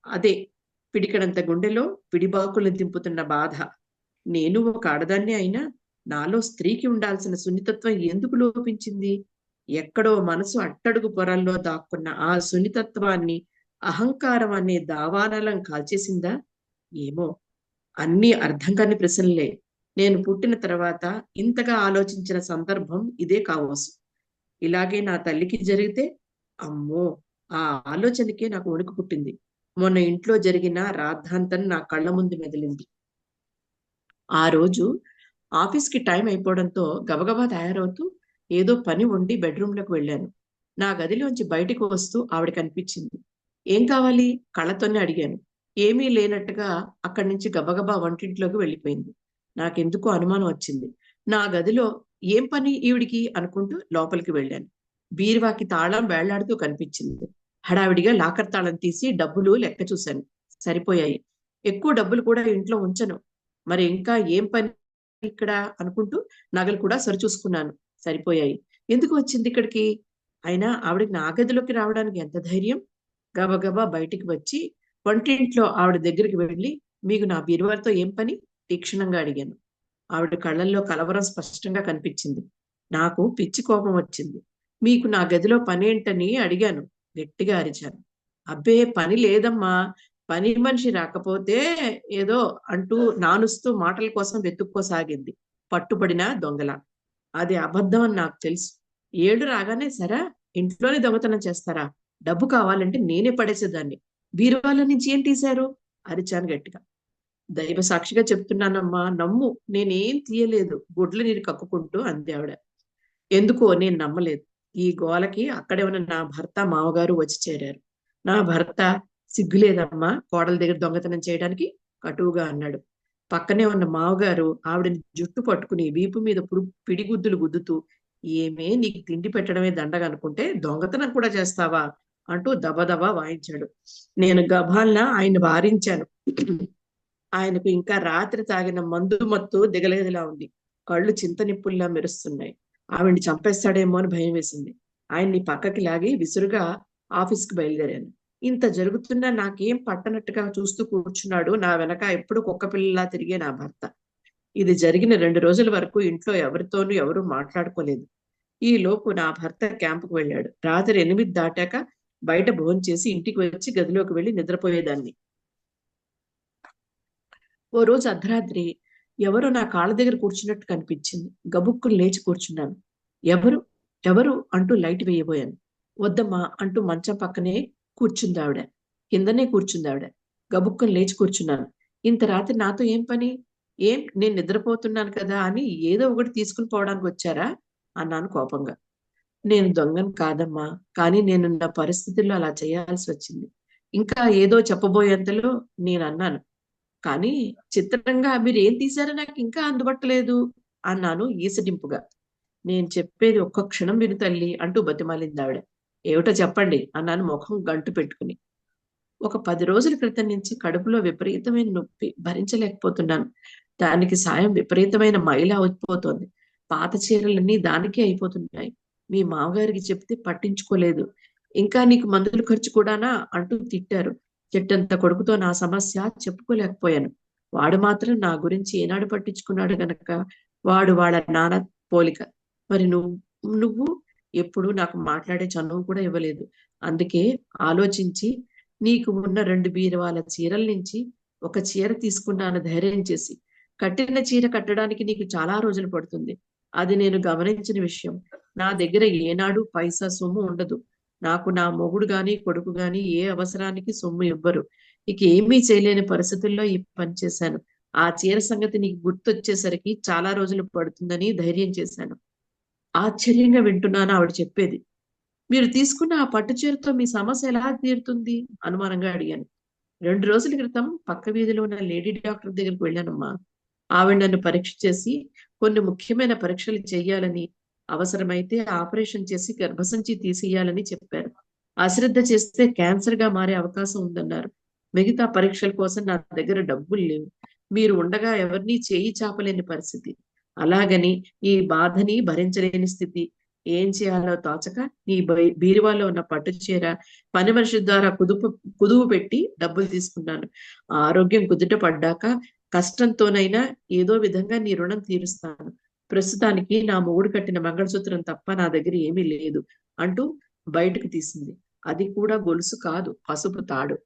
అదే పిడికడంత గుండెలో పిడిబాకులు దింపుతున్న బాధ. నేను ఒక ఆడదాన్ని అయినా నాలో స్త్రీకి ఉండాల్సిన సున్నితత్వం ఎందుకు లోపించింది? ఎక్కడో మనసు అట్టడుగు పొరల్లో దాక్కున్న ఆ సున్నితత్వాన్ని అహంకారం అనే దావానలం కాల్చేసిందా? ఏమో, అన్నీ అర్థం కాని ప్రశ్నలే. నేను పుట్టిన తర్వాత ఇంతగా ఆలోచించిన సందర్భం ఇదే కావచ్చు. ఇలాగే నా తల్లికి జరిగితే, అమ్మో, ఆ ఆలోచనకే నాకు వణుకు పుట్టింది. మొన్న ఇంట్లో జరిగిన రాద్ధాంతం నా కళ్ళ ముందు మెదిలింది. ఆ రోజు ఆఫీస్కి టైం అయిపోవడంతో గబగబా తయారవుతూ ఏదో పని ఉండి బెడ్రూమ్లోకి వెళ్ళాను. నా గదిలోంచి బయటికి వస్తూ ఆవిడ కనిపించింది. ఏం కావాలి? కళ్ళతోనే అడిగాను. ఏమీ లేనట్టుగా అక్కడి నుంచి గబగబా వంటింట్లోకి వెళ్ళిపోయింది. నాకెందుకో అనుమానం వచ్చింది. నా గదిలో ఏం పని ఈవిడికి అనుకుంటూ లోపలికి వెళ్ళాను. బీరువాకి తాళం వేళ్లాడుతూ కనిపించింది. హడావిడిగా లాకర్ తాళం తీసి డబ్బులు లెక్క చూశాను. సరిపోయాయి. ఎక్కువ డబ్బులు కూడా ఇంట్లో ఉంచను. మరి ఇంకా ఏం పని ఇక్కడ అనుకుంటూ నగలు కూడా సరిచూసుకున్నాను. సరిపోయాయి. ఎందుకు వచ్చింది ఇక్కడికి? అయినా ఆవిడకి నా గదిలోకి రావడానికి ఎంత ధైర్యం? గబగబా బయటికి వచ్చి వంటింట్లో ఆవిడ దగ్గరికి వెళ్ళి, మీకు నా బీరువాతో ఏం పని? తీక్షణంగా అడిగాను. ఆవిడ కళ్ళల్లో కలవరం స్పష్టంగా కనిపించింది. నాకు పిచ్చి కోపం వచ్చింది. మీకు నా గదిలో పనేంటని అడిగాను. గట్టిగా అరిచాను. అబ్బే, పని లేదమ్మా, పని మనిషి రాకపోతే ఏదో అంటూ నానుస్తూ మాటల కోసం వెతుక్కోసాగింది. పట్టుబడిన దొంగల. అది అబద్ధం అని నాకు తెలుసు. 7 రాగానే సరే ఇంట్లోనే దొంగతనం చేస్తారా? డబ్బు కావాలంటే నేనే పడేసేదాన్ని. బీరువాల నుంచి ఏం తీశారు? అరిచాను గట్టిగా. దైవ సాక్షిగా చెప్తున్నానమ్మా, నమ్ము, నేనేం తీయలేదు, గుడ్ల నీరు కక్కుకుంటూ అంది ఆవిడ. ఎందుకో నేను నమ్మలేదు. ఈ గోలకి అక్కడే ఉన్న నా భర్త మామగారు వచ్చి చేరారు. నా భర్త, సిగ్గులేదమ్మా కోడల దగ్గర దొంగతనం చేయడానికి, కటువుగా అన్నాడు. పక్కనే ఉన్న మామగారు ఆవిడని జుట్టు పట్టుకుని వీపు మీద పిడిగుద్దులు గుద్దుతూ, ఏమే నీకు తిండి పెట్టడమే దండగా అనుకుంటే దొంగతనం కూడా చేస్తావా అంటూ దబదబా వాయించాడు. నేను గభాల్న ఆయన వారించాను. ఆయనకు ఇంకా రాత్రి తాగిన మందు మత్తు దిగలేదిలా ఉంది. కళ్ళు చింతనిప్పుల్లా మెరుస్తున్నాయి. ఆవిడ్ని చంపేస్తాడేమో అని భయం వేసింది. ఆయన్ని పక్కకి లాగి విసురుగా ఆఫీస్కి బయలుదేరాను. ఇంత జరుగుతున్నా నాకేం పట్టనట్టుగా చూస్తూ కూర్చున్నాడు నా వెనక ఎప్పుడు కుక్క పిల్లలా తిరిగే నా భర్త. ఇది జరిగిన 2 రోజుల వరకు ఇంట్లో ఎవరితోనూ ఎవరూ మాట్లాడుకోలేదు. ఈ లోపు నా భర్త క్యాంపుకు వెళ్ళాడు. రాత్రి 8 దాటాక బయట భోంచేసి ఇంటికి వచ్చి గదిలోకి వెళ్ళి నిద్రపోయేదాన్ని. ఓ రోజు అర్ధరాత్రి ఎవరో నా కాళ్ళ దగ్గర కూర్చున్నట్టు కనిపించింది. గబుక్కుని లేచి కూర్చున్నాను. ఎవరు ఎవరు అంటూ లైట్ వేయబోయాను. వద్దమ్మా అంటూ మంచం పక్కనే కూర్చుంది ఆవిడ. కిందనే కూర్చుంది ఆవిడ. గబుక్కుని లేచి కూర్చున్నాను. ఇంత రాత్రి నాతో ఏం పని? ఏం నేను నిద్రపోతున్నాను కదా అని ఏదో ఒకటి తీసుకుని పోవడానికి వచ్చారా అన్నాను కోపంగా. నేను దొంగను కాదమ్మా, కానీ నేనున్న పరిస్థితుల్లో అలా చేయాల్సి వచ్చింది. ఇంకా ఏదో చెప్పబోయేంతలో నేను అన్నాను, కానీ చిత్రంగా మీరు ఏం తీశారో నాకు ఇంకా అందుబట్టలేదు అన్నాను ఈసడింపుగా. నేను చెప్పేది ఒక్క క్షణం విను తల్లి అంటూ బతిమాలింది ఆవిడ. ఏమిటో చెప్పండి అన్నాను ముఖం గంటు పెట్టుకుని. ఒక 10 రోజుల క్రితం నుంచి కడుపులో విపరీతమైన నొప్పి భరించలేకపోతున్నాను. దానికి సాయం విపరీతమైన మైల అయిపోతోంది. పాత చీరలన్నీ దానికే అయిపోతున్నాయి. మీ మామగారికి చెప్తే పట్టించుకోలేదు. ఇంకా నీకు మందుల ఖర్చు కూడానా అంటూ తిట్టారు. చెట్టంత కొడుకుతో నా సమస్య చెప్పుకోలేకపోయాను. వాడు మాత్రం నా గురించి ఏనాడు పట్టించుకున్నాడు గనక వాడు వాళ్ళ నాన్న పోలిక. మరి నువ్వు ఎప్పుడు నాకు మాట్లాడే చనువు కూడా ఇవ్వలేదు. అందుకే ఆలోచించి నీకు ఉన్న 2 బీరువాల చీరల నుంచి ఒక చీర తీసుకున్నాను ధైర్యం చేసి. కట్టిన చీర కట్టడానికి నీకు చాలా రోజులు పడుతుంది. అది నేను గమనించిన విషయం. నా దగ్గర ఏనాడు పైసా సొమ్ము ఉండదు. నాకు నా మొగుడు గాని కొడుకు గాని ఏ అవసరానికి సొమ్ము ఇవ్వరు. ఇక ఏమీ చేయలేని పరిస్థితుల్లో ఈ పని చేశాను. ఆ చీర సంగతి నీకు గుర్తొచ్చేసరికి చాలా రోజులు పడుతుందని ధైర్యం చేశాను. ఆశ్చర్యంగా వింటున్నాను ఆవిడ చెప్పేది. మీరు తీసుకున్న ఆ పట్టు చీరతో మీ సమస్య ఎలా తీరుతుంది అనుమానంగా అడిగాను. 2 రోజుల క్రితం పక్క వీధిలో ఉన్న లేడీ డాక్టర్ దగ్గరికి వెళ్ళానమ్మా. ఆవిడ నన్ను పరీక్ష చేసి కొన్ని ముఖ్యమైన పరీక్షలు చేయాలని, అవసరమైతే ఆపరేషన్ చేసి గర్భసంచి తీసేయాలని చెప్పారు. అశ్రద్ధ చేస్తే క్యాన్సర్ గా మారే అవకాశం ఉందన్నారు. మిగతా పరీక్షల కోసం నా దగ్గర డబ్బులు లేవు. మీరు ఉండగా ఎవరినీ చేయి చాపలేని పరిస్థితి. అలాగని ఈ బాధని భరించలేని స్థితి. ఏం చేయాలో తోచక నీ బీరువాలో ఉన్న పట్టు చీర పని మనిషి ద్వారా కుదువు పెట్టి డబ్బులు తీసుకున్నాను. ఆరోగ్యం కుదుట పడ్డాక కష్టంతోనైనా ఏదో విధంగా నీ రుణం తీరుస్తాను. ప్రస్తుతానికి నా మొగుడు కట్టిన మంగళసూత్రం తప్ప నా దగ్గర ఏమీ లేదు అంటూ బయటకు తీసింది. అది కూడా గొలుసు కాదు, పసుపు తాడు.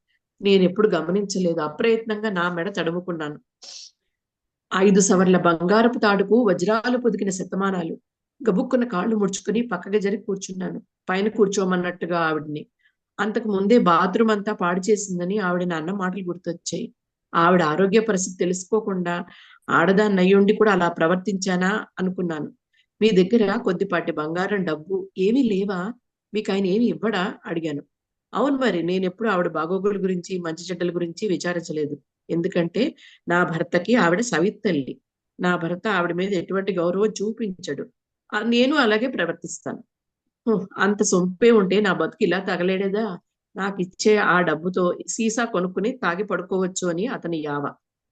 నేనెప్పుడు గమనించలేదు. అప్రయత్నంగా నా మెడ తడుముకున్నాను. 5 సవర్ల బంగారపు తాడుకు వజ్రాలు పొదిగిన శతమానాలు. గబుక్కున కాళ్ళు ముడుచుకుని పక్కకి జరిగి కూర్చున్నాను. పైన కూర్చోమన్నట్టుగా ఆవిడ్ని. అంతకు ముందే బాత్రూమ్ అంతా పాడు చేసిందని ఆవిడ నా అన్న మాటలు గుర్తొచ్చాయి. ఆవిడ ఆరోగ్య పరిస్థితి తెలుసుకోకుండా ఆడదాన్ని అయ్యుండి కూడా అలా ప్రవర్తించానా అనుకున్నాను. మీ దగ్గర కొద్దిపాటి బంగారం డబ్బు ఏమీ లేవా? మీకు ఆయన ఏమి ఇవ్వడా అడిగాను. అవును, మరి నేనెప్పుడు ఆవిడ బాగోగుల గురించి మంచి చెడ్డల గురించి విచారించలేదు. ఎందుకంటే నా భర్తకి ఆవిడ సవితల్లి. నా భర్త ఆవిడ మీద ఎటువంటి గౌరవం చూపించడు. నేను అలాగే ప్రవర్తిస్తాను. అంత సొంపే ఉంటే నా బతుకు ఇలా తగలేడేదా? నాకు ఇచ్చే ఆ డబ్బుతో సీసా కొనుక్కుని తాగి పడుకోవచ్చు అని అతని యావ.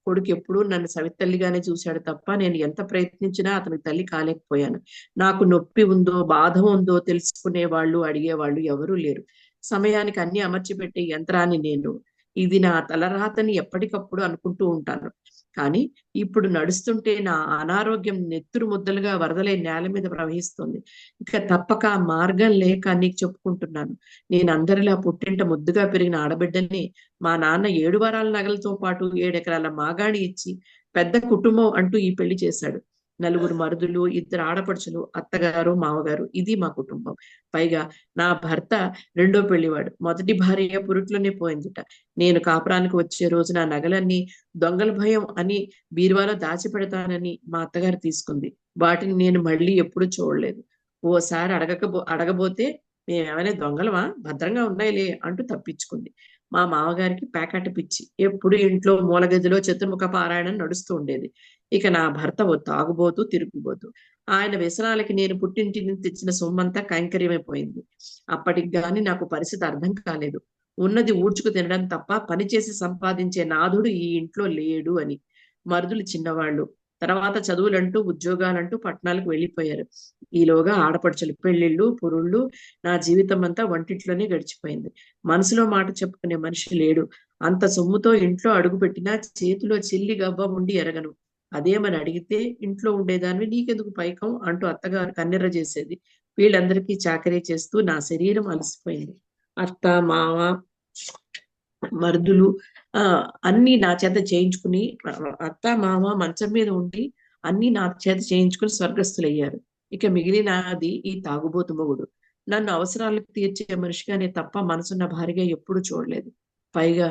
కొడుకు ఎప్పుడూ నన్ను సవితల్లిగానే చూశాడు తప్ప నేను ఎంత ప్రయత్నించినా అతనికి తల్లి కాలేకపోయాను. నాకు నొప్పి ఉందో బాధ ఉందో తెలుసుకునే వాళ్ళు అడిగేవాళ్ళు ఎవరూ లేరు. సమయానికి అన్ని అమర్చిపెట్టే యంత్రాన్ని నేను. ఇది నా తలరాతని ఎప్పటికప్పుడు అనుకుంటూ ఉంటాను. కానీ ఇప్పుడు నడుస్తుంటే నా అనారోగ్యం నెత్తురు ముద్దలుగా వరదలై నేల మీద ప్రవహిస్తుంది. ఇక తప్పక మార్గం లేక నీకు చెప్పుకుంటున్నాను. నేను అందరిలా పుట్టింట ముద్దుగా పెరిగిన ఆడబిడ్డని. మా నాన్న 7 వారాల నగలతో పాటు 7 ఎకరాల మాగాణి ఇచ్చి పెద్ద కుటుంబం అంటూ ఈ పెళ్లి చేశాడు. 4 మరుదులు, 2 ఆడపడుచులు, అత్తగారు, మామగారు. ఇది మా కుటుంబం. పైగా నా భర్త 2వ పెళ్లివాడు. మొదటి భార్య పురుట్లోనే పోయిందిట. నేను కాపురానికి వచ్చే రోజు నా నగలన్నీ దొంగల భయం అని బీరువాలో దాచిపెడతానని మా అత్తగారు తీసుకుంది. వాటిని నేను మళ్ళీ ఎప్పుడు చూడలేదు. ఓసారి అడగబోతే మేమేమైనా దొంగలమా, భద్రంగా ఉన్నాయిలే అంటూ తప్పించుకుంది. మా మామగారికి ప్యాకెట్ పిచ్చి. ఎప్పుడు ఇంట్లో మూలగదిలో చతుర్ముఖ పారాయణం నడుస్తూ ఉండేది. ఇక నా భర్త ఓ తాగుబోతూ తిరుగుబోతూ. ఆయన వ్యసనాలకి నేను పుట్టింటి నుంచి తెచ్చిన సొమ్మంతా కైంకర్యమైపోయింది. అప్పటికి గాని నాకు పరిస్థితి అర్థం కాలేదు. ఉన్నది ఊడ్చుకు తినడం తప్ప పనిచేసి సంపాదించే నాథుడు ఈ ఇంట్లో లేడు అని. మరుదులు చిన్నవాళ్ళు. తర్వాత చదువులంటూ ఉద్యోగాలంటూ పట్టణాలకు వెళ్ళిపోయారు. ఈలోగా ఆడపడుచులు పెళ్లిళ్ళు పురుళ్ళు. నా జీవితం అంతా వంటింట్లోనే గడిచిపోయింది. మనసులో మాట చెప్పుకునే మనిషి లేడు. అంత సొమ్ముతో ఇంట్లో అడుగుపెట్టినా చేతిలో చిల్లి గవ్వ ఉండి ఎరగను. అదేమని అడిగితే ఇంట్లో ఉండేదాన్ని నీకెందుకు పైకం అంటూ అత్తగారు కన్నెర్ర చేసేది. వీళ్ళందరికీ చాకరీ చేస్తూ నా శరీరం అలసిపోయింది. అత్త మామ మరుదులు అన్ని నా చేత చేయించుకుని, అత్త మామ మంచం మీద ఉండి అన్ని నా చేత చేయించుకుని స్వర్గస్థులయ్యారు. ఇక మిగిలినది ఈ తాగుబోతు మొగుడు. నన్ను అవసరాలకు తీర్చే మనిషిగానే తప్ప మనసున్న భార్యగా ఎప్పుడు చూడలేదు. పైగా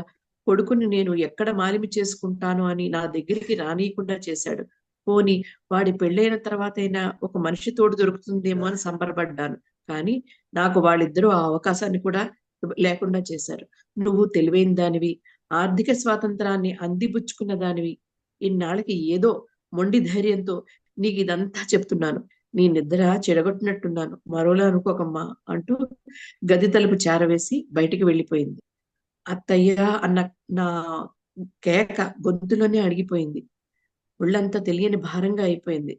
కొడుకుని నేను ఎక్కడ మాలిమి చేసుకుంటాను అని నా దగ్గరికి రానియకుండా చేశాడు. పోని వాడి పెళ్ళైన తర్వాత అయినా ఒక మనిషి తోడు దొరుకుతుందేమో అని సంబరపడ్డాను. కానీ నాకు వాళ్ళిద్దరూ ఆ అవకాశాన్ని కూడా లేకుండా చేశారు. నువ్వు తెలివైన దానివి, ఆర్థిక స్వాతంత్రాన్ని అందిపుచ్చుకున్న దానివి, ఇన్నాళ్ళకి ఏదో మొండి ధైర్యంతో నీకు ఇదంతా చెప్తున్నాను. నీ నిద్ర చెడగొట్టినట్టున్నాను, మరోలా అనుకోకమ్మా అంటూ గది తలుపు చేరవేసి బయటికి వెళ్ళిపోయింది. అత్తయ్య అన్న నా కేక గొంతులోనే అడిగిపోయింది. ఒళ్ళంతా తెలియని భారంగా అయిపోయింది.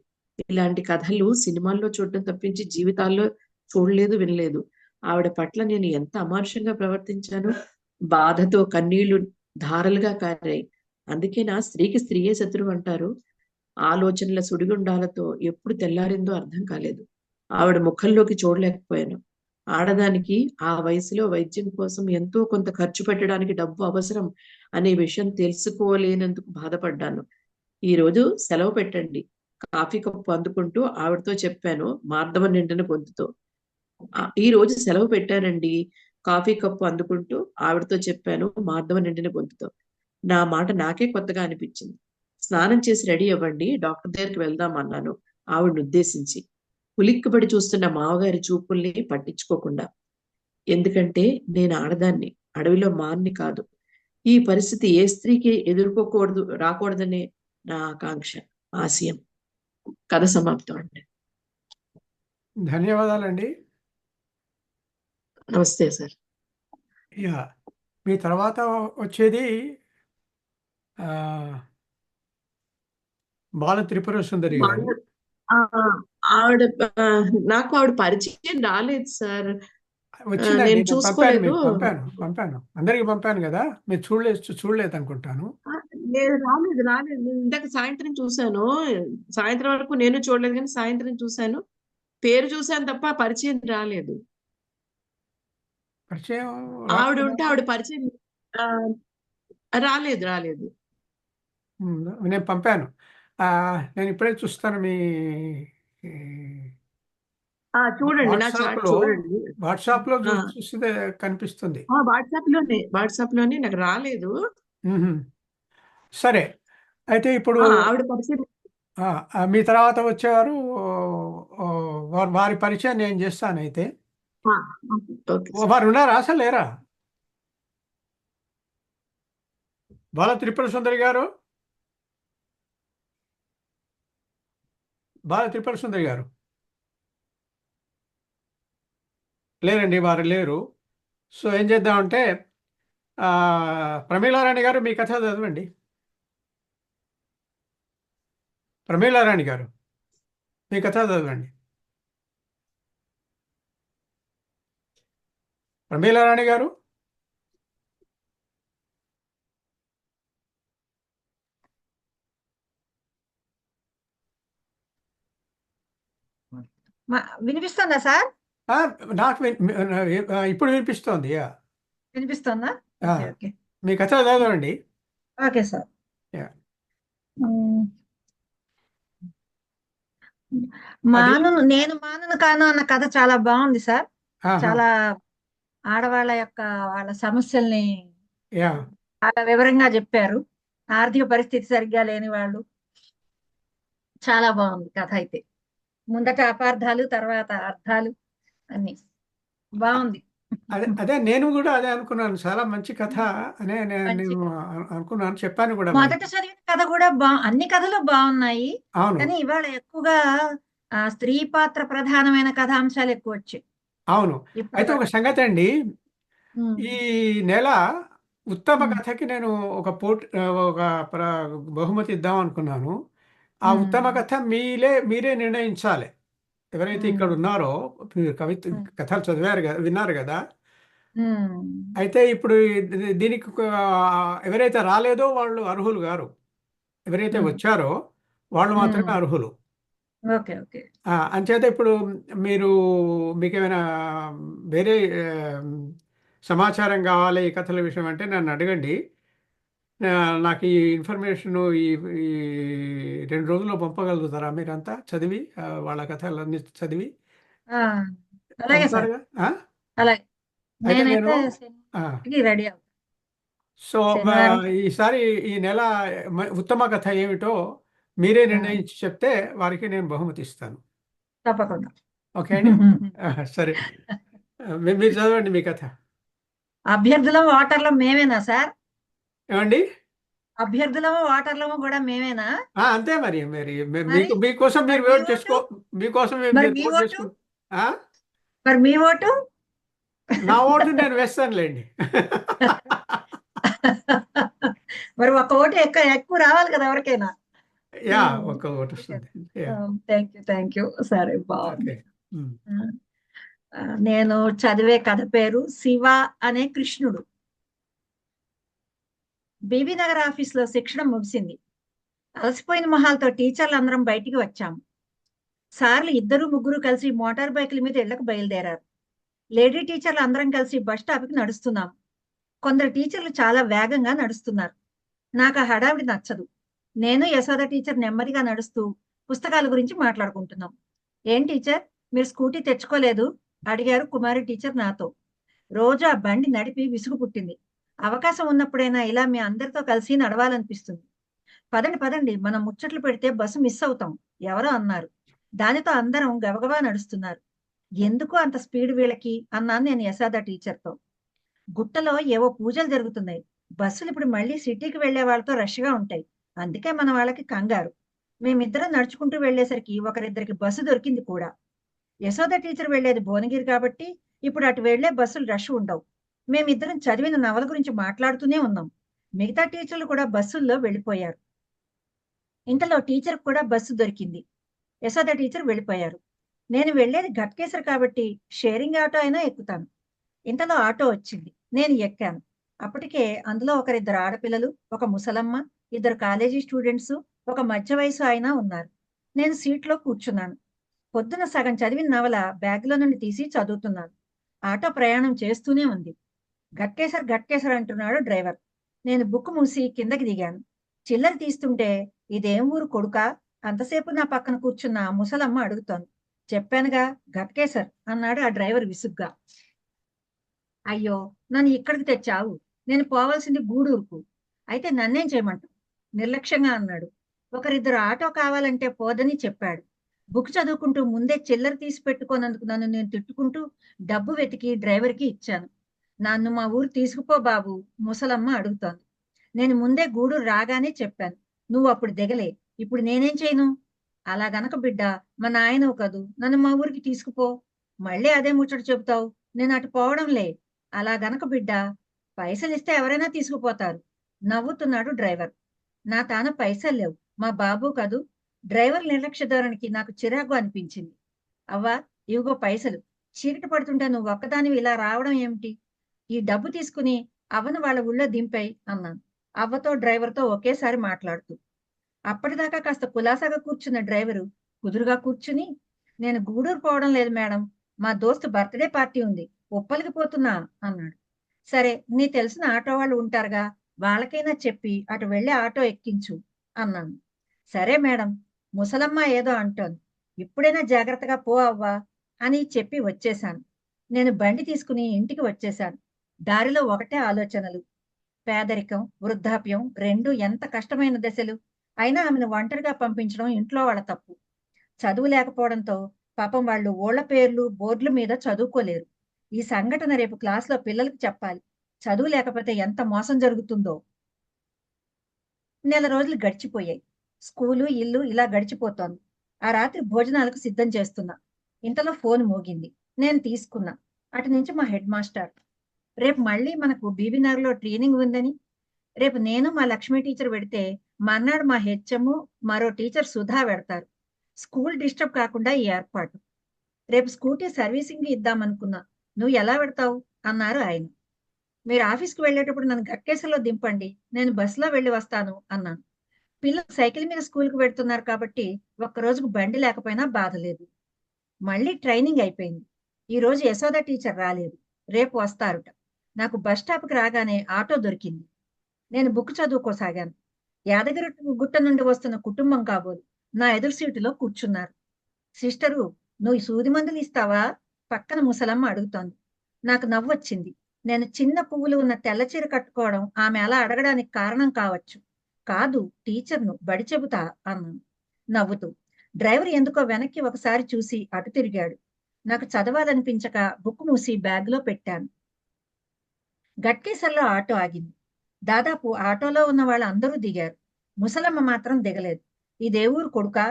ఇలాంటి కథలు సినిమాల్లో చూడటం తప్పించి జీవితాల్లో చూడలేదు, వినలేదు. ఆవిడ పట్ల నేను ఎంత అమానుషంగా ప్రవర్తించాను. బాధతో కన్నీళ్లు ధారలుగా కారాయి. అందుకేనా స్త్రీకి స్త్రీయే శత్రువు అంటారు. ఆలోచనల సుడిగుండాలతో ఎప్పుడు తెల్లారిందో అర్థం కాలేదు. ఆవిడ ముఖంలోకి చూడలేకపోయాను. ఆడదానికి ఆ వయసులో వైద్యం కోసం ఎంతో కొంత ఖర్చు పెట్టడానికి డబ్బు అవసరం అనే విషయం తెలుసుకోలేనందుకు బాధపడ్డాను. ఈ రోజు సెలవు పెట్టండి, కాఫీ కప్పు అందుకుంటూ ఆవిడతో చెప్పాను మార్దవ నిండిన గొంతుతో. ఈ రోజు సెలవు పెట్టానండి, కాఫీ కప్పు అందుకుంటూ ఆవిడతో చెప్పాను మార్దవ నిండిన గొంతుతో. నా మాట నాకే కొత్తగా అనిపించింది. స్నానం చేసి రెడీ అవ్వండి, డాక్టర్ దగ్గరికి వెళ్దాం అన్నాను ఆవిడను ఉద్దేశించి. ఉలిక్కిపడి చూస్తున్న మావగారి చూపుల్ని పట్టించుకోకుండా. ఎందుకంటే నేను ఆడదాన్ని, అడవిలో మాన్ని కాదు. ఈ పరిస్థితి ఏ స్త్రీకి ఎదుర్కోకూడదు, రాకూడదనే నా ఆకాంక్ష, ఆశయం. కథ సమాప్తం అండి.
ధన్యవాదాలండి.
నమస్తే సార్.
యా, మీ తర్వాత వచ్చేది బాల త్రిపుర సుందరి గారు.
ఆవిడ నాకు ఆవిడ పరిచయం రాలేదు సార్.
వచ్చిందండి,
నేను
నేను
చూసుకోలేదు.
పంపాను అందరికి పంపాను కదా, మీరు చూడలేదు అనుకుంటాను.
లేదు, రాలేదు. నేను ఇందాక సాయంత్రం చూశాను. సాయంత్రం వరకు నేను చూడలేదు, కానీ సాయంత్రం చూశాను. పేరు చూశాను తప్ప పరిచయం రాలేదు.
పరిచయం
ఆవిడ ఉంటే ఆవిడ పరిచయం రాలేదు.
నేను పంపాను. నేను ఇప్పుడే చూస్తాను మీ
చూడండి, నా చాట్ చూడండి.
వాట్సాప్ లో చూస్తే కనిపిస్తుంది.
వాట్సాప్ లోనే నాకు రాలేదు.
సరే, అయితే ఇప్పుడు
ఆవిడ పరిచయం
మీ తర్వాత వచ్చేవారు, వారి పరిచయం నేను చేస్తాను. అయితే వారు ఉన్నారా అసలు లేరా? బాల త్రిపుర సుందరి గారు, లేరండి, వారు లేరు. సో ఏం చేద్దామంటే, ప్రమీలారాణి గారు మీ కథ చదవండి. ప్రమీలారాణి గారు మీ కథ చదవండి. ప్రమీలారాణి గారు,
వినిపిస్తుందా సార్?
నాకు ఇప్పుడు వినిపిస్తోంది.
వినిపిస్తుందా? ఓకే.
మీ కథ చదవండి.
Okay sir. నేను మానను కాను అన్న కథ చాలా బాగుంది సార్. చాలా ఆడవాళ్ళ యొక్క వాళ్ళ సమస్యల్ని చాలా వివరంగా చెప్పారు. ఆర్థిక పరిస్థితి సరిగ్గా లేని వాళ్ళు. చాలా బాగుంది కథ. అయితే ముందట అపార్థాలు, తర్వాత అర్థాలు అన్ని బాగుంది.
అదే నేను కూడా అదే అనుకున్నాను, చాలా మంచి కథ అనే నేను అనుకున్నాను, చెప్పాను కూడా.
మొదట చదివిన కథ కూడా అన్ని కథలు బాగున్నాయి, కానీ ఇవాళ ఎక్కువగా స్త్రీ పాత్ర ప్రధానమైన కథాంశాలు ఎక్కువ వచ్చాయి.
అవును. అయితే ఒక సంగతి అండి, ఈ నెల ఉత్తమ కథకి నేను ఒక బహుమతి ఇద్దాం అనుకున్నాను. ఆ ఉత్తమ కథ మీరే నిర్ణయించాలి. ఎవరైతే ఇక్కడ ఉన్నారో, కథలు చదివారు కదా, విన్నారు కదా. అయితే ఇప్పుడు దీనికి ఎవరైతే రాలేదో వాళ్ళు అర్హులు గారు, ఎవరైతే వచ్చారో వాళ్ళు మాత్రమే అర్హులు. అంచేత ఇప్పుడు మీకు ఏమైనా వేరే సమాచారం కావాలి ఈ కథల విషయం అంటే నన్ను అడగండి. నాకు ఈ ఇన్ఫర్మేషన్ ఈ 2 రోజుల్లో పంపగలుగుతారా మీరంతా? చదివి వాళ్ళ కథలన్నీ చదివి
రెడీ.
సో
శనివారం
ఈసారి ఈ నెల ఉత్తమ కథ ఏమిటో మీరే నిర్ణయించి చెప్తే వారికి నేను బహుమతి ఇస్తాను.
తప్పకుండా.
ఓకే అండి. సరే, మీరు చదవండి మీ కథ.
అభ్యర్థులము ఓటర్లం మేమేనా సార్?
ఏమండి?
అభ్యర్థులము ఓటర్లము కూడా మేమేనా?
అంతే మరి. మరి
మరి
మీకోసం మీరు
మరి మీ
ఓట్
ఓటు
చేసుకో, మీకోసం
మరి
మీరు
మీ
ఓట్
ఓటు
చేసుకో.
మరి మీ ఓటు
నా ఓటు నేను వేస్తానులేండి.
మరి ఒక ఓటు ఎక్కువ రావాలి కదా ఎవరికైనా.
యా, ఒక్క ఓటు వస్తుంది.
Thank you. సరే, బాగుంది.
ఓకే.
నేను చదివే కథ పేరు శివ అనే కృష్ణుడు. బీబీ నగర్ ఆఫీస్లో శిక్షణ ముగిసింది. అలసిపోయిన మొహాలతో టీచర్లు అందరం బయటికి వచ్చాము. సార్లు 2-3 కలిసి మోటార్ బైకుల మీద ఇళ్లకు బయలుదేరారు. లేడీ టీచర్లు అందరం కలిసి బస్ స్టాప్కి నడుస్తున్నాం. కొందరు టీచర్లు చాలా వేగంగా నడుస్తున్నారు. నాకు ఆ హడావిడి నచ్చదు. నేను యశోద టీచర్ నెమ్మదిగా నడుస్తూ పుస్తకాల గురించి మాట్లాడుకుంటున్నాం. ఏం టీచర్, మీరు స్కూటీ తెచ్చుకోలేదు? అడిగారు కుమారి టీచర్ నాతో. రోజు ఆ బండి నడిపి విసుగు పుట్టింది. అవకాశం ఉన్నప్పుడైనా ఇలా మీ అందరితో కలిసి నడవాలనిపిస్తుంది. పదండి పదండి, మనం ముచ్చట్లు పెడితే బస్సు మిస్ అవుతాం, ఎవరో అన్నారు. దానితో అందరం గబగబా నడుస్తున్నారు. ఎందుకు అంత స్పీడ్ వీళ్ళకి అన్నాను నేను యశోద టీచర్తో. గుట్టలో ఏవో పూజలు జరుగుతున్నాయి. బస్సులు ఇప్పుడు మళ్ళీ సిటీకి వెళ్లే వాళ్ళతో రష్గా ఉంటాయి. అందుకే మన వాళ్ళకి కంగారు. మేమిద్దరం నడుచుకుంటూ వెళ్లేసరికి ఒకరిద్దరికి బస్సు దొరికింది కూడా. యశోద టీచర్ వెళ్లేది భువనగిరి కాబట్టి ఇప్పుడు అటు వెళ్లే బస్సులు రష్ ఉండవు. మేమిద్దరం చదివిన నవల గురించి మాట్లాడుతూనే ఉన్నాం. మిగతా టీచర్లు కూడా బస్సుల్లో వెళ్ళిపోయారు. ఇంతలో టీచర్ కూడా బస్సు దొరికింది. యశోద టీచర్ వెళ్ళిపోయారు. నేను వెళ్లేది ఘట్కేసర్ కాబట్టి షేరింగ్ ఆటో అయినా ఎక్కుతాను. ఇంతలో ఆటో వచ్చింది. నేను ఎక్కాను. అప్పటికే అందులో ఒకరిద్దరు ఆడపిల్లలు, ఒక ముసలమ్మ, 2 కాలేజీ స్టూడెంట్స్, ఒక మధ్య వయసు ఆయన ఉన్నారు. నేను సీట్లో కూర్చున్నాను. పొద్దున సగం చదివిన నవల బ్యాగ్లో నుండి తీసి చదువుతున్నాను. ఆటో ప్రయాణం చేస్తూనే ఉంది. ఘట్కేసర్ ఘట్కేసర్ అంటున్నాడు డ్రైవర్. నేను బుక్ మూసి కిందకి దిగాను. చిల్లర తీస్తుంటే, ఇదేం ఊరు కొడుకా? అంతసేపు నా పక్కన కూర్చున్న ముసలమ్మ అడుగుతోంది. చెప్పానుగా, ఘట్కేసర్ అన్నాడు ఆ డ్రైవర్ విసుగ్గా. అయ్యో, నన్ను ఇక్కడికి తెచ్చావు. నేను పోవాల్సింది గూడూరుకు. అయితే నన్నేం చేయమంటావు? నిర్లక్ష్యంగా అన్నాడు. ఒకరిద్దరు ఆటో కావాలంటే పోదని చెప్పాడు. బుక్ చదువుకుంటూ ముందే చిల్లర తీసి పెట్టుకోనందుకు నన్ను నేను తిట్టుకుంటూ డబ్బు వెతికి డ్రైవర్కి ఇచ్చాను. నన్ను మా ఊరు తీసుకుపో బాబు, ముసలమ్మ అడుగుతోంది. నేను ముందే గూడూరు రాగానే చెప్పాను. నువ్వు అప్పుడు దిగలే. ఇప్పుడు నేనేం చేయను? అలా గనక బిడ్డ, మా నాయనవు కదూ, నన్ను మా ఊరికి తీసుకుపో. మళ్ళీ అదే ముచ్చట చెబుతావు. నేను అటు పోవడంలే. అలా గనక బిడ్డ, పైసలు ఇస్తే ఎవరైనా తీసుకుపోతారు. నవ్వుతున్నాడు డ్రైవర్. నా తాన పైసలు లేవు, మా బాబు కదూ. డ్రైవర్ నిర్లక్ష్య ధోరణికి నాకు చిరాకు అనిపించింది. అవ్వా, ఇవిగో పైసలు. చీకటి పడుతుంటే నువ్వు ఒక్కదానివి ఇలా రావడం ఏమిటి? ఈ డబ్బు తీసుకుని అవ్వను వాళ్ళ ఊళ్ళో దింపాయి అన్నాను, అవ్వతో డ్రైవర్తో ఒకేసారి మాట్లాడుతూ. అప్పటిదాకా కాస్త కులాసాగా కూర్చున్న డ్రైవరు కుదురుగా కూర్చుని, నేను గూడూరు పోవడం లేదు మేడం, మా దోస్తు బర్త్డే పార్టీ ఉంది, ఉప్పలికి పోతున్నా అన్నాడు. సరే, నీ తెలిసిన ఆటో వాళ్ళు ఉంటారుగా, వాళ్ళకైనా చెప్పి అటు వెళ్ళి ఆటో ఎక్కించు అన్నాను. సరే మేడం, ముసలమ్మ ఏదో అంటోంది, ఇప్పుడైనా జాగ్రత్తగా పో అవ్వా అని చెప్పి వచ్చేశాను. నేను బండి తీసుకుని ఇంటికి వచ్చేశాను. దారిలో ఒకటే ఆలోచనలు. పేదరికం, వృద్ధాప్యం రెండు ఎంత కష్టమైన దశలు. అయినా ఆమెను ఒంటరిగా పంపించడం ఇంట్లో వాళ్ళ తప్పు. చదువు లేకపోవడంతో పాపం వాళ్ళు ఊళ్ళ పేర్లు బోర్డుల మీద చదువుకోలేరు. ఈ సంఘటన రేపు క్లాస్లో పిల్లలకు చెప్పాలి. చదువు లేకపోతే ఎంత మోసం జరుగుతుందో. నెల రోజులు గడిచిపోయాయి. స్కూలు ఇల్లు ఇలా గడిచిపోతోంది. ఆ రాత్రి భోజనాలకు సిద్ధం చేస్తున్నా. ఇంతలో ఫోన్ మోగింది. నేను తీసుకున్నా. అటు నుంచి మా హెడ్ మాస్టర్. రేపు మళ్ళీ మనకు బీబీనగర్లో ట్రైనింగ్ ఉందని. రేపు నేను మా లక్ష్మీ టీచర్ పెడితే మర్నాడు మా హెచ్ఎం మరో టీచర్ సుధా పెడతారు. స్కూల్ డిస్టర్బ్ కాకుండా ఈ ఏర్పాటు. రేపు స్కూటీ సర్వీసింగ్ ఇద్దామనుకున్నా. నువ్వు ఎలా పెడతావు అన్నారు ఆయన. మీరు ఆఫీస్కి వెళ్ళేటప్పుడు నన్ను ఘట్కేసర్లో దింపండి, నేను బస్సులో వెళ్ళి వస్తాను అన్నాను. పిల్లలు సైకిల్ మీద స్కూల్కి పెడుతున్నారు కాబట్టి ఒక్క రోజుకు బండి లేకపోయినా బాధ లేదు. మళ్ళీ ట్రైనింగ్ అయిపోయింది. ఈ రోజు యశోద టీచర్ రాలేదు, రేపు వస్తారుట. నాకు బస్ స్టాప్కి రాగానే ఆటో దొరికింది. నేను బుక్ చదువుకోసాగాను. యాదగిరి గుట్ట నుండి వస్తున్న కుటుంబం కాబోలు నా ఎదురు సీటులో కూర్చున్నారు. సిస్టరు, నువ్వు సూది మందులు ఇస్తావా? పక్కన ముసలమ్మ అడుగుతోంది. నాకు నవ్వొచ్చింది. నేను చిన్న పువ్వులు ఉన్న తెల్ల చీర కట్టుకోవడం ఆమె అలా అడగడానికి కారణం కావచ్చు. కాదు, టీచర్ను, బడి చెబుతా అన్నాను నవ్వుతూ. డ్రైవర్ ఎందుకో వెనక్కి ఒకసారి చూసి అటు తిరిగాడు. నాకు చదవాలనిపించక బుక్ మూసి బ్యాగ్లో పెట్టాను. గట్కేసర్లో ఆటో ఆగింది. దాదాపు ఆటోలో ఉన్న వాళ్ళందరూ దిగారు. ముసలమ్మ మాత్రం దిగలేదు. ఇదే ఊరు కొడుకా?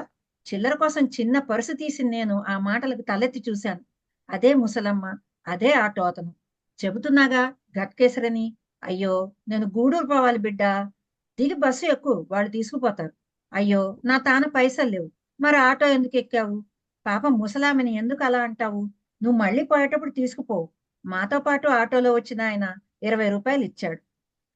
చిల్లర కోసం చిన్న పరుసు తీసి నేను ఆ మాటలకు తలెత్తి చూశాను. అదే ముసలమ్మ, అదే ఆటో అతను. చెబుతున్నాగా గట్కేసరని. అయ్యో, నేను గూడూరు పోవాలి బిడ్డా. దిగి బస్సు ఎక్కువ, వాళ్ళు తీసుకుపోతారు. అయ్యో, నా తాన పైసలు లేవు. మరి ఆటో ఎందుకు ఎక్కావు? పాపం ముసలామెని ఎందుకు అలా అంటావు? నువ్వు మళ్ళీ పోయేటప్పుడు తీసుకుపోవు. మాతో పాటు ఆటోలో వచ్చిన ఆయన 20 రూపాయలు ఇచ్చాడు.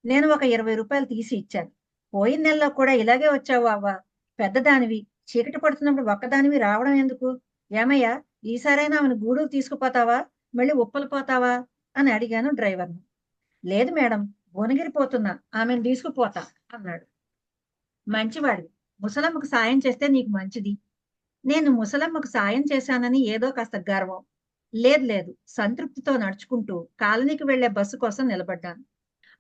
నేను ఒక 20 రూపాయలు తీసి ఇచ్చాను. పోయిన నెలలో కూడా ఇలాగే వచ్చావు అవ్వా. పెద్దదానివి, చీకటి పడుతున్నప్పుడు ఒక్కదానివి రావడం ఎందుకు? ఏమయ్యా, ఈసారైనా ఆమెను గూడూరు తీసుకుపోతావా, మళ్ళీ ఉప్పలు పోతావా అని అడిగాను డ్రైవర్ను. లేదు మేడం, భువనగిరి పోతున్నా, ఆమెను తీసుకుపోతా అన్నాడు. మంచివాడివి, ముసలమ్మకు సాయం చేస్తే నీకు మంచిది. నేను ముసలమ్మకు సాయం చేశానని ఏదో కాస్త గర్వం. లేదు, సంతృప్తితో నడుచుకుంటూ కాలనీకి వెళ్లే బస్సు కోసం నిలబడ్డాను.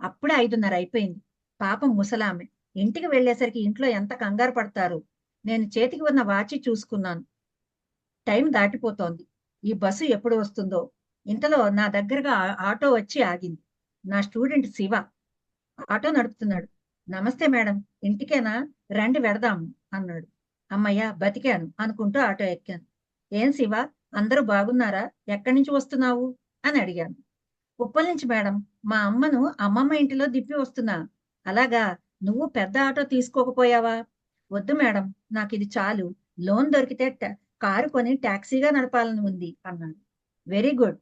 అప్పుడే 5:30 అయిపోయింది. పాపం ముసలామె ఇంటికి వెళ్లేసరికి ఇంట్లో ఎంత కంగారు పడతారు. నేను చేతికి ఉన్న వాచి చూసుకున్నాను. టైం దాటిపోతోంది. ఈ బస్సు ఎప్పుడు వస్తుందో. ఇంతలో నా దగ్గరగా ఆటో వచ్చి ఆగింది. నా స్టూడెంట్ శివ ఆటో నడుపుతున్నాడు. నమస్తే మేడం, ఇంటికేనా? రండి వెడదాము అన్నాడు. అమ్మయ్య, బతికాను అనుకుంటూ ఆటో ఎక్కాను. ఏం శివ, అందరూ బాగున్నారా? ఎక్కడి నుంచి వస్తున్నావు అని అడిగాను. ఉప్పల్ నుంచి మేడం, మా అమ్మను అమ్మమ్మ ఇంటిలో దిప్పి వస్తున్నా. అలాగా, నువ్వు పెద్ద ఆటో తీసుకోకపోయావా? వద్దు మేడం, నాకు ఇది చాలు. లోన్ దొరికితే కారు కొని టాక్సీగా నడపాలని ఉంది అన్నాడు. Very good.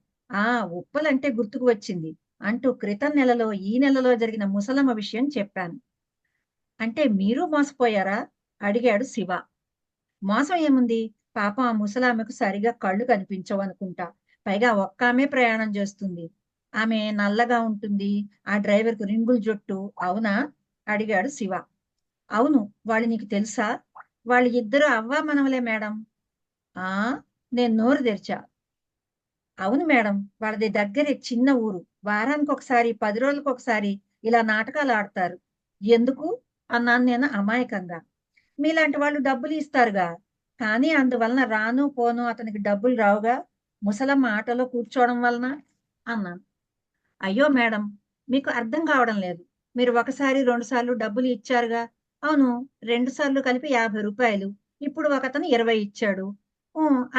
ఉప్పల్ అంటే గుర్తుకు వచ్చింది అంటూ క్రితం నెలలో ఈ నెలలో జరిగిన ముసలమ్మ విషయం చెప్పాను. అంటే మీరు మోసపోయారా అడిగాడు శివ. మోసం ఏముంది? పాపం ఆ ముసలామెకు సరిగా కళ్ళు కనిపించవు అనుకుంటా. పైగా ఒక్కామే ప్రయాణం చేస్తుంది. ఆమె నల్లగా ఉంటుంది. ఆ డ్రైవర్కు రింగుల జుట్టు. అవునా అడిగాడు శివ. అవును, వాళ్ళు నీకు తెలుసా? వాళ్ళు ఇద్దరు అవ్వా మనవలే మేడం. నేను నోరు తెరిచా. అవును మేడం, వాళ్ళది దగ్గరే చిన్న ఊరు. వారానికి ఒకసారి, 10 రోజులకు ఒకసారి ఇలా నాటకాలు ఆడతారు. ఎందుకు అన్నాను నేను అమాయకంగా. మీలాంటి వాళ్ళు డబ్బులు ఇస్తారుగా, కానీ అందువలన రాను పోను అతనికి డబ్బులు రావుగా, ముసలమ్మ ఆటోలో కూర్చోవడం వలన అన్నాను. అయ్యో మేడం, మీకు అర్థం కావడం లేదు. మీరు 1 సారి 2 సార్లు డబ్బులు ఇచ్చారుగా. అవును, 2 సార్లు కలిపి 50 రూపాయలు. ఇప్పుడు ఒకతను 20 ఇచ్చాడు.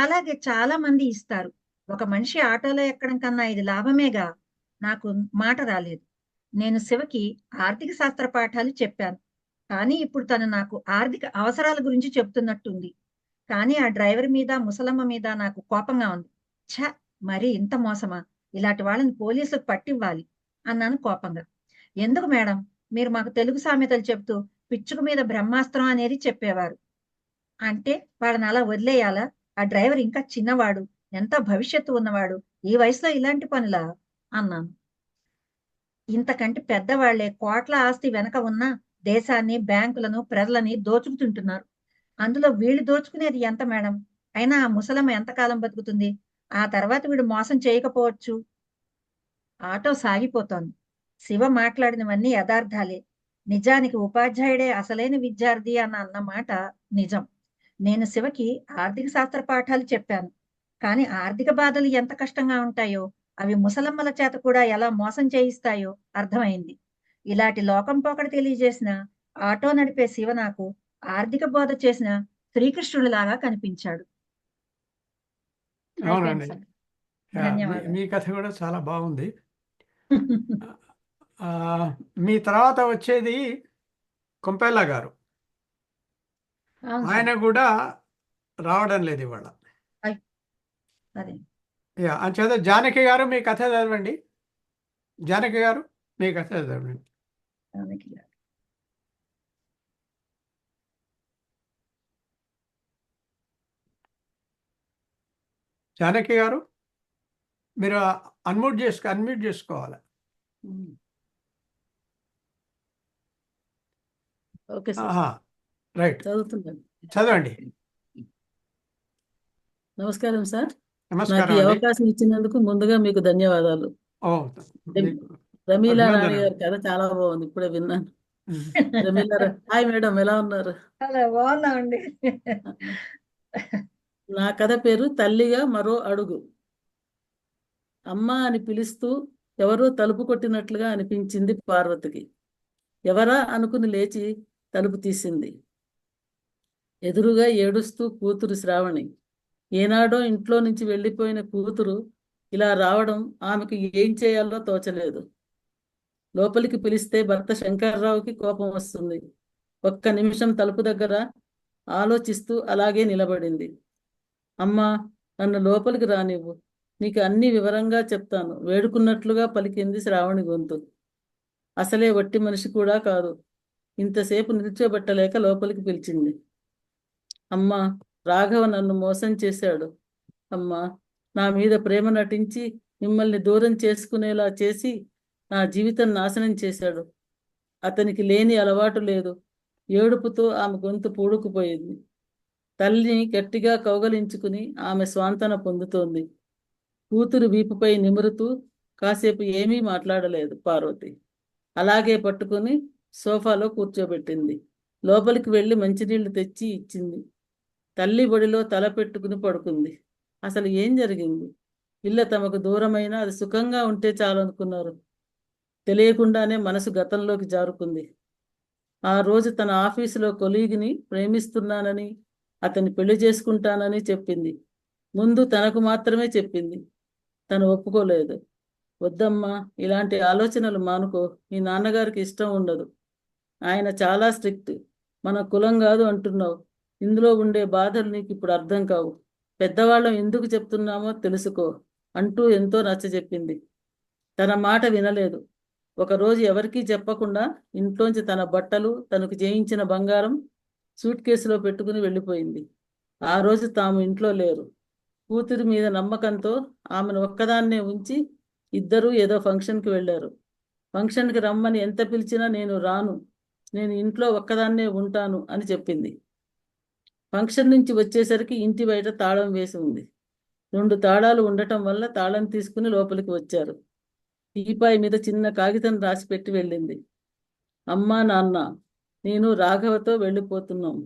అలాగే చాలా మంది ఇస్తారు. ఒక మనిషి ఆటోలో ఎక్కడం కన్నా ఇది లాభమేగా. నాకు మాట రాలేదు. నేను శివకి ఆర్థిక శాస్త్ర పాఠాలు చెప్పాను. కానీ ఇప్పుడు తను నాకు ఆర్థిక అవసరాల గురించి చెప్తున్నట్టుంది. కానీ ఆ డ్రైవర్ మీద, ముసలమ్మ మీద నాకు కోపంగా ఉంది. ఛ, మరి ఇంత మోసమా? ఇలాంటి వాళ్ళని పోలీసులకు పట్టివ్వాలి అన్నాను కోపంగా. ఎందుకు మేడం, మీరు మాకు తెలుగు సామెతలు చెప్తూ పిచ్చుక మీద బ్రహ్మాస్త్రం అనేది చెప్పేవారు. అంటే వాళ్ళని అలా వదిలేయాలా? ఆ డ్రైవర్ ఇంకా చిన్నవాడు, ఎంతో భవిష్యత్తు ఉన్నవాడు. ఈ వయసులో ఇలాంటి పనులా అన్నాను. ఇంతకంటే పెద్దవాళ్లే కోట్ల ఆస్తి వెనక ఉన్న దేశాన్ని, బ్యాంకులను, ప్రజలని దోచుకుతుంటున్నారు. అందులో వీళ్ళు దోచుకునేది ఎంత మేడం? అయినా ఆ ముసలమ్మ ఎంతకాలం బతుకుతుంది? ఆ తర్వాత వీడు మోసం చేయకపోవచ్చు. ఆటో సాగిపోతోంది. శివ మాట్లాడినవన్నీ యథార్థాలే. నిజానికి ఉపాధ్యాయుడే అసలైన విద్యార్థి అన్నమాట నిజం. నేను శివకి ఆర్థిక శాస్త్ర పాఠాలు చెప్పాను. కానీ ఆర్థిక బాధలు ఎంత కష్టంగా ఉంటాయో, అవి ముసలమ్మల చేత కూడా ఎలా మోసం చేయిస్తాయో అర్థమైంది. ఇలాంటి లోకం పోకడ తెలియజేసిన ఆటో నడిపే శివ నాకు ఆర్థిక బోధ చేసిన శ్రీకృష్ణుడిలాగా కనిపించాడు.
అవునండి.
ధన్యవాదాలు.
మీ కథ కూడా చాలా బాగుంది. మీ తర్వాత వచ్చేది కొంపెల్లా గారు. ఆయన కూడా రావడం లేదు ఇవాళ.
అదే
అంచేత జానకి గారు మీ కథ చదవండి. జానకి గారు మీ కథ చదవండి. జానకి గారు, మీరు అన్మ్యూట్ చేసుకోవాలి.
ఓకే సార్,
రైట్,
చదువుతున్నాను.
చదవండి.
నమస్కారం సార్. నాకు
నమస్కారం
ఈ
అండి.
అవకాశం ఇచ్చినందుకు ముందుగా మీకు ధన్యవాదాలు.
ఓ
రమ్-
మీకు
రమీలా రాణి
అభినందనలు.
గారి కథ చాలా బాగుంది, ఇప్పుడే విన్నాను. హాయ్ మేడం, ఎలా ఉన్నారు?
చాలా బాగున్నామండి.
నా కథ పేరు తల్లిగా మరో అడుగు. అమ్మ అని పిలుస్తూ ఎవరో తలుపు కొట్టినట్లుగా అనిపించింది పార్వతికి. ఎవరా అనుకుని లేచి తలుపు తీసింది. ఎదురుగా ఏడుస్తూ కూతురు శ్రావణి. ఏనాడో ఇంట్లో నుంచి వెళ్ళిపోయిన కూతురు ఇలా రావడం ఆమెకు ఏం చేయాలో తోచలేదు. లోపలికి పిలిస్తే భర్త శంకర్రావుకి కోపం వస్తుంది. ఒక్క నిమిషం తలుపు దగ్గర ఆలోచిస్తూ అలాగే నిలబడింది. అమ్మా, నన్ను లోపలికి రానివ్వు, నీకు అన్ని వివరంగా చెప్తాను, వేడుకున్నట్లుగా పలికింది శ్రావణి గొంతు. అసలే వట్టి మనిషి కూడా కాదు. ఇంతసేపు నిల్చోబెట్టలేక లోపలికి పిలిచింది. అమ్మా, రాఘవ నన్ను మోసం చేశాడు. అమ్మా, నా మీద ప్రేమ నటించి మిమ్మల్ని దూరం చేసుకునేలా చేసి నా జీవితం నాశనం చేశాడు. అతనికి లేని అలవాటు లేదు. ఏడుపుతో ఆమె గొంతు పూడుకుపోయింది. తల్లిని గట్టిగా కౌగలించుకుని ఆమె స్వాంతన పొందుతోంది. కూతురు వీపుపై నిమురుతూ కాసేపు ఏమీ మాట్లాడలేదు పార్వతి. అలాగే పట్టుకుని సోఫాలో కూర్చోబెట్టింది. లోపలికి వెళ్ళి మంచినీళ్లు తెచ్చి ఇచ్చింది. తల్లి ఒడిలో తల పెట్టుకుని పడుకుంది. అసలు ఏం జరిగింది? పిల్ల తమకు దూరమైనా అది సుఖంగా ఉంటే చాలనుకున్నారు. తెలియకుండానే మనసు గతంలోకి జారుకుంది. ఆ రోజు తన ఆఫీసులో కొలీగ్ని ప్రేమిస్తున్నానని, అతన్ని పెళ్లి చేసుకుంటానని చెప్పింది. ముందు తనకు మాత్రమే చెప్పింది. తను ఒప్పుకోలేదు. వద్దమ్మా, ఇలాంటి ఆలోచనలు మానుకో, మీ నాన్నగారికి ఇష్టం ఉండదు. ఆయన చాలా స్ట్రిక్ట్. మన కులం కాదు అంటున్నావు. ఇందులో ఉండే బాధలు నీకు ఇప్పుడు అర్థం కావు. పెద్దవాళ్ళం ఎందుకు చెప్తున్నామో తెలుసుకో అంటూ ఎంతో నచ్చజెప్పింది. తన మాట వినలేదు. ఒకరోజు ఎవరికీ చెప్పకుండా ఇంట్లోంచి తన బట్టలు, తనకు చేయించిన బంగారం సూట్ కేసులో పెట్టుకుని వెళ్ళిపోయింది. ఆ రోజు తాము ఇంట్లో లేరు. కూతురి మీద నమ్మకంతో ఆమెను ఒక్కదాన్నే ఉంచి ఇద్దరూ ఏదో ఫంక్షన్కి వెళ్ళారు. ఫంక్షన్కి రమ్మని ఎంత పిలిచినా నేను రాను, నేను ఇంట్లో ఒక్కదాన్నే ఉంటాను అని చెప్పింది. ఫంక్షన్ నుంచి వచ్చేసరికి ఇంటి బయట తాళం వేసి ఉంది. 2 తాళాలు ఉండటం వల్ల తాళం తీసుకుని లోపలికి వచ్చారు. టీపాయ్ మీద చిన్న కాగితం రాసి పెట్టి వెళ్ళింది. అమ్మా, నాన్న, నేను రాఘవతో వెళ్ళిపోతున్నాం.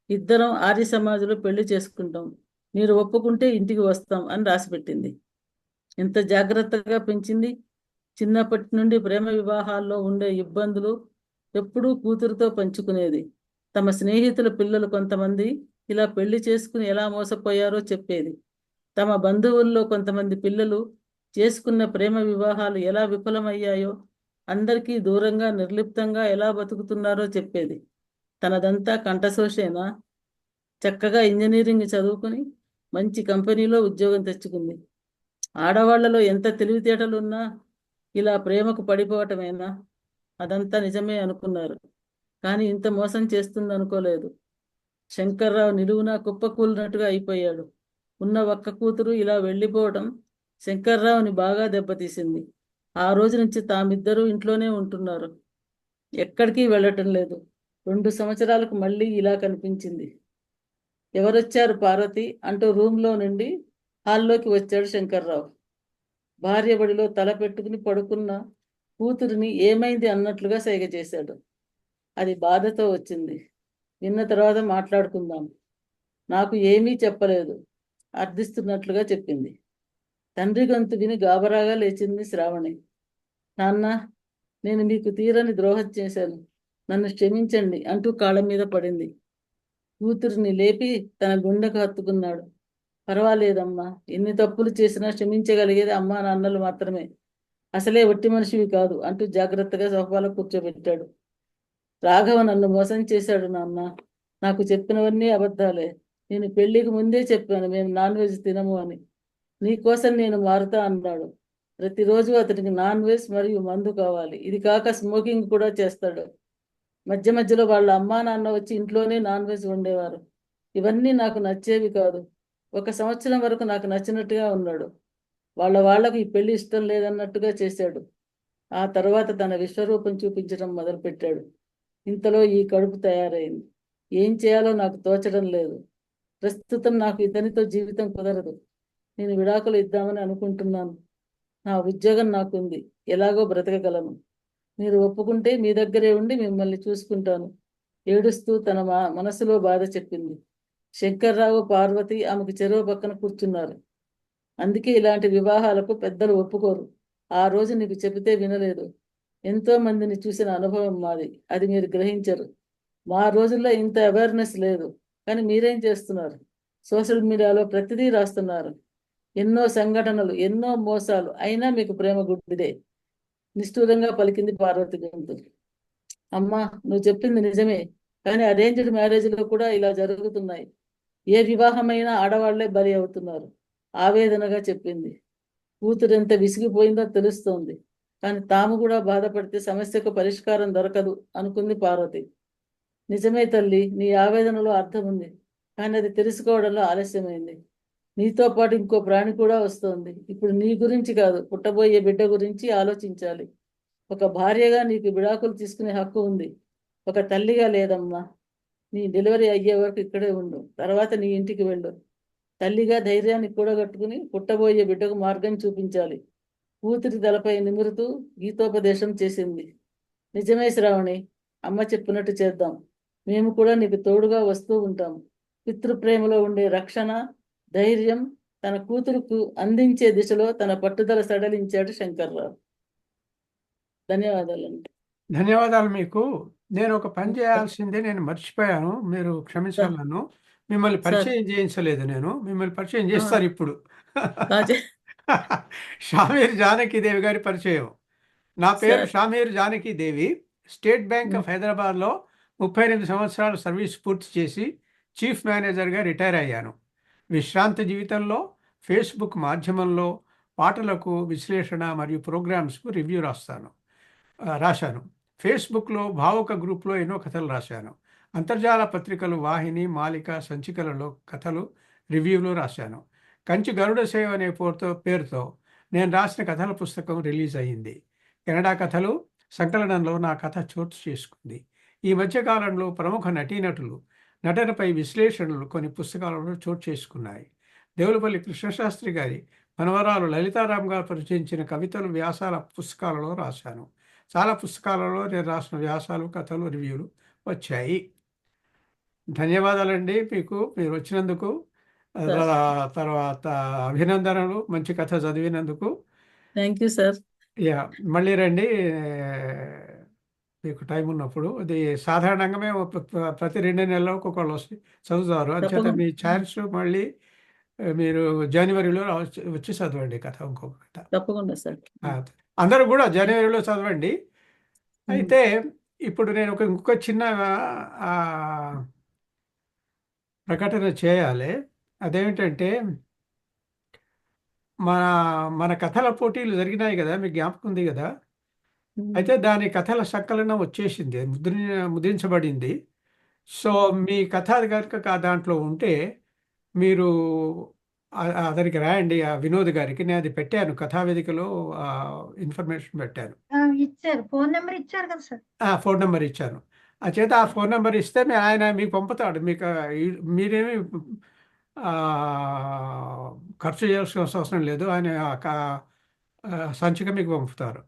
ఇద్దరం ఆర్య సమాజంలో పెళ్లి చేసుకుంటాం. మీరు ఒప్పుకుంటే ఇంటికి వస్తాం అని రాసిపెట్టింది. ఎంత జాగ్రత్తగా పెంచింది. చిన్నప్పటి నుండి ప్రేమ వివాహాల్లో ఉండే ఇబ్బందులు ఎప్పుడూ కూతురుతో పంచుకునేది. తమ స్నేహితుల పిల్లలు కొంతమంది ఇలా పెళ్లి చేసుకుని ఎలా మోసపోయారో చెప్పేది. తమ బంధువుల్లో కొంతమంది పిల్లలు చేసుకున్న ప్రేమ వివాహాలు ఎలా విఫలమయ్యాయో, అందరికీ దూరంగా నిర్లిప్తంగా ఎలా బతుకుతున్నారో చెప్పేది. తనదంతా కంఠశోషేనా? చక్కగా ఇంజనీరింగ్ చదువుకుని మంచి కంపెనీలో ఉద్యోగం తెచ్చుకుంది. ఆడవాళ్లలో ఎంత తెలివితేటలున్నా ఇలా ప్రేమకు పడిపోవటమేనా? అదంతా నిజమే అనుకున్నారు. కానీ ఇంత మోసం చేస్తుంది అనుకోలేదు. శంకర్రావు నిలువునా కుప్పకూలినట్టుగా అయిపోయాడు. ఉన్న ఒక్క కూతురు ఇలా వెళ్ళిపోవడం శంకర్రావుని బాగా దెబ్బతీసింది. ఆ రోజు నుంచి తామిద్దరూ ఇంట్లోనే ఉంటున్నారు. ఎక్కడికి వెళ్ళటం లేదు. 2 సంవత్సరాలకు మళ్ళీ ఇలా కనిపించింది. ఎవరొచ్చారు పార్వతి అంటూ రూమ్లో నుండి హాల్లోకి వచ్చాడు శంకర్రావు. భార్య బడిలో తల పెట్టుకుని పడుకున్న కూతురిని ఏమైంది అన్నట్లుగా సైగ చేశాడు. అది బాధతో వచ్చింది. విన్న తర్వాత మాట్లాడుకుందాం. నాకు ఏమీ చెప్పలేదు, అర్థిస్తున్నట్లుగా చెప్పింది. తండ్రి గొంతు విని గాబరాగా లేచింది శ్రావణి. నాన్న, నేను మీకు తీరని ద్రోహం చేశాను, నన్ను క్షమించండి అంటూ కాళ్ళ మీద పడింది. కూతురిని లేపి తన గుండెకు హత్తుకున్నాడు. పర్వాలేదమ్మా, ఎన్ని తప్పులు చేసినా క్షమించగలిగేది అమ్మా నాన్నలు మాత్రమే. అసలే ఒట్టి మనిషివి కాదు అంటూ జాగ్రత్తగా సోఫాలో కూర్చోబెట్టాడు. రాఘవ నన్ను మోసం చేశాడు నాన్న. నాకు చెప్పినవన్నీ అబద్ధాలే. నేను పెళ్లికి ముందే చెప్పాను మేము నాన్ వెజ్ తినము అని. నీకోసం నేను మారుతా అన్నాడు. ప్రతిరోజు అతనికి నాన్ వెజ్ మరియు మందు కావాలి. ఇది కాక స్మోకింగ్ కూడా చేస్తాడు. మధ్య మధ్యలో వాళ్ళ అమ్మా నాన్న వచ్చి ఇంట్లోనే నాన్ వెజ్ వండేవారు. ఇవన్నీ నాకు నచ్చేవి కాదు. 1 సంవత్సరం వరకు నాకు నచ్చినట్టుగా ఉన్నాడు. వాళ్లకు ఈ పెళ్లి ఇష్టం లేదన్నట్టుగా చేశాడు. ఆ తర్వాత తన విశ్వరూపం చూపించడం మొదలుపెట్టాడు. ఇంతలో ఈ కడుపు తయారైంది. ఏం చేయాలో నాకు తోచడం లేదు. ప్రస్తుతం నాకు ఇతనితో జీవితం కుదరదు. నేను విడాకులు ఇద్దామని అనుకుంటున్నాను. నా ఉద్యోగం నాకుంది, ఎలాగో బ్రతకగలను. మీరు ఒప్పుకుంటే మీ దగ్గరే ఉండి మిమ్మల్ని చూసుకుంటాను. ఏడుస్తూ తన మనసులో బాధ చెప్పింది. శంకర్రావు, పార్వతి ఆమెకు చెరువు పక్కన కూర్చున్నారు. అందుకే ఇలాంటి వివాహాలకు పెద్దలు ఒప్పుకోరు. ఆ రోజు నీకు చెబితే వినలేదు. ఎంతో మందిని చూసిన అనుభవం మాది, అది మీరు గ్రహించరు. మా రోజుల్లో ఇంత అవేర్నెస్ లేదు. కానీ మీరేం చేస్తున్నారు? సోషల్ మీడియాలో ప్రతిదీ రాస్తున్నారు. ఎన్నో సంఘటనలు, ఎన్నో మోసాలు, అయినా మీకు ప్రేమ గుడ్డిదే. నిష్ఠూరంగా పలికింది పార్వతి గొంతు. అమ్మా, నువ్వు చెప్పింది నిజమే, కానీ అరేంజ్డ్ మ్యారేజ్లో కూడా ఇలా జరుగుతున్నాయి. ఏ వివాహమైనా ఆడవాళ్లే బలి అవుతున్నారు, ఆవేదనగా చెప్పింది. కూతురు ఎంత విసిగిపోయిందో తెలుస్తోంది. కానీ తాము కూడా బాధపడితే సమస్యకు పరిష్కారం దొరకదు అనుకుంది పార్వతి. నిజమే తల్లి, నీ ఆవేదనలో అర్థం ఉంది, కానీ అది తెలుసుకోవడంలో ఆలస్యమైంది. నీతో పాటు ఇంకో ప్రాణి కూడా వస్తోంది. ఇప్పుడు నీ గురించి కాదు, పుట్టబోయే బిడ్డ గురించి ఆలోచించాలి. ఒక భార్యగా నీకు విడాకులు తీసుకునే హక్కు ఉంది, ఒక తల్లిగా లేదమ్మా. నీ డెలివరీ అయ్యే వరకు ఇక్కడే ఉండు, తర్వాత నీ ఇంటికి వెళ్ళు. తల్లిగా ధైర్యాన్ని కూడగట్టుకుని పుట్టబోయే బిడ్డకు మార్గం చూపించాలి. కూతురి తలపై నిమురుతూ గీతోపదేశం చేసింది. నిజమే శ్రావణి, అమ్మ చెప్పినట్టు చేద్దాం. మేము కూడా నీకు తోడుగా వస్తూ ఉంటాం. పితృప్రేమలో ఉండే రక్షణ, ధైర్యం తన కూతురుకు అందించే దిశలో తన పట్టుదల సడలించాడు శంకర్రావు. ధన్యవాదాలండి.
ధన్యవాదాలు మీకు. నేను ఒక పని చేయాల్సిందే, నేను మర్చిపోయాను, మీరు క్షమించాలి నన్ను. మిమ్మల్ని పరిచయం చేయించలేదు నేను. మిమ్మల్ని పరిచయం చేస్తారు ఇప్పుడు. షామీర్ జానకీదేవి గారి పరిచయం. నా పేరు Shameer Janaki Devi. State bank of హైదరాబాద్లో 38 సంవత్సరాలు సర్వీస్ పూర్తి చేసి చీఫ్ మేనేజర్గా రిటైర్ అయ్యాను. విశ్రాంతి జీవితంలో ఫేస్బుక్ మాధ్యమంలో పాటలకు విశ్లేషణ మరియు ప్రోగ్రామ్స్కు రివ్యూ రాశాను. ఫేస్బుక్లో భావుక గ్రూప్లో ఎన్నో కథలు రాశాను. అంతర్జాల పత్రికలు వాహిని, మాలిక, సంచికలలో కథలు, రివ్యూలు రాశాను. కంచి గరుడ సేవ అనే పేరుతో నేను రాసిన కథల పుస్తకం రిలీజ్ అయ్యింది. కెనడా కథలు సంకలనంలో నా కథ చోటు చేసుకుంది. ఈ మధ్యకాలంలో ప్రముఖ నటీనటులు నటనపై విశ్లేషణలు కొన్ని పుస్తకాలలో చోటు చేసుకున్నాయి. దేవులపల్లి కృష్ణశాస్త్రి గారి మనవరాలు లలితారాం గారు పరిచయించిన కవితలు, వ్యాసాల పుస్తకాలలో రాశాను. చాలా పుస్తకాలలో నేను రాసిన వ్యాసాలు, కథలు, రివ్యూలు వచ్చాయి. ధన్యవాదాలండి మీకు, మీరు వచ్చినందుకు. తర్వాత అభినందనలు, మంచి కథ చదివినందుకు.
Thank you sir.
మళ్ళీ రండి మీకు టైం ఉన్నప్పుడు. అది సాధారణంగా మేము ప్రతి 2 నెలలకు ఒకళ్ళు వస్తే చదువుతారు. అంచేత మీ ఛాన్స్ మళ్ళీ మీరు జనవరిలో వచ్చి చదవండి కథ, ఇంకొక కథ.
తప్పకుండా సార్.
అందరూ కూడా జనవరిలో చదవండి. అయితే ఇప్పుడు నేను ఇంకొక చిన్న ప్రకటన చేయాలి. అదేమిటంటే, మన కథల పోటీలు జరిగినాయి కదా, మీకు జ్ఞాపకం ఉంది కదా. అయితే దాని కథల సంకలనం వచ్చేసింది, ముద్రించబడింది. సో మీ కథ కనుక దాంట్లో ఉంటే మీరు అతనికి రాయండి, ఆ వినోద్ గారికి. నేను అది పెట్టాను, కథావేదికలో ఇన్ఫర్మేషన్ పెట్టాను.
ఇచ్చారు, ఫోన్ నెంబర్ ఇచ్చారు కదా సార్.
ఫోన్ నెంబర్ ఇచ్చాను. చేత ఆ ఫోన్ నెంబర్ ఇస్తే ఆయన మీకు పంపుతాడు. మీకు మీరేమి ఖర్చు చేయాల్సిన అవసరం లేదు, ఆయన సంచిక మీకు పంపుతారు.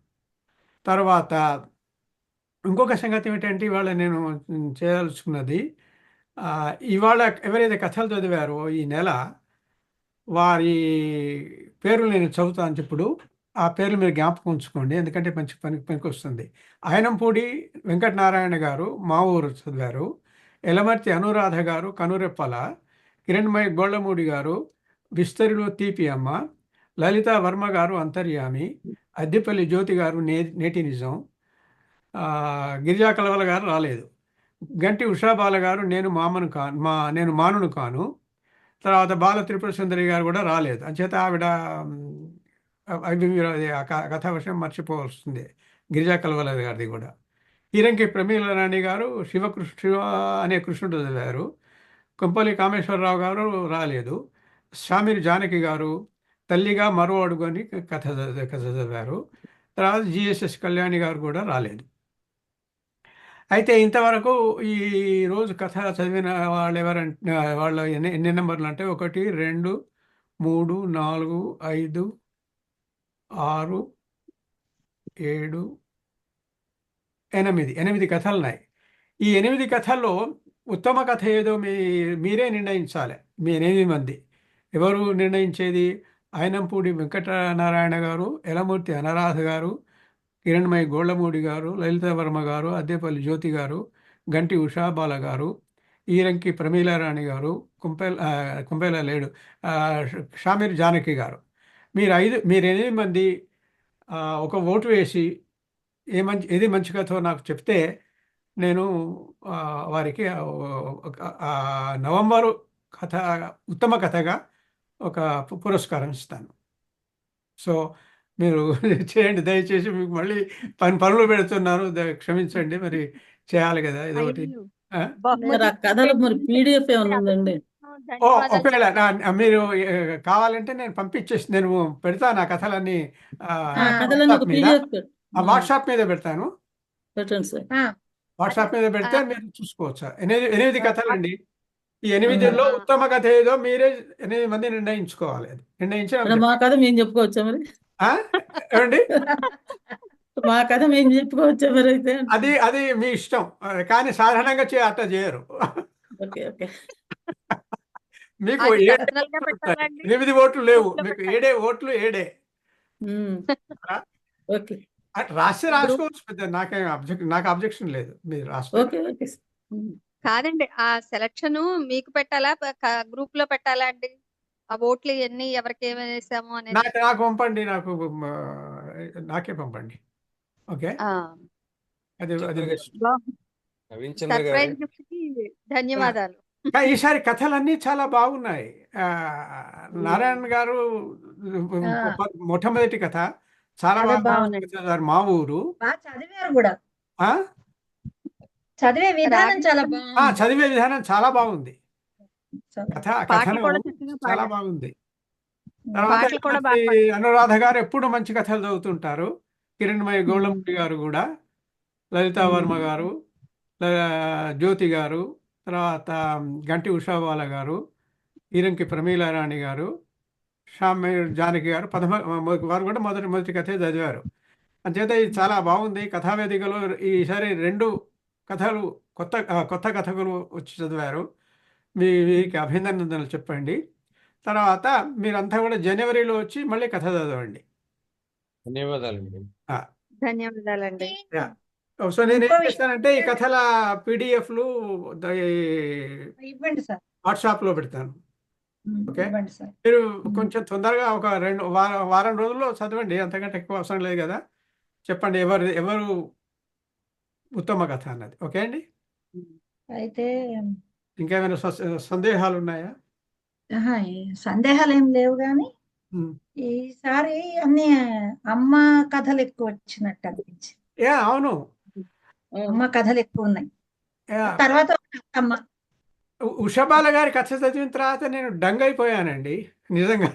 తర్వాత ఇంకొక సంగతి ఏమిటంటే, ఇవాళ నేను చేయాల్సుకున్నది, ఇవాళ ఎవరైతే కథలు చదివారో ఈ నెల, వారి పేర్లు నేను చదువుతాను. ఇప్పుడు ఆ పేర్లు మీరు జ్ఞాపకం ఉంచుకోండి, ఎందుకంటే మంచి పనికి వస్తుంది. ఆయనంపూడి వెంకటనారాయణ గారు మా ఊరు చదివారు. ఎలమర్తి అనురాధ గారు కనురెప్పల. కిరణ్మయి గోళ్ళమూడి గారు విస్తరిలో తీపి అమ్మ. లలిత వర్మ గారు అంతర్యామి. అద్దెపల్లి జ్యోతి గారు నేటి నిజం. గిరిజా కలవల గారు రాలేదు. గంటి ఉషాబాల గారు నేను మానును కాను. తర్వాత బాల త్రిపుర సుందరి గారు కూడా రాలేదు. అంచేత ఆవిడ కథా విషయం మర్చిపోవలసింది, గిరిజా కలవల గారిది కూడా. ఈరంకి ప్రమీల రాణి గారు శివ అనే కృష్ణుడు చదివారు. కొంపల్లి కామేశ్వరరావు గారు రాలేదు. షామీర్ జానకి గారు తల్లిగా మరో అడుగు అని కథ చదివారు. తర్వాత జిఎస్ఎస్ కళ్యాణి గారు కూడా రాలేదు. అయితే ఇంతవరకు ఈ రోజు కథ చదివిన వాళ్ళు ఎవరంటే, వాళ్ళ ఎన్ని నెంబర్లు అంటే 1 2 3 4 5 6, 7, 8 కథలు ఉన్నాయి. ఈ 8 కథల్లో ఉత్తమ కథ ఏదో మీరే నిర్ణయించాలి. మీ 8 మంది ఎవరు నిర్ణయించేది? అయినంపూడి వెంకటనారాయణ గారు, యలమూర్తి అనరాధ గారు, కిరణ్మయి గోళ్లమూడి గారు, లలిత వర్మ గారు, అద్దేపల్లి జ్యోతి గారు, గంటి ఉషాబాల గారు, ఈరంకి ప్రమీలారాణి గారు, కుంపేల లేడు, షామీర్ జానకి గారు. మీరు 8 మంది ఒక ఓటు వేసి ఏది మంచి కథో నాకు చెప్తే నేను వారికి నవంబరు కథ ఉత్తమ కథగా ఒక పురస్కారం ఇస్తాను. సో మీరు చేయండి దయచేసి. మీకు మళ్ళీ పనులు పెడుతున్నాను, క్షమించండి. మరి చేయాలి కదా ఇది ఒకటి.
మరి ఆ కథలు మరి PDF ఏమైనా ఉందండి?
ఒకవేళ మీరు కావాలంటే నేను నేను పెడతాను ఆ కథలన్నీ వాట్సాప్ మీద పెడతాను.
పెట్టండి సార్.
వాట్సాప్ మీద పెడితే మీరు చూసుకోవచ్చు. 8 కథలండి. ఈ 8లో ఉత్తమ కథ ఏదో మీరే 8 మంది నిర్ణయించుకోవాలి. అది నిర్ణయించి
మా కథ మేము చెప్పుకోవచ్చా మరి?
ఏమండి,
మా కథ మేము చెప్పుకోవచ్చా మరి? అయితే
అది మీ ఇష్టం, కానీ సాధారణంగా అట్లా చేయరు.
Okay okay.
మీకు 8 ఓట్లు లేవు, మీకు 7 ఓట్లు 7.
ఓకే.
రాసుకోవచ్చు. పెద్ద నాకు అబ్జెక్షన్ లేదు, మీరు రాసుకోవచ్చు.
Okay okay.
కాదండి, ఆ సెలక్షన్ మీకు పెట్టాలా, గ్రూప్ లో పెట్టాలా అండి? ఆ ఓట్లు ఎన్ని, ఎవరికి ఏమేమి వేసాము అనేది
నాకు పంపండి, నాకే పంపండి. ఓకే, అది
సర్ప్రైజ్ గిఫ్ట్ కి ధన్యవాదాలు.
ఈసారి కథలన్నీ చాలా బాగున్నాయి. నారాయణ గారు మొట్టమొదటి కథ చాలా బాగా, మా ఊరు.
చదివారు కూడా, చదివే విధానం చాలా బాగుంది.
చదివే విధానం చాలా బాగుంది. కథను చాలా బాగుంది. తర్వాత అనురాధ గారు ఎప్పుడు మంచి కథలు చదువుతుంటారు. కిరణ్మయి గోళ్లమూడి గారు కూడా, లలితా వర్మ గారు, జ్యోతి గారు, తర్వాత గంటి ఉషాబాల గారు, ఈరంకి ప్రమీలారాణి గారు, షామీర్ జానకి గారు వారు కూడా మొదటి కథే చదివారు. అంచేత ఇది చాలా బాగుంది. కథావేదికలో ఈసారి 2 కథలు కొత్త కథకులు వచ్చి చదివారు. వీరికి అభినందనలు చెప్పండి. తర్వాత మీరంతా కూడా జనవరిలో వచ్చి మళ్ళీ కథ చదవండి.
ధన్యవాదాలండి.
సో నేను ఏం చేస్తానంటే ఈ కథల PDFలు వాట్సాప్లో పెడతాను. ఓకే, మీరు కొంచెం తొందరగా ఒక వారం రోజుల్లో చదవండి, అంతకంటే ఎక్కువ అవసరం లేదు కదా. చెప్పండి ఎవరు ఉత్తమ కథ అన్నది. ఓకే అండి.
అయితే
ఇంకేమైనా సందేహాలు ఉన్నాయా?
సందేహాలు ఏం లేవు, కానీ ఈసారి అన్ని అమ్మ కథలు ఎక్కువ వచ్చినట్టు అనిపించింది.
అవును,
అమ్మ కథలు ఎక్కువ ఉన్నాయి. తర్వాత అమ్మ
ఉషాబాల గారి కథ చదివిన తర్వాత నేను డంగైపోయానండి నిజంగా.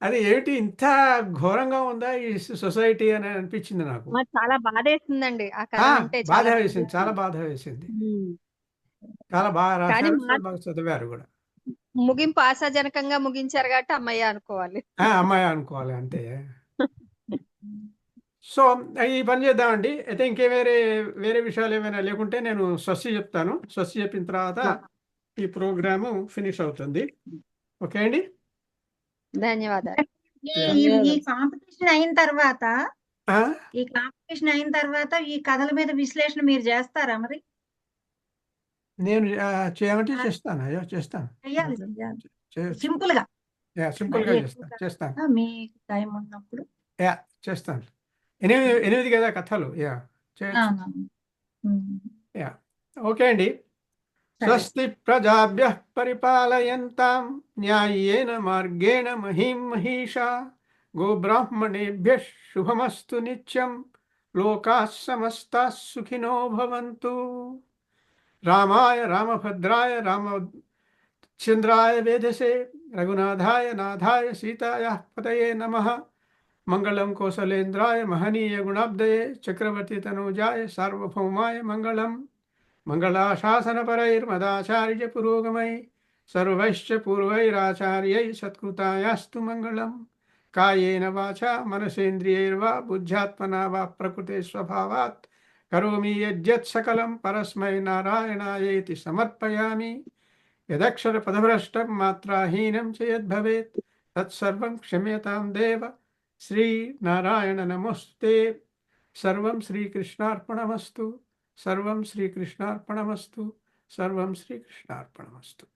అది ఏమిటి ఇంత ఘోరంగా ఉందా ఈ సొసైటీ అని అనిపించింది నాకు.
చాలా బాధ వేసిందండి ఆ కథ అంటే.
బాధ వేసింది, చాలా బాధ వేసింది. చాలా బాగా రాశారు, బాగా చదివారు కూడా.
ముగింపు ఆశాజనకంగా ముగించారు కాబట్టి అమ్మాయి అనుకోవాలి.
అమ్మాయి అనుకోవాలి అంతే. సో ఈ పని చేద్దామండి. అయితే వేరే విషయాలు ఏమైనా లేకుంటే నేను స్వస్తి చెప్తాను. స్వస్తి చెప్పిన తర్వాత ఈ ప్రోగ్రాము ఫినిష్ అవుతుంది. ఓకే అండి,
ధన్యవాదాలు.
ఈ కాంపిటీషన్ అయిన తర్వాత ఈ కథల మీద విశ్లేషణ మీరు చేస్తారా మరి?
నేను చేయమంటే చేస్తాను. చేస్తాను,
సింపుల్ గా
చేస్తాను.
మీకు టైం ఉన్నప్పుడు
చేస్తాను. 8 కదా కథలు. ఓకే అండి. స్వస్తి ప్రజాభ్యః పరిపాలయంతాం న్యాయేన మార్గేణ మహీం మహిషా గోబ్రాహ్మణేభ్యః శుభమస్తు నిత్యం. లోకాః సమస్తాః సుఖినో భవంతు. రామాయ రామభద్రాయ రామచంద్రాయ వేధసే రఘునాథాయ నాథాయ సీతాయాః పతయే నమః. మంగళం కౌసలేంద్రాయ మహనీయ గుణాబ్దయే చక్రవర్తి తనూజాయ సార్వభౌమాయ మంగళం. మంగళాశాసనపరైర్మదాచార్య పురోగమై సర్వైశ్చ పూర్వైరాచార్యై సత్కృతాయాస్తు మంగళం. కాయేన వాచా మనసేంద్రియైర్వా బుద్ధ్యాత్మనా వా ప్రకృతే స్వభావాత్ కరోమి యజ్జత్ సకలం పరస్మై నారాయణాయేతి సమర్పయామి. యదక్షర పదభ్రష్టం మాత్రాహీనం చ యద్భవేత్ తత్సర్వం క్షమ్యతాం దేవ. శ్రీనారాయణ నమోస్తుతే. సర్వం శ్రీకృష్ణార్పణమస్తు. సర్వం శ్రీకృష్ణార్పణమస్తు. సర్వం శ్రీకృష్ణార్పణమస్తు.